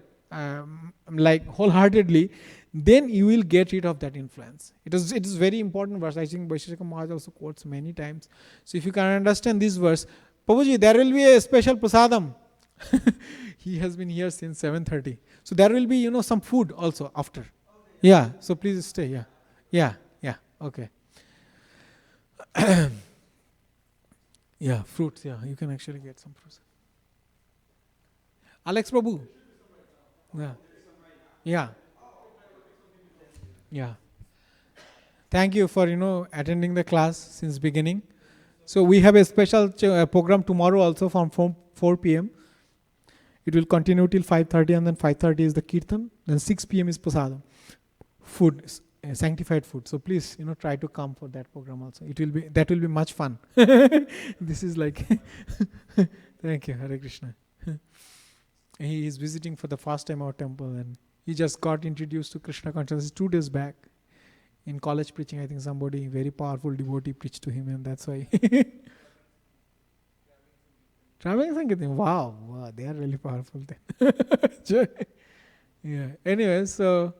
like wholeheartedly, then you will get rid of that influence. It is very important verse. I think Vaisheshika Maharaj also quotes many times. So if you can understand this verse, Prabhuji, there will be a special prasadam. He has been here since 7:30. So there will be some food also after. Yeah. So please stay. Yeah. Okay. Yeah, fruits. Yeah, you can actually get some fruits. Alex Prabhu. Yeah. Thank you for attending the class since beginning. So we have a special program tomorrow also from 4 p.m. It will continue till 5:30, and then 5:30 is the kirtan. Then 6 p.m. is prasadam, food, sanctified food. So please try to come for that program also. That will be much fun. This is like thank you, Hare Krishna. He is visiting for the first time our temple, and he just got introduced to Krishna consciousness 2 days back. In college preaching, I think somebody very powerful devotee preached to him, and that's why. Traveling Sangeetam. Wow, they are really powerful then. Yeah. Anyway, so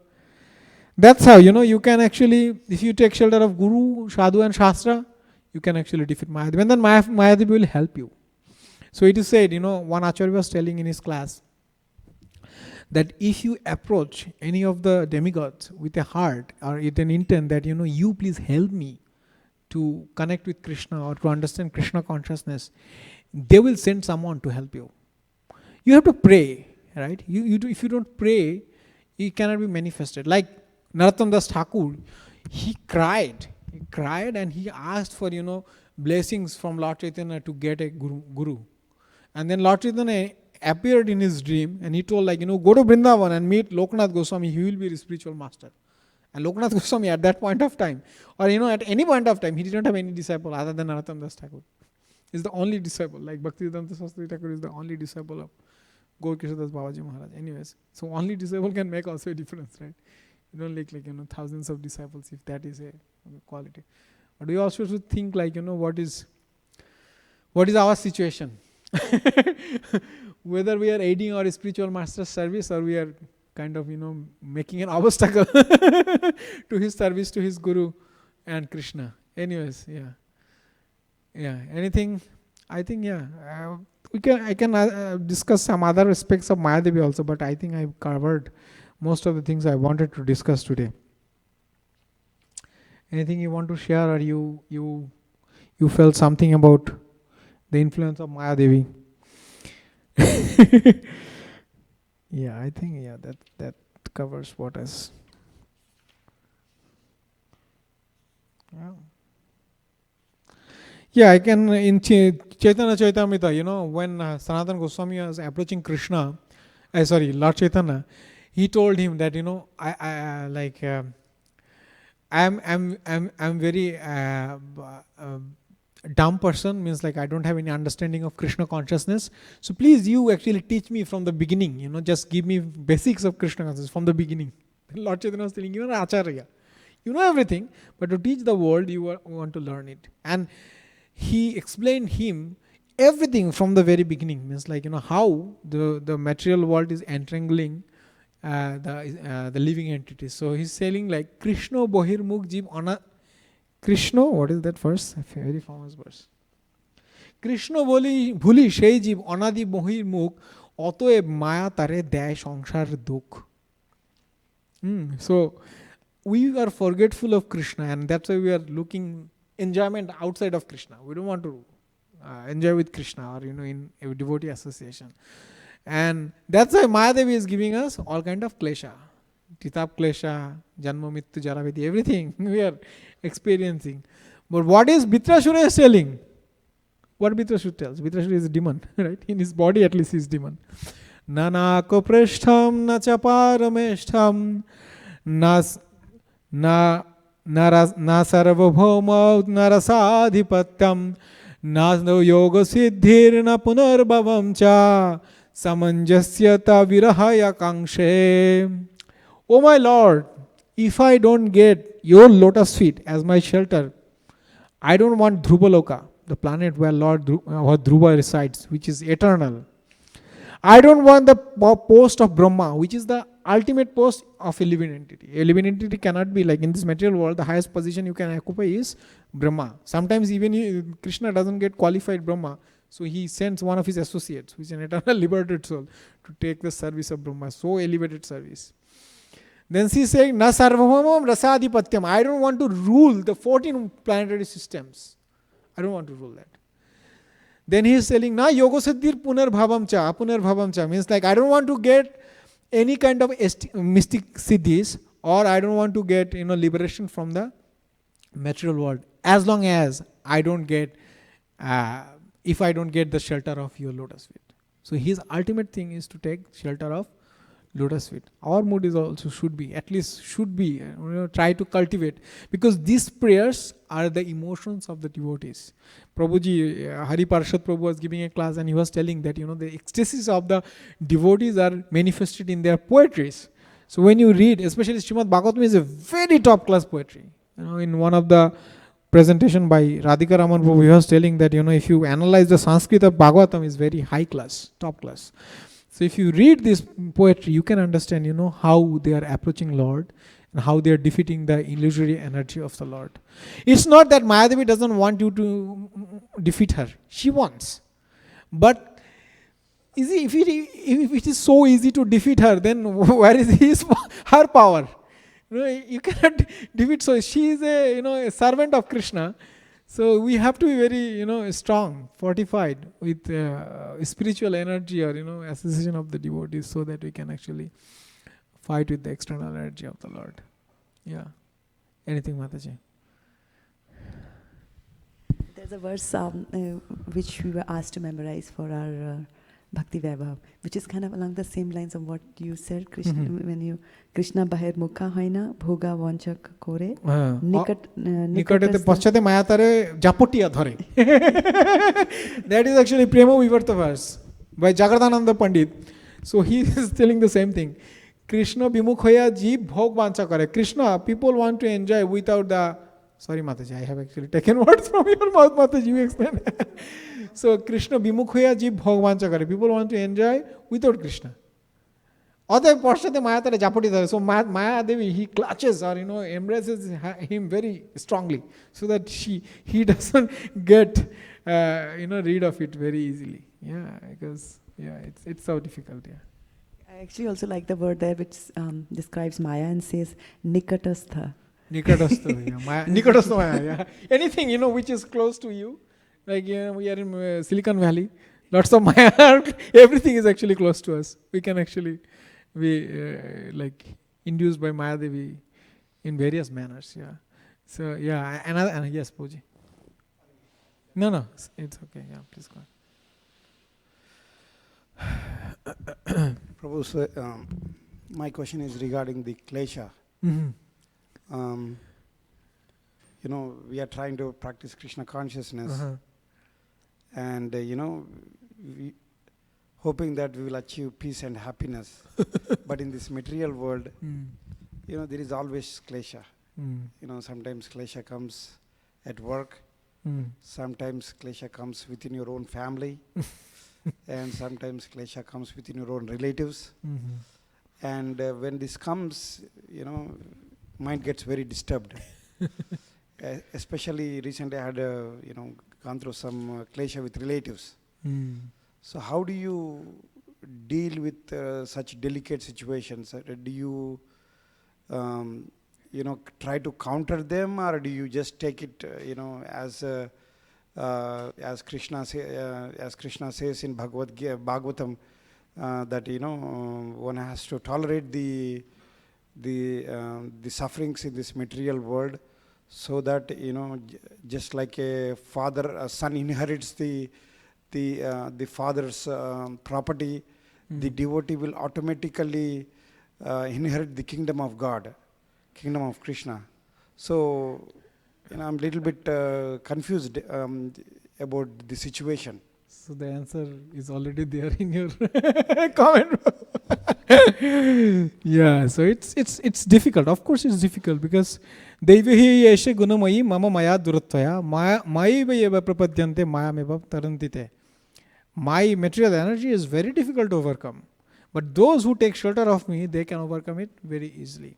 that's how you can actually, if you take shelter of Guru, Sadhu and Shastra, you can actually defeat Mayadevi. And then Mayadevi will help you. So it is said, one Acharya was telling in his class, that if you approach any of the demigods with a heart or with an intent that you please help me to connect with Krishna or to understand Krishna consciousness, they will send someone to help you. You have to pray, right? If you don't pray, it cannot be manifested. Like Narottam Das Thakur, he cried and he asked for blessings from Lord Chaitanya to get a guru. And then Lord Chaitanya appeared in his dream, and he told go to Vrindavan and meet Loknath Goswami, he will be your spiritual master. And Loknath Goswami at that point of time, or at any point of time, he didn't have any disciple other than Narottam Das Thakur. He's the only disciple, like Bhaktivedanta Saraswati Thakur is the only disciple of Gaur Kishadas Babaji Maharaj. Anyways, so only disciple can make also a difference, right? You don't like thousands of disciples if that is a quality. But we also should think what is our situation. Whether we are aiding our spiritual master's service, or we are kind of making an obstacle to his service to his Guru and Krishna. Anyways, anything, I think I can discuss some other aspects of Mayadevi also, but I think I've covered most of the things I wanted to discuss today. Anything you want to share, or you felt something about the influence of Mayadevi? I think that covers what is. Yeah, I can, in Chaitanya Chaitamrita, when Sanatana Goswami was approaching Krishna, Lord Chaitanya, he told him that, I'm very dumb person, means like I don't have any understanding of Krishna consciousness. So please, you actually teach me from the beginning, just give me basics of Krishna consciousness from the beginning. Lord Chaitanya was telling, you're an acharya. You know everything, but to teach the world, you want to learn it. And he explained him everything from the very beginning, means like, how the material world is entangling the living entities. So he's saying like, Krishna Bohirmukh Jeev Krishna, what is that verse? A very famous verse. Krishna boli bhuli সেই জীব অনাদি বহির্মুখ অতএব মায়া তারে দেয় সংসার দুঃখ. So we are forgetful of Krishna, and that's why we are looking enjoyment outside of Krishna. We don't want to enjoy with Krishna or in a devotee association. And that's why Mayadevi is giving us all kind of klesha. Titap klesha, janma mittu jaravedi, everything we are experiencing. But what is Vitrashura is telling? What Vitrashura tells? Vitrashura is a demon, right? In his body at least he is demon. Nanako preshtham na chaparameshtham na sarvabhauma na rasadhipatyam na yoga siddhir na punarbhavam cha samanjasyata virahaya kangshe. Oh my Lord, if I don't get your lotus feet as my shelter, I don't want Dhruvaloka, the planet where Lord Dhruva resides, which is eternal. I don't want the post of Brahma, which is the ultimate post of a living entity. A living entity cannot be like in this material world, the highest position you can occupy is Brahma. Sometimes even Krishna doesn't get qualified Brahma, so he sends one of his associates, who is an eternal liberated soul, to take the service of Brahma, so elevated service. Then she is saying, Na sarvabhaumam rasadhipatyam. I don't want to rule the 14 planetary systems. I don't want to rule that. Then he is telling, Na yogasiddhir punarbhavam cha. Punarbhavam cha means like I don't want to get any kind of mystic siddhis, or I don't want to get liberation from the material world, as long as I don't get if I don't get the shelter of your lotus feet. So his ultimate thing is to take shelter of lotus feet. Our mood is also should be try to cultivate, because these prayers are the emotions of the devotees. Prabhuji, Hari Parshad Prabhu was giving a class, and he was telling that the ecstasies of the devotees are manifested in their poetries. So when you read, especially Srimad Bhagavatam is a very top class poetry. In one of the presentation by Radhika Raman Prabhu, he was telling that if you analyze the Sanskrit of Bhagavatam, is very high class, top class. So if you read this poetry, you can understand, how they are approaching Lord and how they are defeating the illusory energy of the Lord. It's not that Mayadevi doesn't want you to defeat her. She wants. But if it is so easy to defeat her, then where is her power? You cannot defeat. So she is a servant of Krishna. So we have to be very, strong, fortified with spiritual energy or, association of the devotees, so that we can actually fight with the external energy of the Lord. Yeah. Anything, Mataji? There's a verse which we were asked to memorize for our Bhakti Vaibhav, which is kind of along the same lines of what you said, Krishna, when you Krishna bahir mukha hoina bhoga vanchak kore nikate paschate mayatare japotiya dhare. That is actually Prema Vivarta verse by Jagadananda Pandit. So he is telling the same thing. Krishna bimukh hoya jeev bhog vancha kare. Krishna, people want to enjoy without the... Sorry Mataji, I have actually taken words from your mouth, Mataji, you explain. So Krishna bimukh hoya jeev bhog vancha kare. People want to enjoy without Krishna. Other portion the Maya Japati. So Maya Devi, he clutches or embraces him very strongly, so that he doesn't get rid of it very easily. Yeah, because it's so difficult. Yeah. I actually also like the word there which describes Maya and says nikatastha. Nikatastha, yeah. Maya, nikatastha Maya, yeah. Anything which is close to you, like we are in Silicon Valley, lots of Maya. Everything is actually close to us. We can actually be induced by Maya Devi in various manners. Yeah. So yeah, and yes, Pooji. No, it's okay. Yeah, please go on. Prabhu, so, my question is regarding the klesha. Mm-hmm. We are trying to practice Krishna consciousness, and we hoping that we will achieve peace and happiness. But in this material world, there is always klesha. Sometimes klesha comes at work, sometimes klesha comes within your own family, and sometimes klesha comes within your own relatives. And when this comes, mind gets very disturbed. Especially recently I had gone through some klesha with relatives. So how do you deal with such delicate situations? Do you try to counter them, or do you just take it as Krishna says in Bhagavatam, that one has to tolerate the sufferings in this material world, so that just like a son inherits the father's property, the devotee will automatically inherit the kingdom of God, kingdom of Krishna. So I'm a little bit confused about the situation. So the answer is already there in your comment. Yeah, so it's difficult. Of course it's difficult, because Devihi yeshe gunamayi mama maya duratvaya maiva eva prapadyante mayameva tarantite. My material energy is very difficult to overcome. But those who take shelter of me, they can overcome it very easily.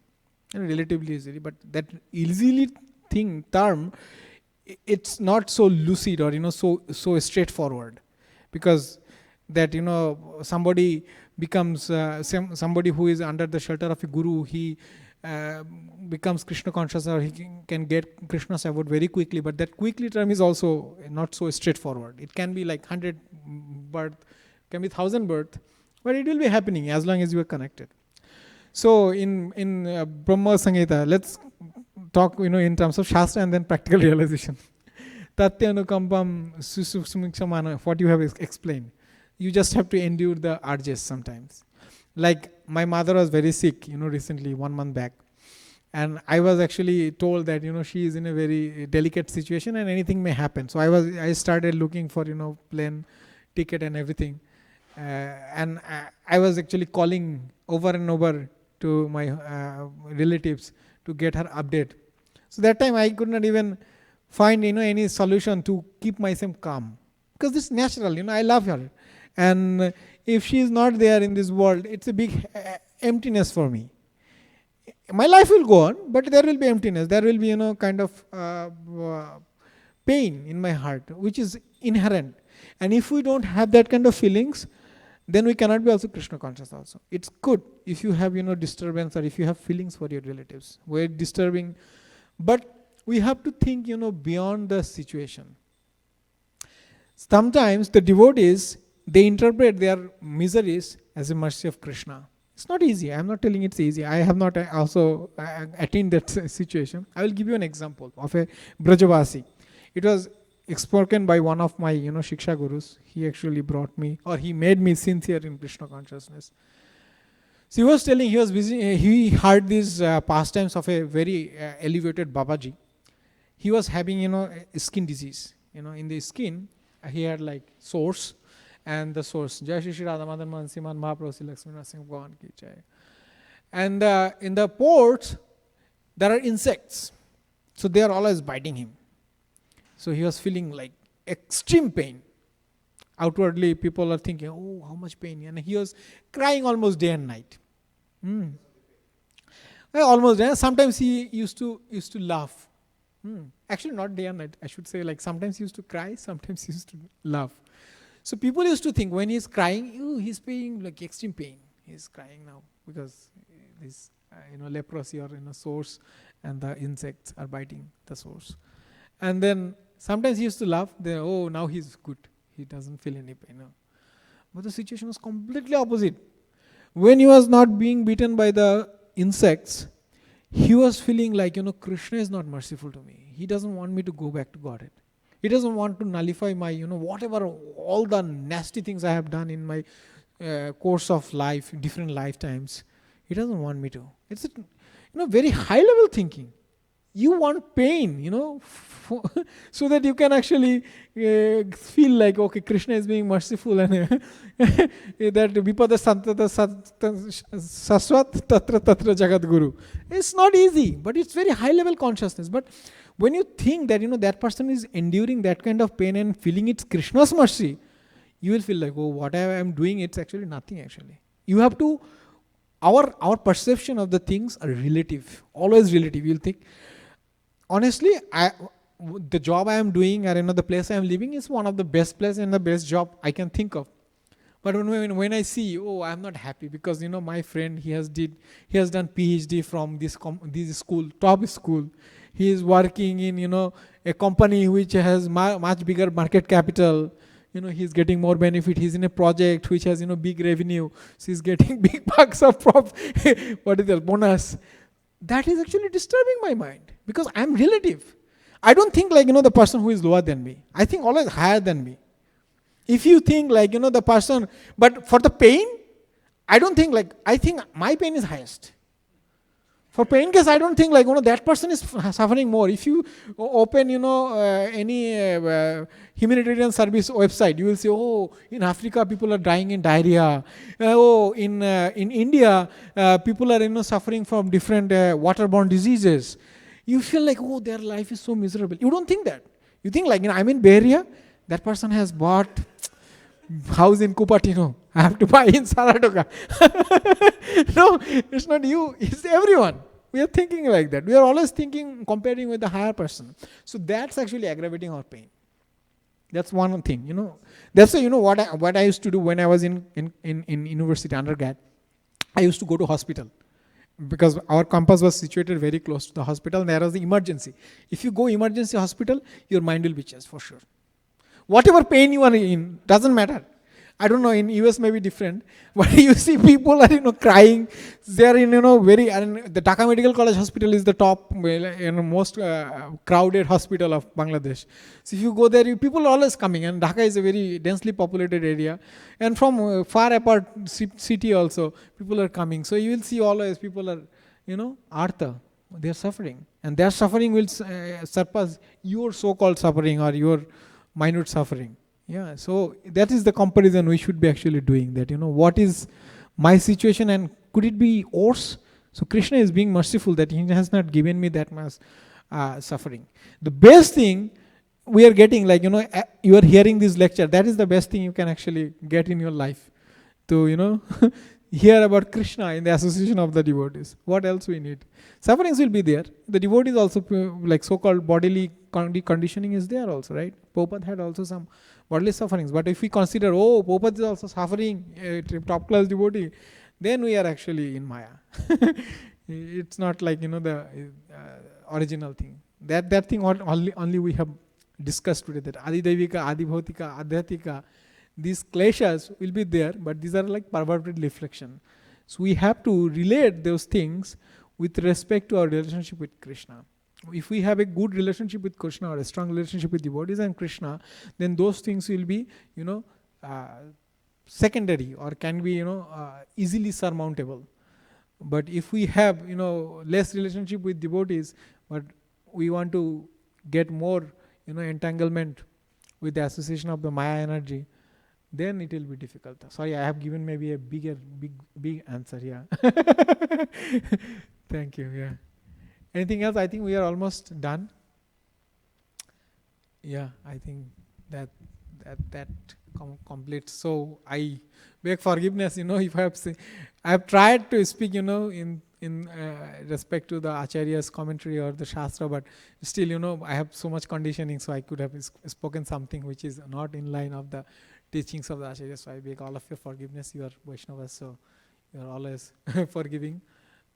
Relatively easily. But that easily term, it's not so lucid or so straightforward. Because that somebody becomes somebody who is under the shelter of a guru, he becomes Krishna conscious, or he can get Krishna's abode very quickly. But that quickly term is also not so straightforward. It can be like 100 birth, can be 1,000 birth, but it will be happening as long as you are connected. So in Brahma Samhita, let's talk in terms of Shastra and then practical realization. Tatyanukampam susumiksamana, what you have explained. You just have to endure the urges sometimes. Like my mother was very sick, recently, 1 month back. And I was actually told that, she is in a very delicate situation and anything may happen. So I started looking for, plane ticket and everything. And I was actually calling over and over to my relatives to get her update. So that time I could not even find any solution to keep myself calm, because this is natural. I love her, and if she is not there in this world, it's a big emptiness for me. My life will go on, but there will be emptiness. There will be kind of pain in my heart, which is inherent. And if we don't have that kind of feelings, then we cannot be also Krishna conscious also. It's good if you have disturbance, or if you have feelings for your relatives. We're disturbing, but we have to think beyond the situation. Sometimes the devotees, they interpret their miseries as a mercy of Krishna. It's not easy. I'm not telling it's easy. I have not also attained that situation. I will give you an example of a Brajavasi. It was spoken by one of my Shiksha gurus. He actually brought me, or he made me sincere in Krishna consciousness. So he was telling, he heard these pastimes of a very elevated Babaji. He was having a skin disease. In the skin he had like sores, and the sores, Jai Shri Shri Radha Madan Mohan Siman Mahaprabhu Sri Lakshmi Narasimha Bhagavan Ki Jai. And in the pores there are insects, so they are always biting him. So he was feeling like extreme pain. Outwardly people are thinking, oh, how much pain, and he was crying almost day and night. Well, almost day. Sometimes he used to laugh. Actually not day and night, I should say, like sometimes he used to cry, sometimes he used to laugh. So people used to think when he's crying, he's feeling like extreme pain. He's crying now because this leprosy or sores, and the insects are biting the sores. And then sometimes he used to laugh, then now he's good, he doesn't feel any pain now. But the situation was completely opposite. When he was not being beaten by the insects, he was feeling like, Krishna is not merciful to me. He doesn't want me to go back to Godhead. He doesn't want to nullify my, whatever, all the nasty things I have done in my course of life, different lifetimes. He doesn't want me to. It's a, very high level thinking. You want pain, so that you can actually feel like, okay, Krishna is being merciful, and that vipada santata saswat tatra tatra jagat guru. It's not easy, but it's very high level consciousness. But when you think that, that person is enduring that kind of pain and feeling it's Krishna's mercy, you will feel like, oh, what I am doing, it's actually nothing actually. You have to, our perception of the things are relative, always relative. You'll think, honestly, the job I am doing, or the place I am living is one of the best places and the best job I can think of. But when I see, I am not happy because my friend, he has done PhD from this school, top school. He is working in a company which has much bigger market capital. He's getting more benefit. He's in a project which has big revenue. So he's getting big bucks of bonus. That is actually disturbing my mind because I'm relative. I don't think like, the person who is lower than me. I think always higher than me. If you think like, the person, but for the pain, I don't think like, I think my pain is highest. For pain case, I don't think like, that person is suffering more. If you open, any humanitarian service website, you will see, in Africa, people are dying in diarrhea. In India, people are, suffering from different waterborne diseases. You feel like, their life is so miserable. You don't think that. You think like, I'm in Bay Area, that person has bought house in Cupertino. I have to buy in Saratoga. No, it's not you, it's everyone. We are thinking like that. We are always thinking, comparing with the higher person. So that's actually aggravating our pain. That's one thing, That's why, what I used to do when I was in university undergrad. I used to go to hospital because our campus was situated very close to the hospital and there was the emergency. If you go emergency hospital, your mind will be changed for sure. Whatever pain you are in, doesn't matter. I don't know, in US may be different, but you see people are, crying. They are in, very, and the Dhaka Medical College Hospital is the top, most crowded hospital of Bangladesh. So if you go there, people are always coming, and Dhaka is a very densely populated area. And from far apart city also, people are coming. So you will see always people are, artha, they are suffering. And their suffering will surpass your so-called suffering or your minute suffering. Yeah, so that is the comparison we should be actually doing, that what is my situation and could it be worse? So Krishna is being merciful that he has not given me that much suffering. The best thing we are getting, like you are hearing this lecture, that is the best thing you can actually get in your life, to hear about Krishna in the association of the devotees. What else we need? Sufferings will be there. The devotees also, like so-called bodily conditioning is there also, right? Prabhupada had also some bodily sufferings. But if we consider, Prabhupada is also suffering, a top class devotee, then we are actually in Maya. It's not like, the original thing. That thing only we have discussed today, that Adidevika, Adibhautika, Adhyatika, these kleshas will be there, but these are like perverted reflection. So we have to relate those things with respect to our relationship with Krishna. If we have a good relationship with Krishna or a strong relationship with devotees and Krishna, then those things will be, secondary or can be, easily surmountable. But if we have, less relationship with devotees, but we want to get more, entanglement with the association of the Maya energy, then it will be difficult. Sorry, I have given maybe a big answer here. Thank you. Yeah. Anything else? I think we are almost done. Yeah, I think that completes. So I beg forgiveness, if I have tried to speak, in respect to the Acharya's commentary or the Shastra, but still, I have so much conditioning, so I could have spoken something which is not in line of the teachings of the Acharya. So I beg all of your forgiveness. You are Vaishnavas, so you are always forgiving.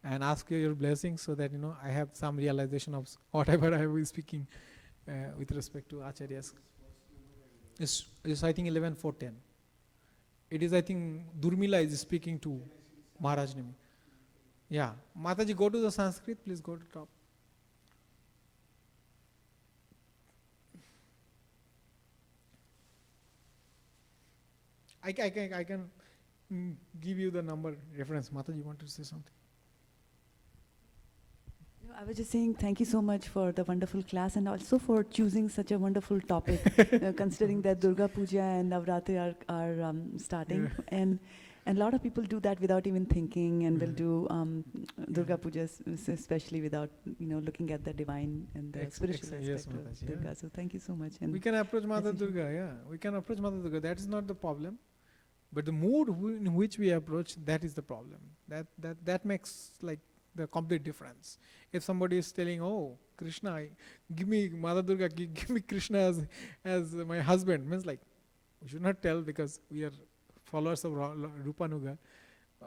And ask your blessings so that, I have some realization of whatever I will speaking with respect to Acharyas. It's I think 11:4:10. It is, I think, Durmila is speaking to Maharaj Nimi. Yeah. Mataji, go to the Sanskrit, please go to top. I can give you the number reference. Mata, you want to say something? No, I was just saying thank you so much for the wonderful class and also for choosing such a wonderful topic, considering that Durga Puja and Navratri are starting. And a lot of people do that without even thinking, and will do Durga Pujas especially without looking at the divine and the spiritual aspect yes, of Mataji, Durga. So thank you so much. And we can approach Mata Durga, we can approach Mata Durga. That is not the problem. But the mood in which we approach, that is the problem. That makes like the complete difference. If somebody is telling, "Oh, Krishna, give me Mother Durga, give me Krishna as my husband," means like we should not tell, because we are followers of Rupanuga.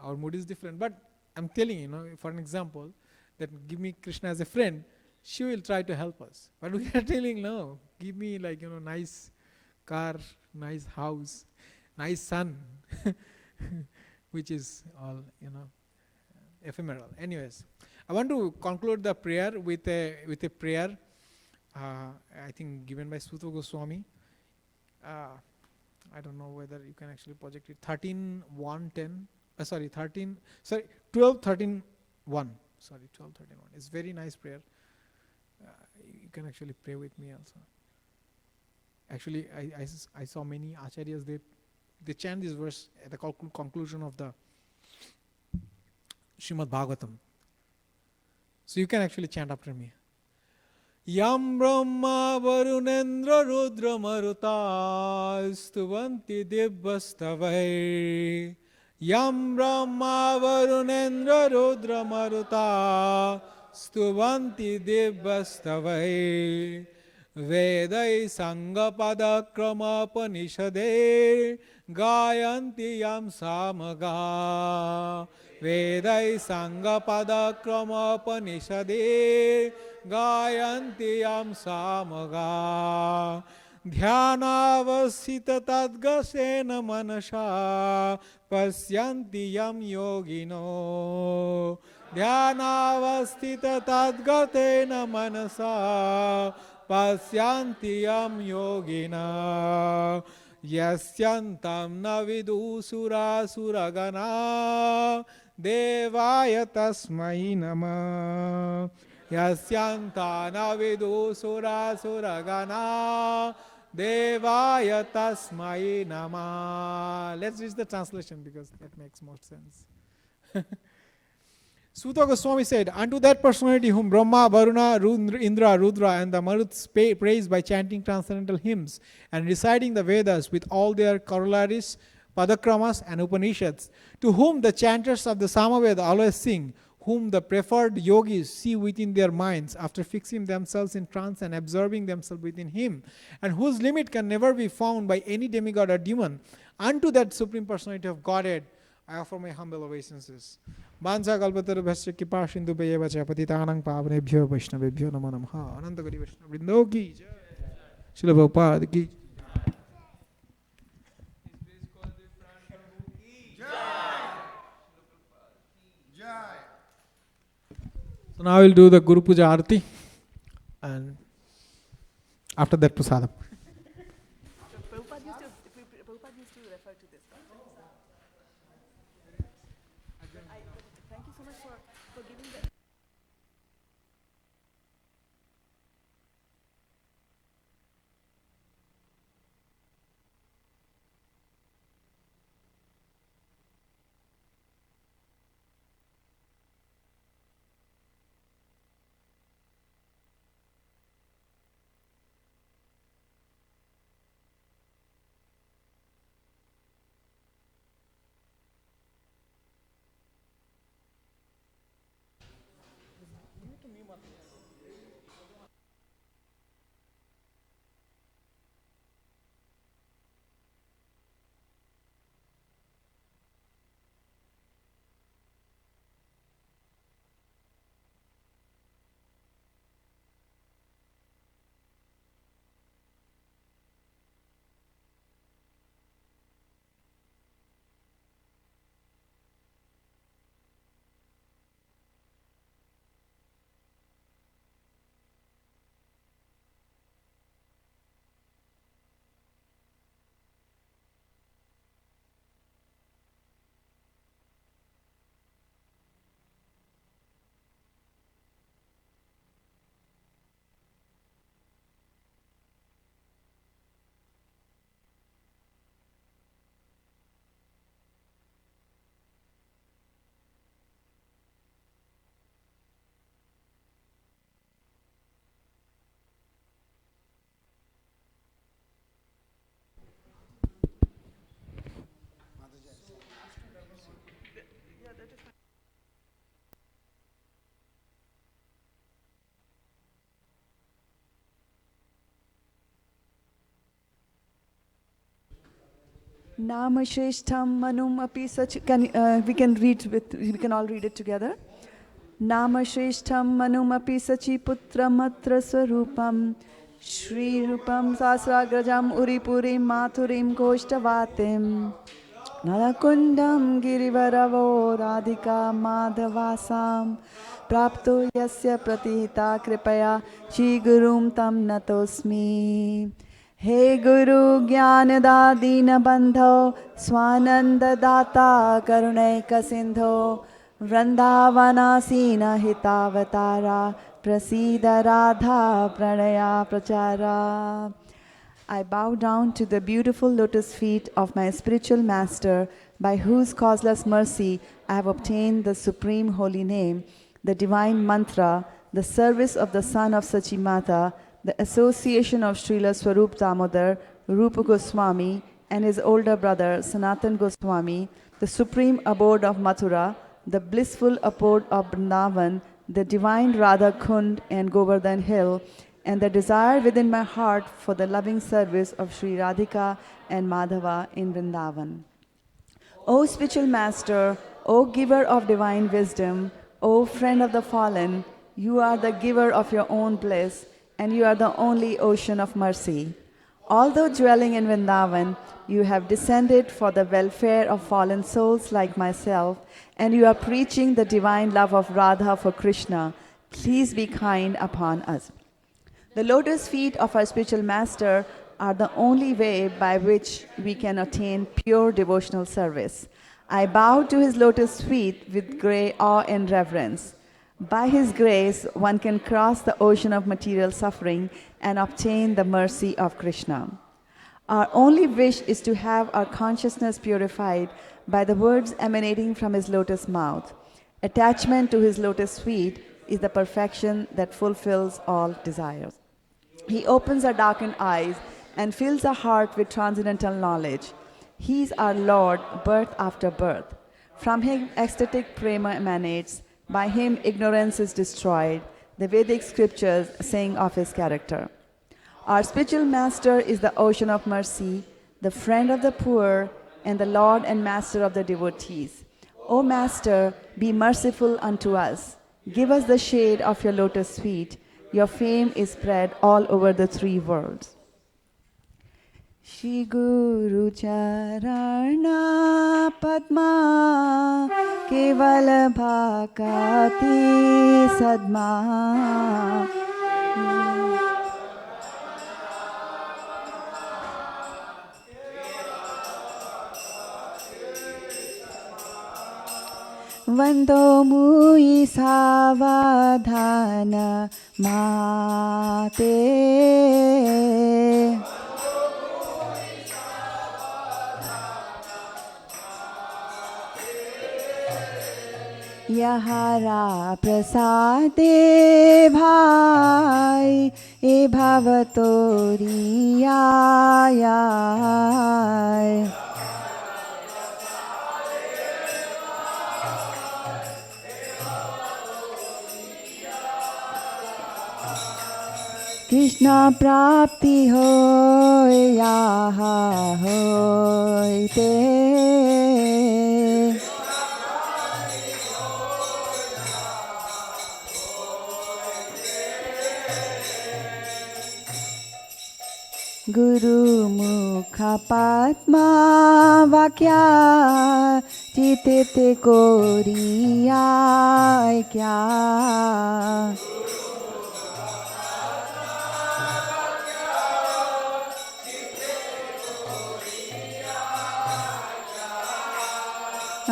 Our mood is different. But I'm telling you, for an example, that give me Krishna as a friend, she will try to help us. But we are telling, no, give me like nice car, nice house, nice son, which is all ephemeral. Anyways, I want to conclude the prayer with a prayer, I think given by Suta Goswami. I don't know whether you can actually project it. 13:1:10. 12:13:1. Sorry, 12:13:1. It's very nice prayer. You can actually pray with me also. Actually, I saw many acharyas, they chant this verse at the conclusion of the Srimad Bhagavatam. So you can actually chant after me. Yam Brahma Varunendra Rudra Maruta Stuvanti Dibbhastavai. Yam Brahma Varunendra Rudra Maruta Stuvanti Dibbhastavai. Vedai Sangapada Krama Panishade Gayanti Yam Samaga. Vedai Sangapada Krama Panishade Gayanti Yam Samaga. Dhyanavasita Tadgasena Manasha Pasyanti Yam Yogino. Dhyanavastita Tadgatena Manasa Pasyanti Yam Yogina. Yasyantam navidu sura suragana devaya tasmai nama. Yasyanta navidu sura suragana devaya tasmai nama. Let's read the translation because that makes more sense. Suta Goswami said, unto that personality whom Brahma, Varuna, Indra, Rudra and the Maruts praise by chanting transcendental hymns and reciting the Vedas with all their corollaries, Padakramas and Upanishads, to whom the chanters of the Samaveda always sing, whom the preferred yogis see within their minds after fixing themselves in trance and absorbing themselves within him, and whose limit can never be found by any demigod or demon, unto that Supreme Personality of Godhead, I offer my humble obeisances. Bansa kalpataru bhasya kipa sindhu peyeva cha patitanang pavnebhyo vaishnavebhyo namo namaha. Ananta Gari Vaishnava Vrindo ki jai. Srila Prabhupada ki jai. So now I will do the Guru Puja Arati, and after that Prasadam. Prabhupada used to refer to this. Thank you so much for giving the Nama Shreshtham Manum Api Sach. We can all read it together. Nama Shreshtham Manum Api Sachi Putra Matra Swarupam Shri Rupam Sasragrajam Uripurim Mathurim Koshtavatim Nalakundam Girivaravo Radhika Madhavasam Prapto Yasya Pratihita Kripaya Shri Gurum Tam Natosmi. He Guru Jnanada Dina Bandho Swananda Data Karunaika Sindho Vrindavanasina Hitavatara Prasida Radha Pranaya Prachara. I bow down to the beautiful lotus feet of my spiritual master, by whose causeless mercy I have obtained the supreme holy name, the divine mantra, the service of the son of Sachimata, the association of Srila Swarup Damodar, Rupa Goswami, and his older brother Sanatan Goswami, the supreme abode of Mathura, the blissful abode of Vrindavan, the divine Radha Kund and Govardhan Hill, and the desire within my heart for the loving service of Sri Radhika and Madhava in Vrindavan. O spiritual master, O giver of divine wisdom, O friend of the fallen, you are the giver of your own bliss, and you are the only ocean of mercy. Although dwelling in Vrindavan, you have descended for the welfare of fallen souls like myself, and you are preaching the divine love of Radha for Krishna. Please be kind upon us. The lotus feet of our spiritual master are the only way by which we can attain pure devotional service. I bow to his lotus feet with great awe and reverence. By his grace, one can cross the ocean of material suffering and obtain the mercy of Krishna. Our only wish is to have our consciousness purified by the words emanating from his lotus mouth. Attachment to his lotus feet is the perfection that fulfills all desires. He opens our darkened eyes and fills our heart with transcendental knowledge. He is our Lord, birth after birth. From him ecstatic prema emanates. By him ignorance is destroyed. The Vedic scriptures sing of his character. Our spiritual master is the ocean of mercy, the friend of the poor, and the Lord and master of the devotees. O Master, be merciful unto us. Give us the shade of your lotus feet. Your fame is spread all over the three worlds. Shri Guru Charana Padma Kevala Bhakati Sadma Vando Mui Savadhana Mate Yahara Prasade Bhai E Bhavatori Ayai Krishna Prapti Hoy Yaha Hoy Te Guru Mukha Padma Vakya Chitete Koriya Kya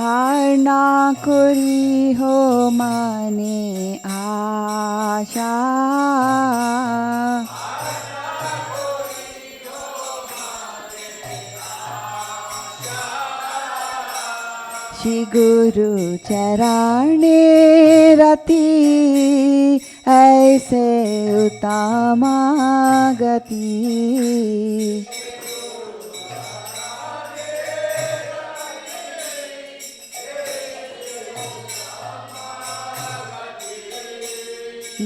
Arna Kori Ho Mane Asha Shri Guru Charane Rati Aise Uttama Gati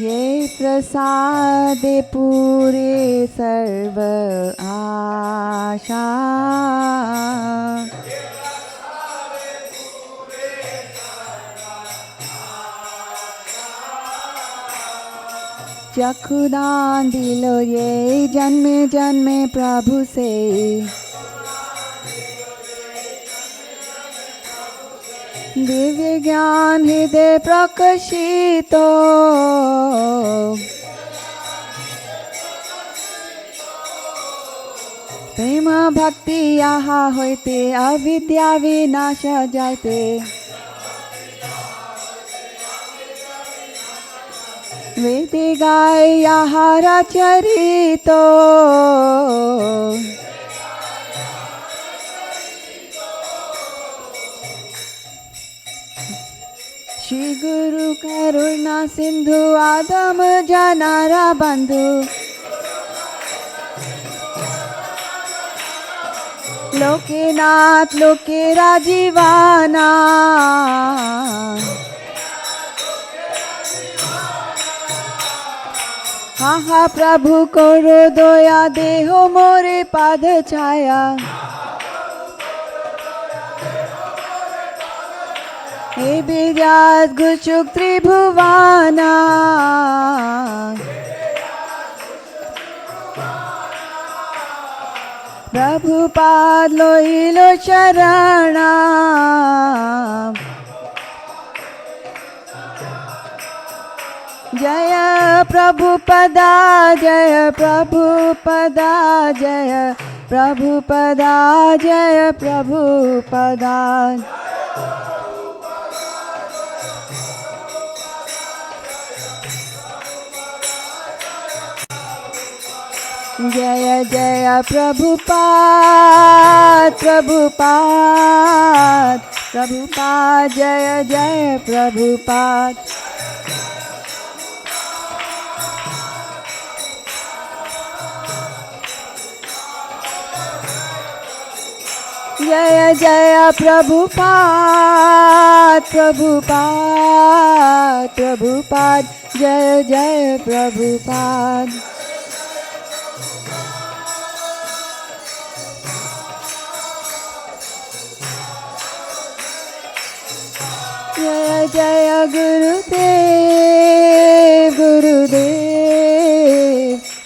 ये प्रसादे पूरे सर्व आशा चक्षुदान दिलो ये जन्मे जन्मे प्रभु से दिव्य ज्ञान हृदय प्रकाशित प्रेम भक्ति यहाँ होते अविद्या विनाश जाते वेद गाय यहाँ चरित श्री गुरु करुणा सिंधु आदम जनारा बंधु लोकेनाथ लोके राजीवाना हाँ हाँ प्रभु करो दया देहो मोरे पाद छाया हे विराज गुचुक त्रिभुवाना प्रभुपाद लोहिलो शरणा जय प्रभुपदा जय प्रभुपदा जय प्रभुपदा जय प्रभुपदा जय जय प्रभुपाद प्रभुपाद प्रभुपाद जय जय प्रभुपाद जय जय प्रभुपाद प्रभुपाद प्रभुपाद जय जय प्रभुपाद जय जय गुरुदेव गुरुदेव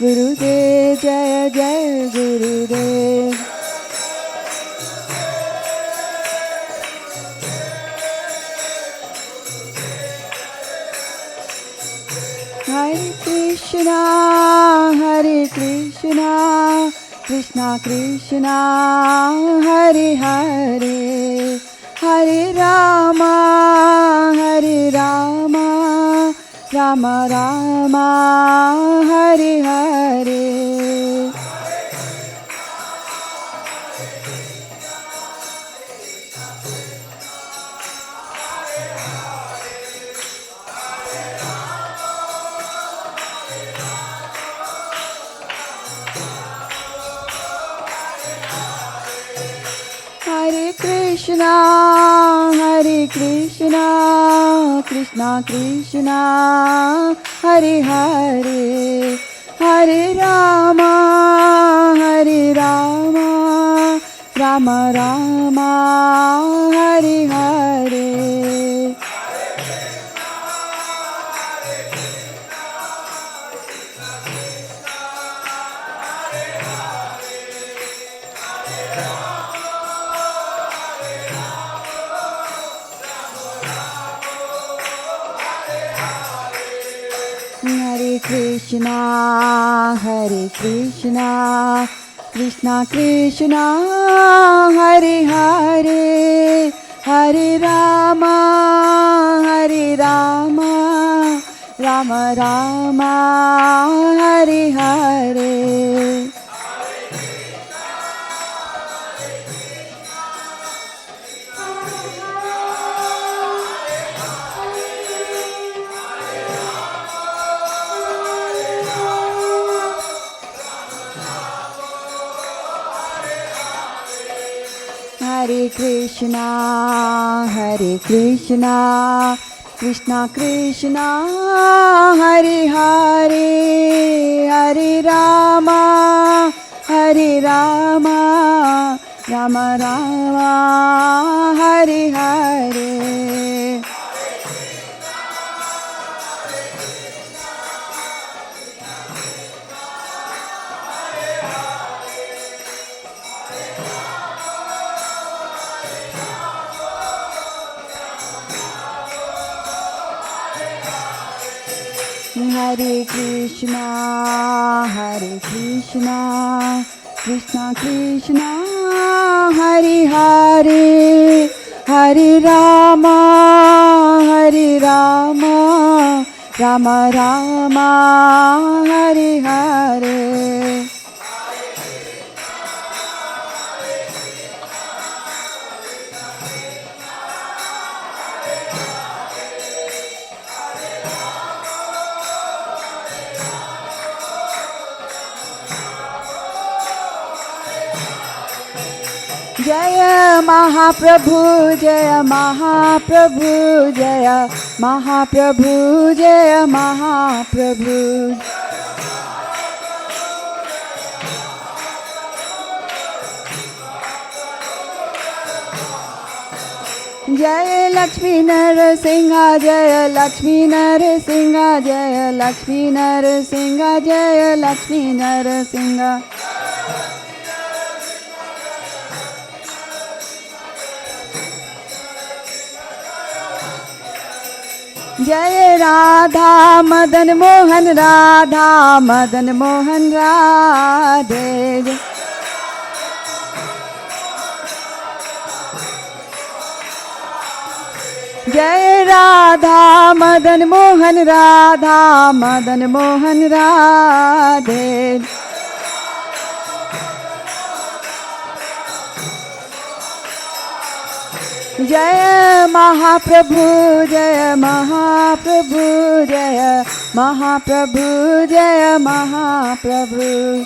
गुरुदेव जय जय गुरुदेव हरे Krishna Krishna Krishna Hare Hare Hare Ram Ram Ram Hare Hare Hare Krishna, Krishna Krishna, Hare Hare, Hare Rama, Rama Rama, Hare Hare. Hare Krishna, Krishna Krishna, Hare Hare, Hare Rama, Rama Rama, Hare Hare. Hare Krishna, Krishna Krishna Hare Hare Hare Rama Hare Rama Rama Rama Hare Hare. Hare Krishna, Krishna Krishna, Hare Hare, Hare Rama, Rama Rama, Hare Hare. Jaya Mahaprabhu, Jaya Mahaprabhu, Jaya Mahaprabhu, Jaya Mahaprabhu. Jaya Lakshmi Narasingha, Jaya Lakshmi Narasingha, Jaya Lakshmi Narasingha, Jaya Lakshmi Narasingha. Jai Radha Madan Mohan, Radha Madan Mohan, Radhe. Jai Radha Madan Mohan, Radha Madan Mohan, Radhe. Jaya Mahaprabhu, Jaya Mahaprabhu, Jaya Mahaprabhu, Jaya Mahaprabhu.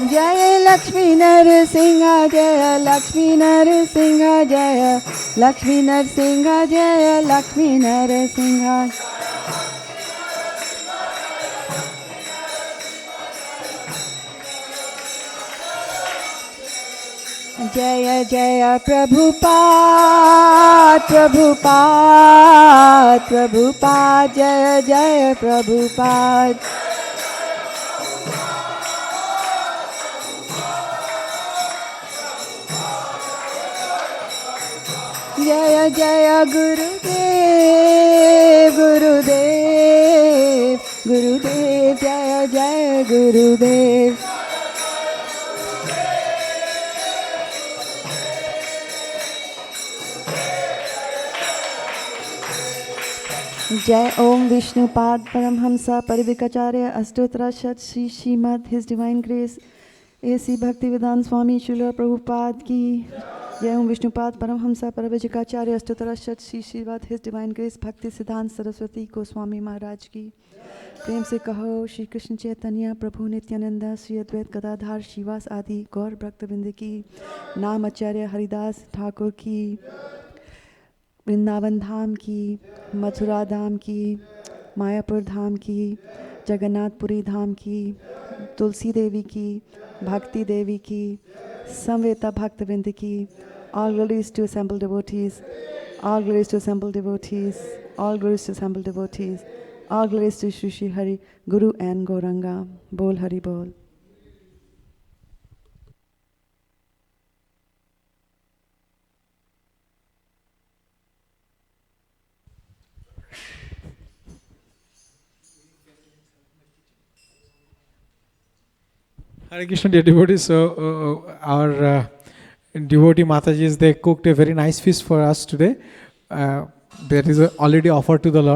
Jaya Lakshmi Narasingha, Jaya Lakshmi Narasingha, Jaya Lakshmi Narasingha, Jaya Lakshmi Narasingha. Jaya Jaya Prabhupada, Prabhupada, Prabhupada, Jaya Jaya Prabhupada. Jaya Jaya Gurudev, Gurudev, Gurudev, Jaya Jaya Gurudev. Jai Om Vishnupad Paramhamsa Parivikacharya Astotra Shat Shri Srimad His Divine Grace A.C. Bhaktivedanta Swami Srila Prabhupada Ki. Jai Om Vishnupad Paramhamsa Parivikacharya Astotra Shat Shri Srimad His Divine Grace Bhakti Siddhanta Saraswati Goswami Maharaj Ki. प्रेम से कहो श्री कृष्ण चैतन्य प्रभु नित्यानंदा श्री अद्वैत गदाधार श्रीवास आदि गौर भक्तवृंद की. नाम आचार्य हरिदास ठाकुर की, वृंदावन धाम की, मथुरा धाम की, मायापुर धाम की, जगन्नाथपुरी धाम की, तुलसी देवी की, भक्ति देवी की, समवेता भक्तवृंद की. All glories to assembled devotees, all glories to assembled devotees, all glories to assembled devotees, all glories to Shri Shri Hari, Guru and Gauranga. Bol Hari Bol. Hare Krishna, dear devotees. So our devotee Matajis, they cooked a very nice feast for us today. That is already offered to the Lord.